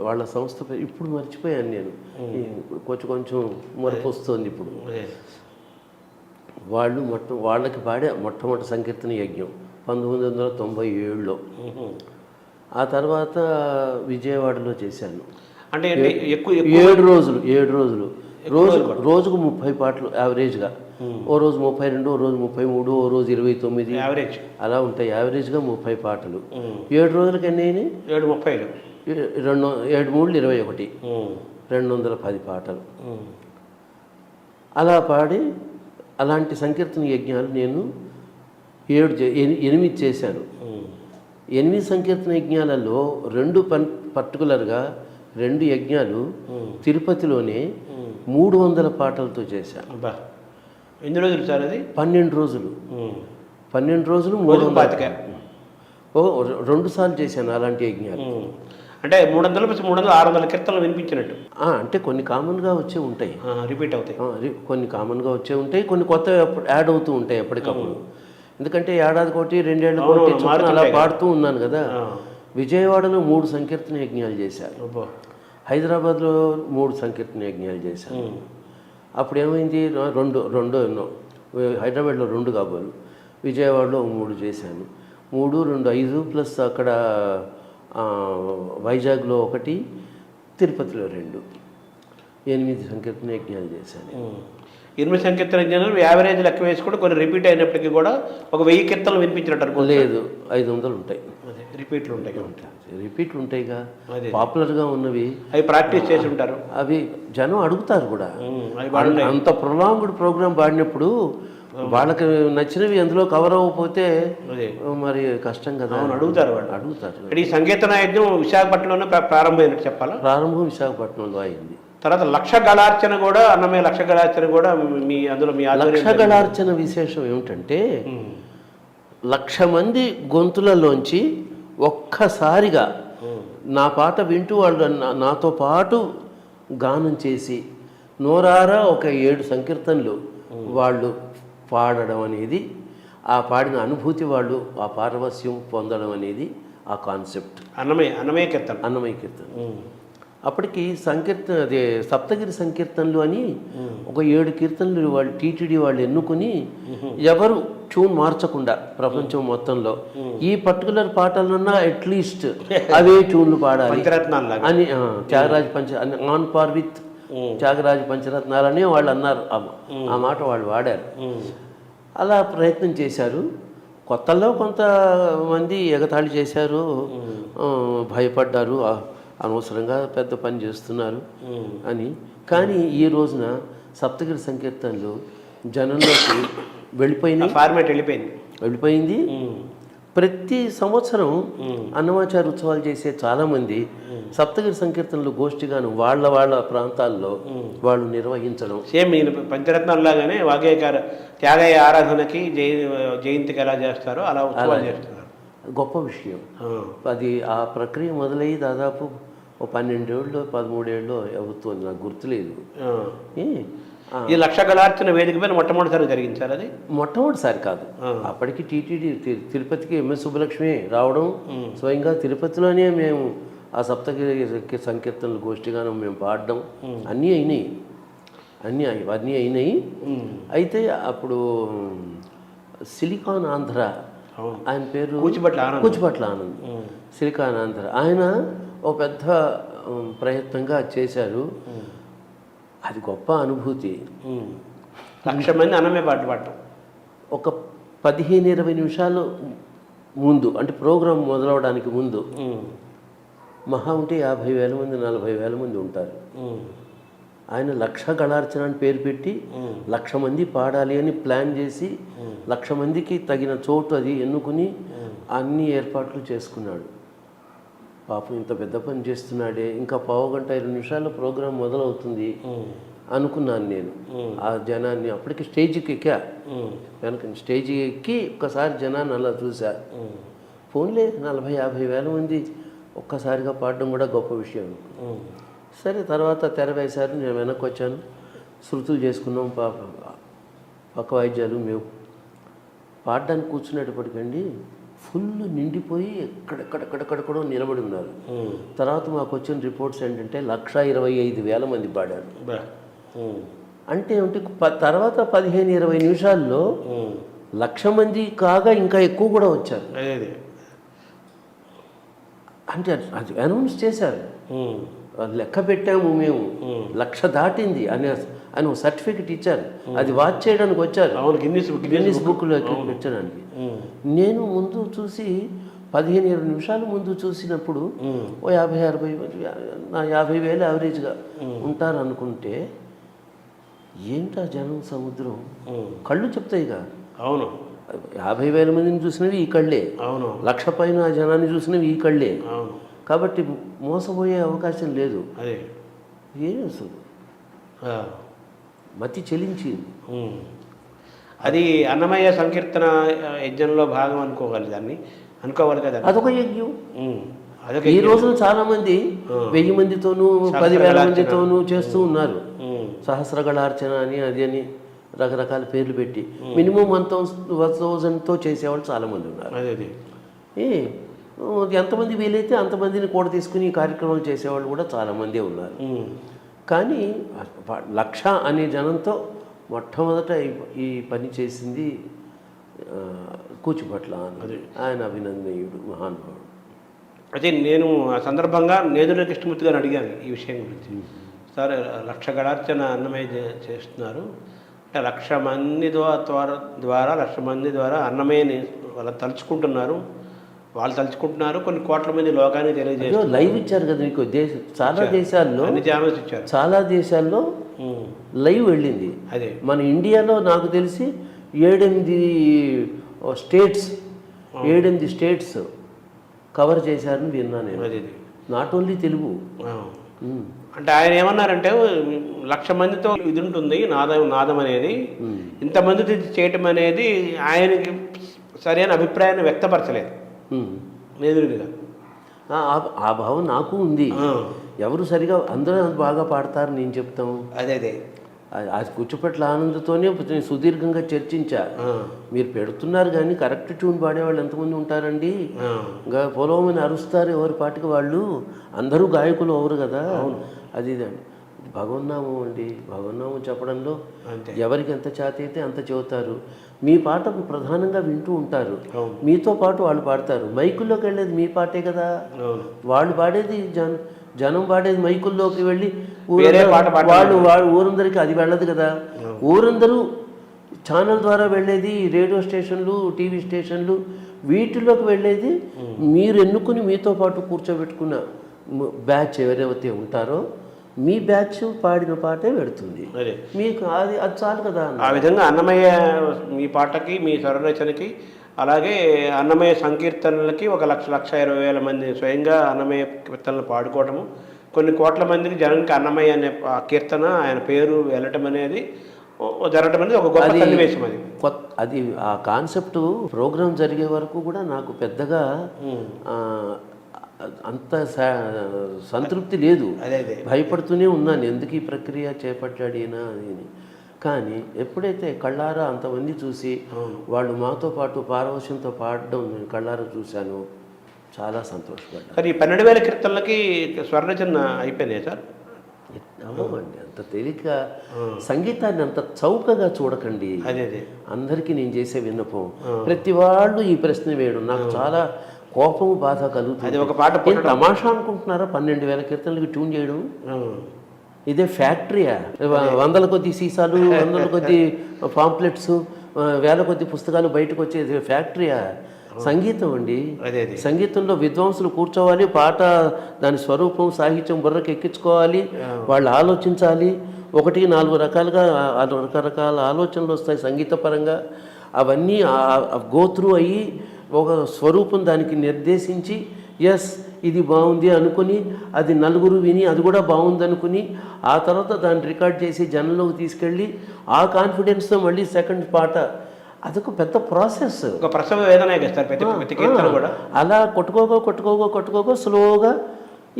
వాళ్ళ సంస్థ పేరు ఇప్పుడు మర్చిపోయాను నేను, కొంచెం మరపు వస్తుంది ఇప్పుడు. వాళ్ళు వాళ్ళకి పాడే మొట్టమొదటి సంకీర్తన యజ్ఞం 1997లో. ఆ తర్వాత విజయవాడలో చేశాను. అంటే 7 రోజులు రోజుకు 30 పాటలు యావరేజ్గా. ఓ రోజు 32, ఓ రోజు 33, ఓ రోజు 29 యావరేజ్ అలా ఉంటాయి. యావరేజ్గా 30 పాటలు. 7 రోజులకి ఎన్ని అయినాయి? 7:30. 7 3 21, 210 పాటలు అలా పాడి. అలాంటి సంకీర్తన యజ్ఞాలు నేను 8 చేశాను. 8 సంకీర్తన యజ్ఞాలలో 2 పర్టికులర్గా 2 యజ్ఞాలు తిరుపతిలోనే 300 పాటలతో చేశాను. ఎన్ని రోజులు సార్ అది? 12 రోజులు. 12 రోజులు 325. 2 సార్లు చేశాను అలాంటి యజ్ఞాలు. అంటే 300 + 300 600 కీర్తనలు వినిపించినట్టు. అంటే కొన్ని కామన్గా వచ్చే ఉంటాయి, రిపీట్ అవుతాయి. కొన్ని కామన్గా వచ్చే ఉంటాయి, కొన్ని కొత్త యాడ్ అవుతూ ఉంటాయి ఎప్పటికప్పుడు. ఎందుకంటే ఏడాది కోటి 2 ఏళ్ళ కోటి అలా పాడుతూ ఉన్నాను కదా. విజయవాడలో 3 సంకీర్తన యజ్ఞాలు చేశారు, హైదరాబాద్లో 3 సంకీర్తన యజ్ఞాలు చేశాను. అప్పుడు ఏమైంది, రెండు ఎన్నో, హైదరాబాద్లో 2 కాబోలు, విజయవాడలో 3 చేశాను. 3, 2, 5 ప్లస్ అక్కడ వైజాగ్లో 1, తిరుపతిలో 2, 8 సంకీర్తన యజ్ఞాలు చేశాను. 8 సంకీర్తన యజ్ఞాలు యావరేజ్ లెక్క వేసి కూడా కొన్ని రిపీట్ అయినప్పటికీ కూడా ఒక 1000 కీర్తనలు వినిపించినట్టు లేదు, 500 ఉంటాయి. రిపీట్లు ఉంటాయి. రిపీట్లు ఉంటాయిగా, పాపులర్గా ఉన్నవి. అవి ప్రాక్టీస్ చేసి ఉంటారు, అవి జనం అడుగుతారు కూడా. అంత ప్రొలాంగ్డ్ ప్రోగ్రామ్ పాడినప్పుడు వాళ్ళకి నచ్చినవి అందులో కవర్ అవ్వకపోతే మరి కష్టం కదా. అడుగుతారు. ఈ సంకీర్తన యజ్ఞం విశాఖపట్నంలోనే ప్రారంభమైనట్టు చెప్పాలా? ప్రారంభం విశాఖపట్నంలో అయింది. తర్వాత లక్ష గళార్చన కూడా, అన్నమయ్య లక్ష గళార్చన కూడా అందులో మీ లక్ష గళార్చన విశేషం ఏమిటంటే 1,00,000 మంది గొంతులలోంచి ఒక్కసారిగా నా పాట వింటూ వాళ్ళు నాతో పాటు గానం చేసి నోరారా ఒక 7 సంకీర్తనలు వాళ్ళు పాడడం అనేది, ఆ పాడిన అనుభూతి, వాళ్ళు ఆ పారవస్యం పొందడం అనేది ఆ కాన్సెప్ట్. అన్నమయ్య కీర్తన. అప్పటికి సంకీర్తన అదే సప్తగిరి సంకీర్తనలు అని ఒక 7 కీర్తనలు వాళ్ళు టీటీడీ వాళ్ళు ఎన్నుకుని, ఎవరు ట్యూన్ మార్చకుండా ప్రపంచం మొత్తంలో ఈ పర్టికులర్ పాటలన్నా అట్లీస్ట్ అవే ట్యూన్లు పాడాలి అని Tyagaraja on par with Tyagaraja పంచరత్నాలని వాళ్ళు అన్నారు. ఆ మాట వాళ్ళు వాడారు. అలా ప్రయత్నం చేశారు. కొత్తల్లో కొంతమంది ఎగతాళి చేశారు, భయపడ్డారు, అనవసరంగా పెద్ద పని చేస్తున్నారు అని. కానీ ఈ రోజున సప్తగిరి సంకీర్తనలు జనంలోకి వెళ్ళిపోయింది. ప్రతి సంవత్సరం అన్నమాచార్య ఉత్సవాలు చేసే చాలామంది సప్తగిరి సంకీర్తనలు గోష్ఠిగాను వాళ్ళ ప్రాంతాల్లో వాళ్ళు నిర్వహించడం. సేమ్ పంచరత్నాల్లాగానే వాగ్గేయకార త్యాగయ్య ఆరాధనకి జయంతికి ఎలా చేస్తారో అలా ఉత్సవాలు చేస్తున్నారు. గొప్ప విషయం అది. ఆ ప్రక్రియ మొదలయ్యి దాదాపు 12 ఏళ్ళు 13 ఏళ్ళు అవుతుంది, నాకు గుర్తులేదు. ఈ లక్ష గళార్చన వేదిక పైన మొట్టమొదటిసారి జరిగించారు. అది మొట్టమొదటిసారి కాదు, అప్పటికి టీటీడీ తిరుపతికి ఎంఎస్ సుబ్బలక్ష్మి రావడం, స్వయంగా తిరుపతిలోనే మేము ఆ సప్తగిరి సంకీర్తనలు గోష్ఠిగానం మేము పాడడం అన్నీ అయినాయి. అయితే అప్పుడు సిలికాన్ ఆంధ్ర, ఆయన పేరు కూచిపట్ల ఆనంద్, సిలికాన్ ఆంధ్ర, ఆయన ఒక పెద్ద ప్రయత్నంగా చేశారు. అది గొప్ప అనుభూతి. 1,00,000 మంది అన్నమే పాట పాడటం. ఒక 15-20 నిమిషాలు ముందు, అంటే ప్రోగ్రాం మొదలవడానికి ముందు మహా ఉంటే 50,000 మంది 40,000 మంది ఉంటారు. ఆయన 1,00,000 గళార్చన అని పేరు పెట్టి 1,00,000 మంది పాడాలి అని ప్లాన్ చేసి 1,00,000 మందికి తగిన చోటు అది ఎన్నుకుని అన్ని ఏర్పాట్లు చేసుకున్నాడు. పాపం ఇంత పెద్ద పని చేస్తున్నాడే, ఇంకా 15-20 నిమిషాల్లో ప్రోగ్రాం మొదలవుతుంది అనుకున్నాను నేను. ఆ జనాన్ని అప్పటికి స్టేజ్కి ఎక్కా, వెనక స్టేజ్ ఎక్కి ఒక్కసారి జనాన్ని అలా చూసా. ఫోన్లే 40,000-50,000 మంది ఒక్కసారిగా పాడడం కూడా గొప్ప విషయం. సరే, తర్వాత తెర వేశారు, నేను వెనక్కి వచ్చాను, శృతులు చేసుకున్నాం, పక్క వాయిద్యాలు. మేము పాడడానికి కూర్చునేటప్పటికండి ఫుల్ నిండిపోయి ఎక్కడెక్కడెక్కడెక్కడో నిలబడి ఉన్నారు. తర్వాత మాకు వచ్చిన రిపోర్ట్స్ ఏంటంటే 1,25,000 మంది పాడారు. అంటే తర్వాత 15-20 నిమిషాల్లో 1,00,000 మంది కాగా ఇంకా ఎక్కువ కూడా వచ్చారు. అంటే అది అనౌన్స్ చేశారు, లెక్క పెట్టాము మేము, 1,00,000 దాటింది అని ఆయన సర్టిఫికెట్ ఇచ్చారు. అది వాచ్ చేయడానికి వచ్చారు, గిన్నిస్ బుక్లో పెట్టడానికి. నేను ముందు చూసి 15-20 నిమిషాలు ముందు చూసినప్పుడు ఓ 50,000 యావరేజ్గా ఉంటారు అనుకుంటే, ఏంటా జనం సముద్రం, కళ్ళు చెప్తాయిగా. అవును, 50,000 మందిని చూసినవి ఈ కళ్ళే, అవును, 1,00,000 పైన జనాన్ని చూసినవి ఈ కళ్ళే. కాబట్టి మోసపోయే అవకాశం లేదు. అదే ఏం అసలు మతి చెలించింది. అది అన్నమయ్య సంకీర్తన యజ్ఞంలో భాగం అనుకోవాలి కదా. అదొక యజ్ఞం. ఈ రోజున చాలా మంది 1000 మందితోనూ 10,000 మందితోనూ చేస్తూ ఉన్నారు. సహస్రగళార్చన అని అది అని రకరకాల పేర్లు పెట్టి మినిమం 1,000తో చేసేవాళ్ళు చాలామంది ఉన్నారు. ఎంతమంది వీలైతే అంతమందిని కూడా తీసుకుని ఈ కార్యక్రమాలు చేసేవాళ్ళు కూడా చాలామందే ఉన్నారు. కానీ 1,00,000 అనే జనంతో మొట్టమొదట ఈ పని చేసింది కూచిపట్ల ఆయన అభినందనీయుడు, మహానుభావుడు. అయితే నేను ఆ సందర్భంగా నేదుల కృష్ణమూర్తి గారిని అడిగాను ఈ విషయం గురించి. సార్, 1,00,000 గళార్చన అన్నమయ్య చేస్తున్నారు అంటే 1,00,000 మంది ద్వారా 1,00,000 మంది ద్వారా అన్నమయ్యని వాళ్ళు తలుచుకుంటున్నారు, కొన్ని కోట్ల మంది లోకాన్ని తెలియజేస్తారు. లైవ్ ఇచ్చారు కదా మీకు. చాలా దేశాల్లో, అన్ని ఛానల్స్ ఇచ్చారు, చాలా దేశాల్లో లైవ్ వెళ్ళింది. అదే మన ఇండియాలో నాకు తెలిసి 7-8 స్టేట్స్ కవర్ చేశారని విన్నా నేను. అది నాట్ ఓన్లీ తెలుగు. అంటే ఆయన ఏమన్నారంటే 1,00,000 మందితో ఇది ఉంటుంది నాదం అనేది, ఇంతమంది చేయటం అనేది ఆయనకి సరైన అభిప్రాయాన్ని వ్యక్తపరచలేదు నేదురుగా. ఆ భావం నాకు ఉంది. ఎవరు సరిగా అందరూ బాగా పాడతారు నేను చెప్తాము. అదే అది కూచిపట్ల ఆనందతోనే సుదీర్ఘంగా చర్చించా. మీరు పెడుతున్నారు కానీ కరెక్ట్ ట్యూన్ పాడేవాళ్ళు ఎంతమంది ఉంటారండి, ఇంకా పొలవమని అరుస్తారు ఎవరి పాటికి వాళ్ళు, అందరూ గాయకులు అవరు కదా. అది ఇదండి భగవన్నామం అండి. భగవన్నామం చెప్పడంలో ఎవరికి ఎంత చేత అయితే అంత చెబుతారు. మీ పాట ప్రధానంగా వింటూ ఉంటారు, మీతో పాటు వాళ్ళు పాడతారు. మైకుల్లోకి వెళ్ళేది మీ పాటే కదా, వాళ్ళు పాడేది జనం పాడేది మైకుల్లోకి వెళ్ళి వాళ్ళు ఊరందరికీ అది వెళ్ళదు కదా. ఊరందరూ ఛానల్ ద్వారా వెళ్ళేది రేడియో స్టేషన్లు, టీవీ స్టేషన్లు, వీటిలోకి వెళ్ళేది మీరు ఎన్నుకుని మీతో పాటు కూర్చోబెట్టుకున్న బ్యాచ్ ఎవరైతే ఉంటారో మీ బ్యాచ్ పాడిన పాటే పెడుతుంది మీకు. అది చాలు కదా. ఆ విధంగా అన్నమయ్య మీ పాటకి, మీ స్వరరచనకి, అలాగే అన్నమయ్య సంకీర్తనలకి 1,20,000 మంది స్వయంగా అన్నమయ్య కీర్తనలు పాడుకోవటము, కొన్ని కోట్ల మందికి జనానికి అన్నమయ్య అనే కీర్తన ఆయన పేరు వెళ్ళటం అనేది జరగటం అనేది ఒక గొప్ప సన్నివేశం. అది ఆ కాన్సెప్ట్ ప్రోగ్రాం జరిగే వరకు కూడా నాకు పెద్దగా అంత సంతృప్తి లేదు. భయపడుతూనే ఉన్నాను, ఎందుకు ఈ ప్రక్రియ చేపట్టాడినా అని. కానీ ఎప్పుడైతే కళ్ళారా అంతమంది చూసి వాళ్ళు మాతో పాటు పారవశ్యంతో పాడడం నేను కళ్ళారా చూశాను, చాలా సంతోషపడ్డాను. సార్, ఈ 12,000 కీర్తనలకి స్వరరచన అయిపోయినాయి సార్? అవ్వండి, అంత తేలిక సంగీతాన్ని అంత చౌకగా చూడకండి. అదే అందరికీ నేను చేసే విన్నపం. ప్రతి వాళ్ళు ఈ ప్రశ్న వేయడం నాకు చాలా కోపము, బాధ కలుగుతుంది. ఒక పాట తమాషా అనుకుంటున్నారా? 12,000 కీర్తనలకి ట్యూన్ చేయడం ఇదే ఫ్యాక్టరీయా? 100 కొద్ది సీసాలు, 100 కొద్ది పాంప్లెట్స్, వేల కొద్ది పుస్తకాలు బయటకు వచ్చేది ఫ్యాక్టరీయా? సంగీతం అండి. అదే సంగీతంలో విద్వాంసులు కూర్చోవాలి, పాట దాని స్వరూపం సాహిత్యం బుర్రకు ఎక్కించుకోవాలి, వాళ్ళు ఆలోచించాలి. 1-4 రకాలుగా రకరకాల ఆలోచనలు వస్తాయి సంగీతపరంగా. అవన్నీ గోత్రూ అయ్యి ఒక స్వరూపం దానికి నిర్దేశించి ఎస్ ఇది బాగుంది అనుకుని అది నలుగురు విని అది కూడా బాగుంది అనుకుని ఆ తర్వాత దాన్ని రికార్డ్ చేసి జనంలోకి తీసుకెళ్ళి ఆ కాన్ఫిడెన్స్తో మళ్ళీ సెకండ్ పాట, అదొక పెద్ద ప్రాసెస్. ఒక ప్రసవ వేదన ప్రతి కీర్తన కూడా అలా కొట్టుకోగా స్లోగా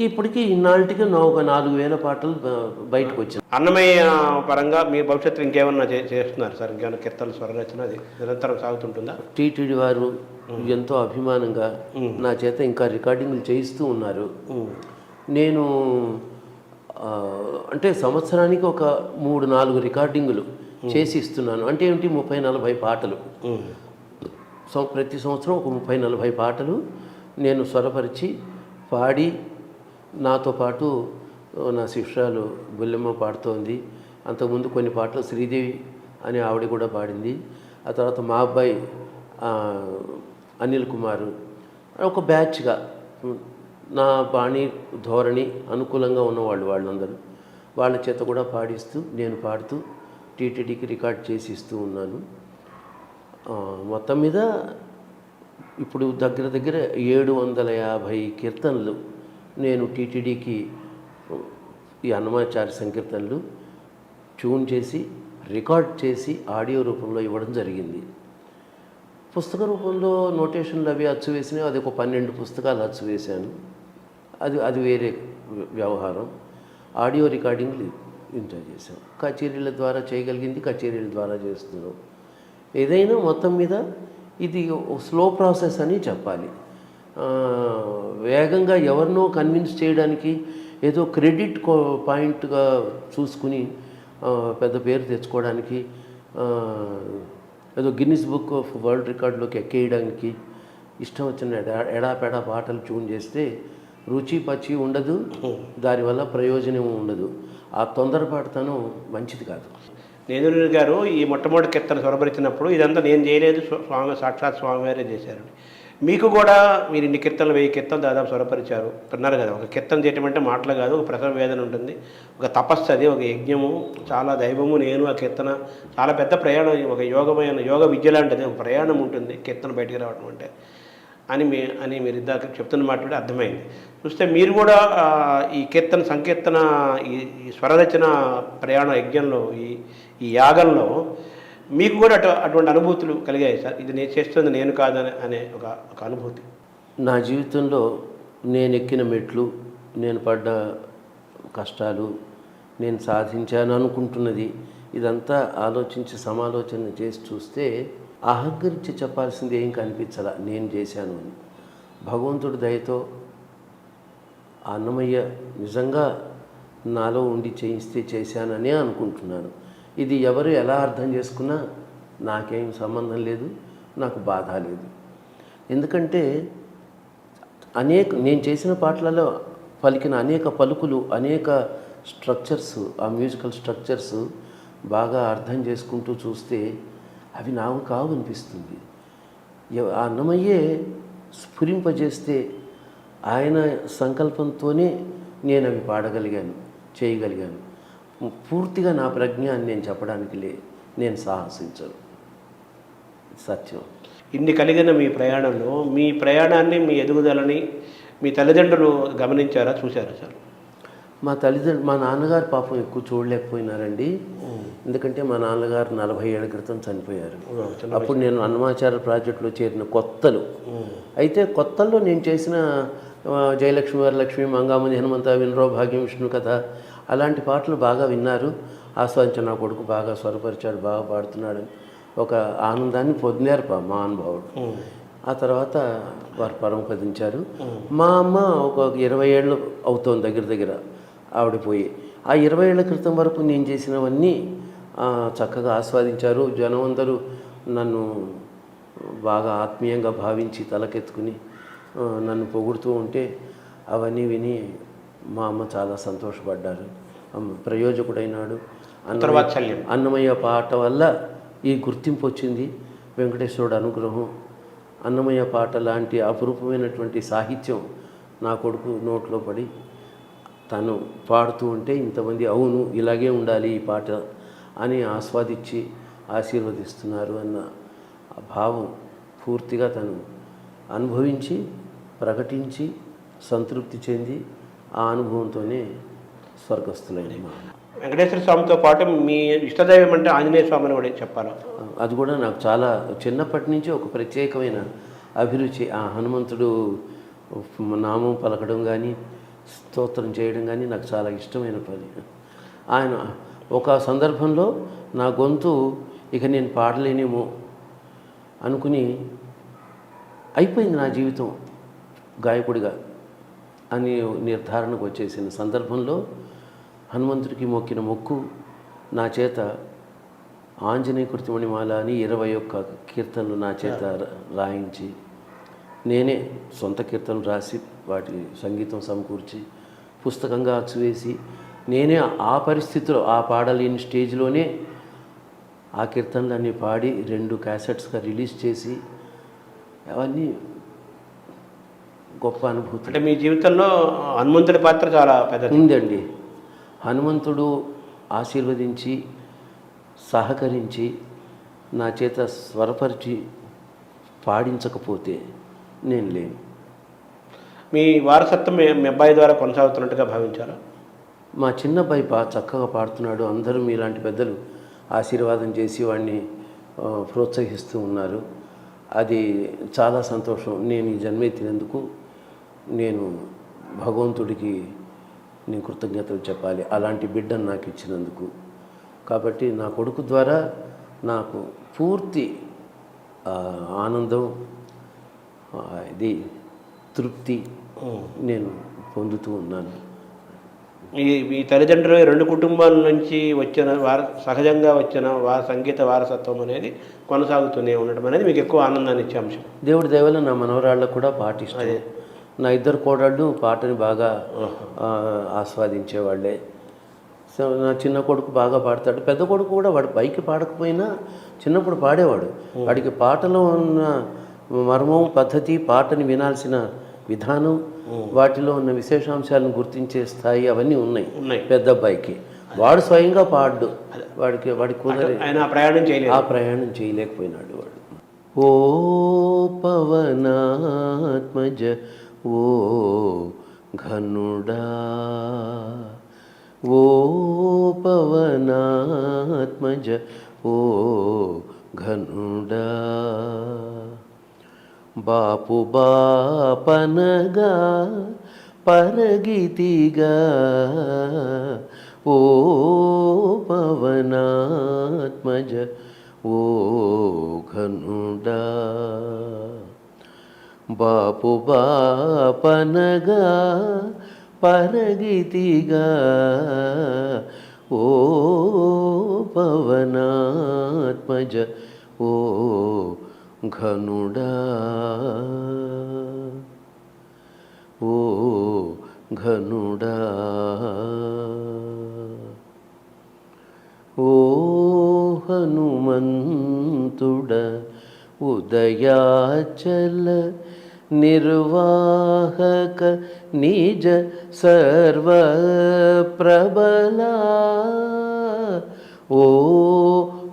ఇప్పటికి ఇన్నాళ్ళకి ఒక 4,000 పాటలు బయటకు వచ్చింది. అన్నమయ్య పరంగా మీ భవిష్యత్తు ఇంకేమన్నా చేస్తున్నారు సార్? ఇంకేమైనా కీర్తనలు స్వరరచన అది నిరంతరం సాగుతుంటుందా? టీటీడీ వారు ఎంతో అభిమానంగా నా చేత ఇంకా రికార్డింగ్లు చేయిస్తూ ఉన్నారు. నేను అంటే సంవత్సరానికి ఒక 3-4 రికార్డింగులు చేసి ఇస్తున్నాను. అంటే ఏమిటి, 30-40 పాటలు. ప్రతి సంవత్సరం ఒక 30-40 పాటలు నేను స్వరపరిచి పాడి, నాతో పాటు నా శిష్యురాలు బుల్లెమ్మ పాడుతోంది. అంతకుముందు కొన్ని పాటలు శ్రీదేవి అనే ఆవిడ కూడా పాడింది. ఆ తర్వాత మా అబ్బాయి అనిల్ కుమారు, ఒక బ్యాచ్గా నా బాణి ధోరణి అనుకూలంగా ఉన్నవాళ్ళు వాళ్ళందరూ, వాళ్ళ చేత కూడా పాడిస్తూ నేను పాడుతూ టీటీడీకి రికార్డ్ చేసి ఇస్తూ ఉన్నాను. మొత్తం మీద ఇప్పుడు దగ్గర 750 కీర్తనలు నేను టీటీడీకి ఈ అన్నమాచార్య సంకీర్తనలు ట్యూన్ చేసి రికార్డ్ చేసి ఆడియో రూపంలో ఇవ్వడం జరిగింది. పుస్తక రూపంలో నోటేషన్లు అవి అచ్చు వేసినాయి. అది ఒక 12 పుస్తకాలు అచ్చు వేశాను. అది వేరే వ్యవహారం. ఆడియో రికార్డింగ్లు ఇంత చేసాం. కచేరీల ద్వారా చేయగలిగింది కచేరీల ద్వారా చేస్తున్నాం. ఏదైనా మొత్తం మీద ఇది స్లో ప్రాసెస్ అని చెప్పాలి. వేగంగా ఎవరినో కన్విన్స్ చేయడానికి ఏదో క్రెడిట్ పాయింట్గా చూసుకుని పెద్ద పేరు తెచ్చుకోవడానికి, ఏదో గిన్నిస్ బుక్ ఆఫ్ వరల్డ్ రికార్డులోకి ఎక్కేయడానికి ఇష్టం వచ్చిన ఎడాపెడా పాటలు ట్యూన్ చేస్తే రుచి పచ్చి ఉండదు, దానివల్ల ప్రయోజనం ఉండదు. ఆ తొందరపాటుతనం మంచిది కాదు. నేదురుని గారు ఈ మొట్టమొదటి కీర్తన స్వరపరిచినప్పుడు ఇదంతా నేను చేయలేదు, సాక్షాత్ స్వామివారే చేశారండి. మీకు కూడా మీరు ఇన్ని కీర్తనలు 1000 కీర్తనలు దాదాపు స్వరపరిచారు అన్నారు కదా. ఒక కీర్తన చేయటం అంటే మాటలు కాదు, ఒక ప్రసవ వేదన ఉంటుంది, ఒక తపస్సు, అది ఒక యజ్ఞము, చాలా దైవము. నేను ఆ కీర్తన చాలా పెద్ద ప్రయాణం, ఒక యోగ విద్య లాంటిది, ఒక ప్రయాణం ఉంటుంది కీర్తన బయటికి రావడం అంటే అని మీరు ఇందాక చెప్తున్న మాట కూడా అర్థమైంది. చూస్తే మీరు కూడా ఈ కీర్తన సంకీర్తన ఈ స్వరరచన ప్రయాణ యజ్ఞంలో ఈ యాగంలో మీకు కూడా అటువంటి అనుభూతులు కలిగాయి సార్? ఇది నేను చేస్తుంది నేను కాదని అనే ఒక అనుభూతి. నా జీవితంలో నేను ఎక్కిన మెట్లు, నేను పడ్డ కష్టాలు, నేను సాధించాను అనుకుంటున్నది, ఇదంతా ఆలోచించి సమాలోచన చేసి చూస్తే అహంకరించి చెప్పాల్సింది ఏం కనిపించాల నేను చేశాను అని. భగవంతుడి దయతో అన్నమయ్య నిజంగా నాలో ఉండి చేయిస్తే చేశాననే అనుకుంటున్నాను. ఇది ఎవరు ఎలా అర్థం చేసుకున్నా నాకేం సంబంధం లేదు, నాకు బాధ లేదు. ఎందుకంటే నేను చేసిన పాటలలో పలికిన అనేక పలుకులు, అనేక స్ట్రక్చర్స్, ఆ మ్యూజికల్ స్ట్రక్చర్స్ బాగా అర్థం చేసుకుంటూ చూస్తే అవి నాకు కావు అనిపిస్తుంది. ఆ అన్నమయ్యే స్ఫురింపజేస్తే ఆయన సంకల్పంతోనే నేను అవి పాడగలిగాను, చేయగలిగాను. పూర్తిగా నా ప్రజ్ఞ అని నేను చెప్పడానికి నేను సాహసించను, సత్యం. ఇన్ని కలిగిన మీ ప్రయాణంలో మీ ప్రయాణాన్ని, మీ ఎదుగుదలని మీ తల్లిదండ్రులు గమనించారా, చూశారా సార్? మా నాన్నగారు పాపం ఎక్కువ చూడలేకపోయినారండి. ఎందుకంటే మా నాన్నగారు 40 ఏళ్ల క్రితం చనిపోయారు. అప్పుడు నేను అన్నమాచార్య ప్రాజెక్టులో చేరిన కొత్తలు. అయితే కొత్తల్లో నేను చేసిన జయలక్ష్మి వరలక్ష్మి, మంగామణి హనుమంత, వినరో భాగ్యం, విష్ణు కథ, అలాంటి పాటలు బాగా విన్నారు, ఆస్వాదించిన. నా కొడుకు బాగా స్వరపరిచాడు, బాగా పాడుతున్నాడని ఒక ఆనందాన్ని పొందారు మా అనుభవుడు. ఆ తర్వాత వారు పరమపదించారు. మా అమ్మ ఒక 20 ఏళ్ళు అవుతోంది దగ్గర ఆవిడ పోయి. ఆ 20 ఏళ్ల క్రితం వరకు నేను చేసినవన్నీ చక్కగా ఆస్వాదించారు. జనం అందరూ నన్ను బాగా ఆత్మీయంగా భావించి తలకెత్తుకుని నన్ను పొగుడుతూ ఉంటే అవన్నీ విని మా అమ్మ చాలా సంతోషపడ్డారు. ప్రయోజకుడైనాడు అన్నమయ్య పాట వల్ల ఈ గుర్తింపు వచ్చింది. వెంకటేశ్వరుడు అనుగ్రహం, అన్నమయ్య పాట లాంటి అపురూపమైనటువంటి సాహిత్యం నా కొడుకు నోట్లో పడి తను పాడుతూ ఉంటే ఇంతమంది అవును ఇలాగే ఉండాలి ఈ పాట అని ఆస్వాదించి ఆశీర్వదిస్తున్నారు అన్న ఆ భావం పూర్తిగా తను అనుభవించి ప్రకటించి సంతృప్తి చెంది ఆ అనుభవంతోనే స్వర్గస్థులైన మా అమ్మ. వెంకటేశ్వర స్వామితో పాటు మీ ఇష్టదైవం అంటే ఆంజనేయ స్వామి అని కూడా చెప్పాలి. అది కూడా నాకు చాలా చిన్నప్పటి నుంచి ఒక ప్రత్యేకమైన అభిరుచి. ఆ హనుమంతుడు నామం పలకడం కానీ స్తోత్రం చేయడం కానీ నాకు చాలా ఇష్టమైన పని. ఆయన ఒక సందర్భంలో నా గొంతు ఇక నేను పాడలేనేమో అనుకుని అయిపోయింది నా జీవితం గాయకుడిగా అని నిర్ధారణకు వచ్చేసిన సందర్భంలో హనుమంతుడికి మొక్కిన మొక్కు నా చేత ఆంజనేయ కృతిమణిమాల అని 21 కీర్తనలు నా చేత రాయించి నేనే సొంత కీర్తనలు రాసి వాటి సంగీతం సమకూర్చి పుస్తకంగా అచ్చువేసి నేనే ఆ పరిస్థితిలో ఆ పాడలేని స్టేజ్లోనే ఆ కీర్తనలన్నీ పాడి 2 క్యాసెట్స్గా రిలీజ్ చేసి అవన్నీ గొప్ప అనుభూతి. అంటే మీ జీవితంలో హనుమంతుడి పాత్ర చాలా పెద్దది ఉందండి. హనుమంతుడు ఆశీర్వదించి సహకరించి నా చేత స్వరపరిచి పాడించకపోతే నేను లేను. మీ వారసత్వం మీ అబ్బాయి ద్వారా కొనసాగుతున్నట్టుగా భావించారా? మా చిన్నబ్బాయి చక్కగా పాడుతున్నాడు. అందరూ మీలాంటి పెద్దలు ఆశీర్వాదం చేసి వాడిని ప్రోత్సహిస్తూ ఉన్నారు. అది చాలా సంతోషం. నేను ఈ జన్మెత్తినందుకు నేను భగవంతుడికి నేను కృతజ్ఞతలు చెప్పాలి అలాంటి బిడ్డను నాకు ఇచ్చినందుకు. కాబట్టి నా కొడుకు ద్వారా నాకు పూర్తి ఆనందం, ఇది తృప్తి నేను పొందుతూ ఉన్నాను. మీ తల్లిదండ్రులు 2 కుటుంబాల నుంచి వచ్చిన సహజంగా వచ్చిన సంగీత వారసత్వం అనేది కొనసాగుతూనే ఉండడం అనేది మీకు ఎక్కువ ఆనందాన్ని ఇచ్చే అంశం. దేవుడి దయవల్ల నా మనవరాళ్ళకు కూడా పాట ఇష్టం. నా 2 కోడళ్ళు పాటని బాగా ఆస్వాదించేవాళ్ళే. సో నా చిన్న కొడుకు బాగా పాడతాడు. పెద్ద కొడుకు కూడా వాడు పైకి పాడకపోయినా చిన్నప్పుడు పాడేవాడు. వాడికి పాటలో ఉన్న మర్మం, పద్ధతి, పాటని వినాల్సిన విధానం, వాటిలో ఉన్న విశేషాంశాలను గుర్తించే స్థాయి అవన్నీ ఉన్నాయి పెద్ద అబ్బాయికి. వాడు స్వయంగా పాడు, వాడి కుదరదు, ఆయన ఆ ప్రయాణం చేయలేకపోయినాడు వాడు. ఓ పవనాత్మజ ఓ ఘనుడా, ఓ పవనాత్మజ ఓ ఘనుడా, బాపు బాపనగా పరగితిగా ఓ పవనాత్మజ ఓ ఘనుడా, బాపు బాపనగా పరగితిగా ఓ పవనాత్మజ ఓ ఘనుడా, ఓ ఘనుడా, ఓ హనుమంతుడ ఉదయాచల నిర్వాహక నిజ సర్వప్రబలా, ఓ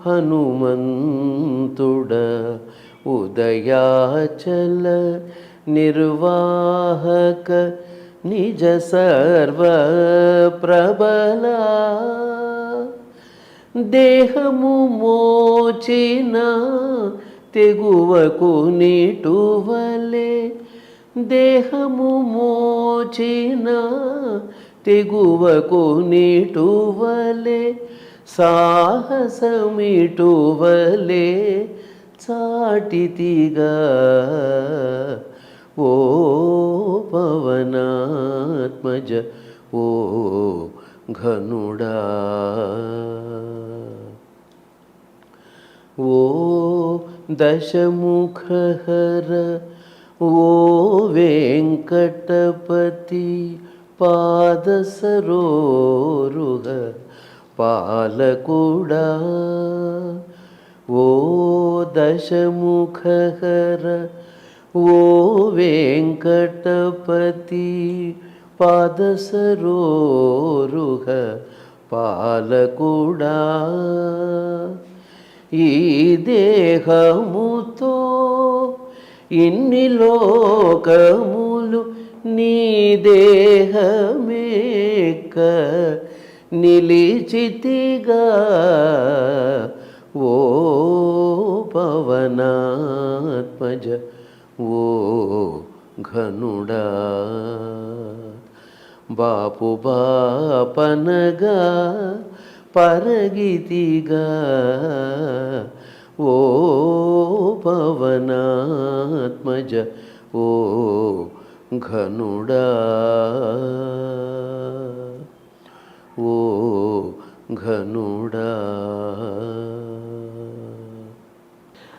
హనుమంతుడ ఉదయాచల నిర్వాహక నిజ సర్వప్రబలా, దేహము మోచిన తెగువకు నీటువలే, దేహము మోచిన తెగువకు నీటువలే, సాహసమిటువలే చాటితిగా ఓ పవనాత్మజ ఓ ఘనుడా, ఓ దశముఖహర ఓ వెంకటపతి పాదసరోరుహ పాలకుడా, ఓ దశముఖహర ఓ వెంకటపతి పాదసరోరుహ పాలకుడా ఈ దేహముతో ఇన్ని లోకములు నీ దేహమేక నిలిచితిగా ఓ పవనాత్మజ ఓ ఘనుడా బాపు బాపనగా పరగితిగా ఓ పవనాత్మజ ఓ ఘనుడా ఓ ఘనుడా.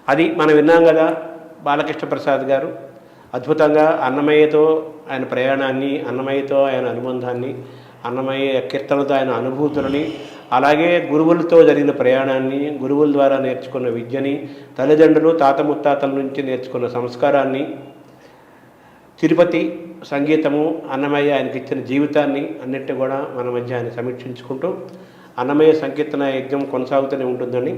అది మనం విన్నాం కదా బాలకృష్ణ ప్రసాద్ గారు అద్భుతంగా అన్నమయ్యతో ఆయన ప్రయాణాన్ని, అన్నమయ్యతో ఆయన అనుబంధాన్ని, అన్నమయ్య కీర్తనలతో ఆయన అనుభూతులని, అలాగే గురువులతో జరిగిన ప్రయాణాన్ని, గురువుల ద్వారా నేర్చుకున్న విద్యని, తల్లిదండ్రులు తాత ముత్తాతల నుంచి నేర్చుకున్న సంస్కారాన్ని, తిరుపతి సంగీతము, అన్నమయ్య ఆయనకి ఇచ్చిన జీవితాన్ని అన్నింటినీ కూడా మన మధ్య ఆయన సమీక్షించుకుంటూ అన్నమయ్య సంకీర్తన యజ్ఞం కొనసాగుతూనే ఉంటుందని,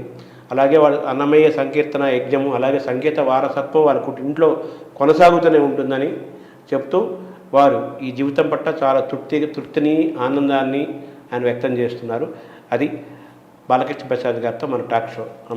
అలాగే వాళ్ళ అన్నమయ్య సంకీర్తన యజ్ఞము అలాగే సంగీత వారసత్వం వాళ్ళ ఇంట్లో కొనసాగుతూనే ఉంటుందని చెప్తూ వారు ఈ జీవితం పట్ల చాలా తృప్తిని ఆనందాన్ని ఆయన వ్యక్తం చేస్తున్నారు. అది బాలకృష్ణ ప్రసాద్ గారితో మన టాక్ షో.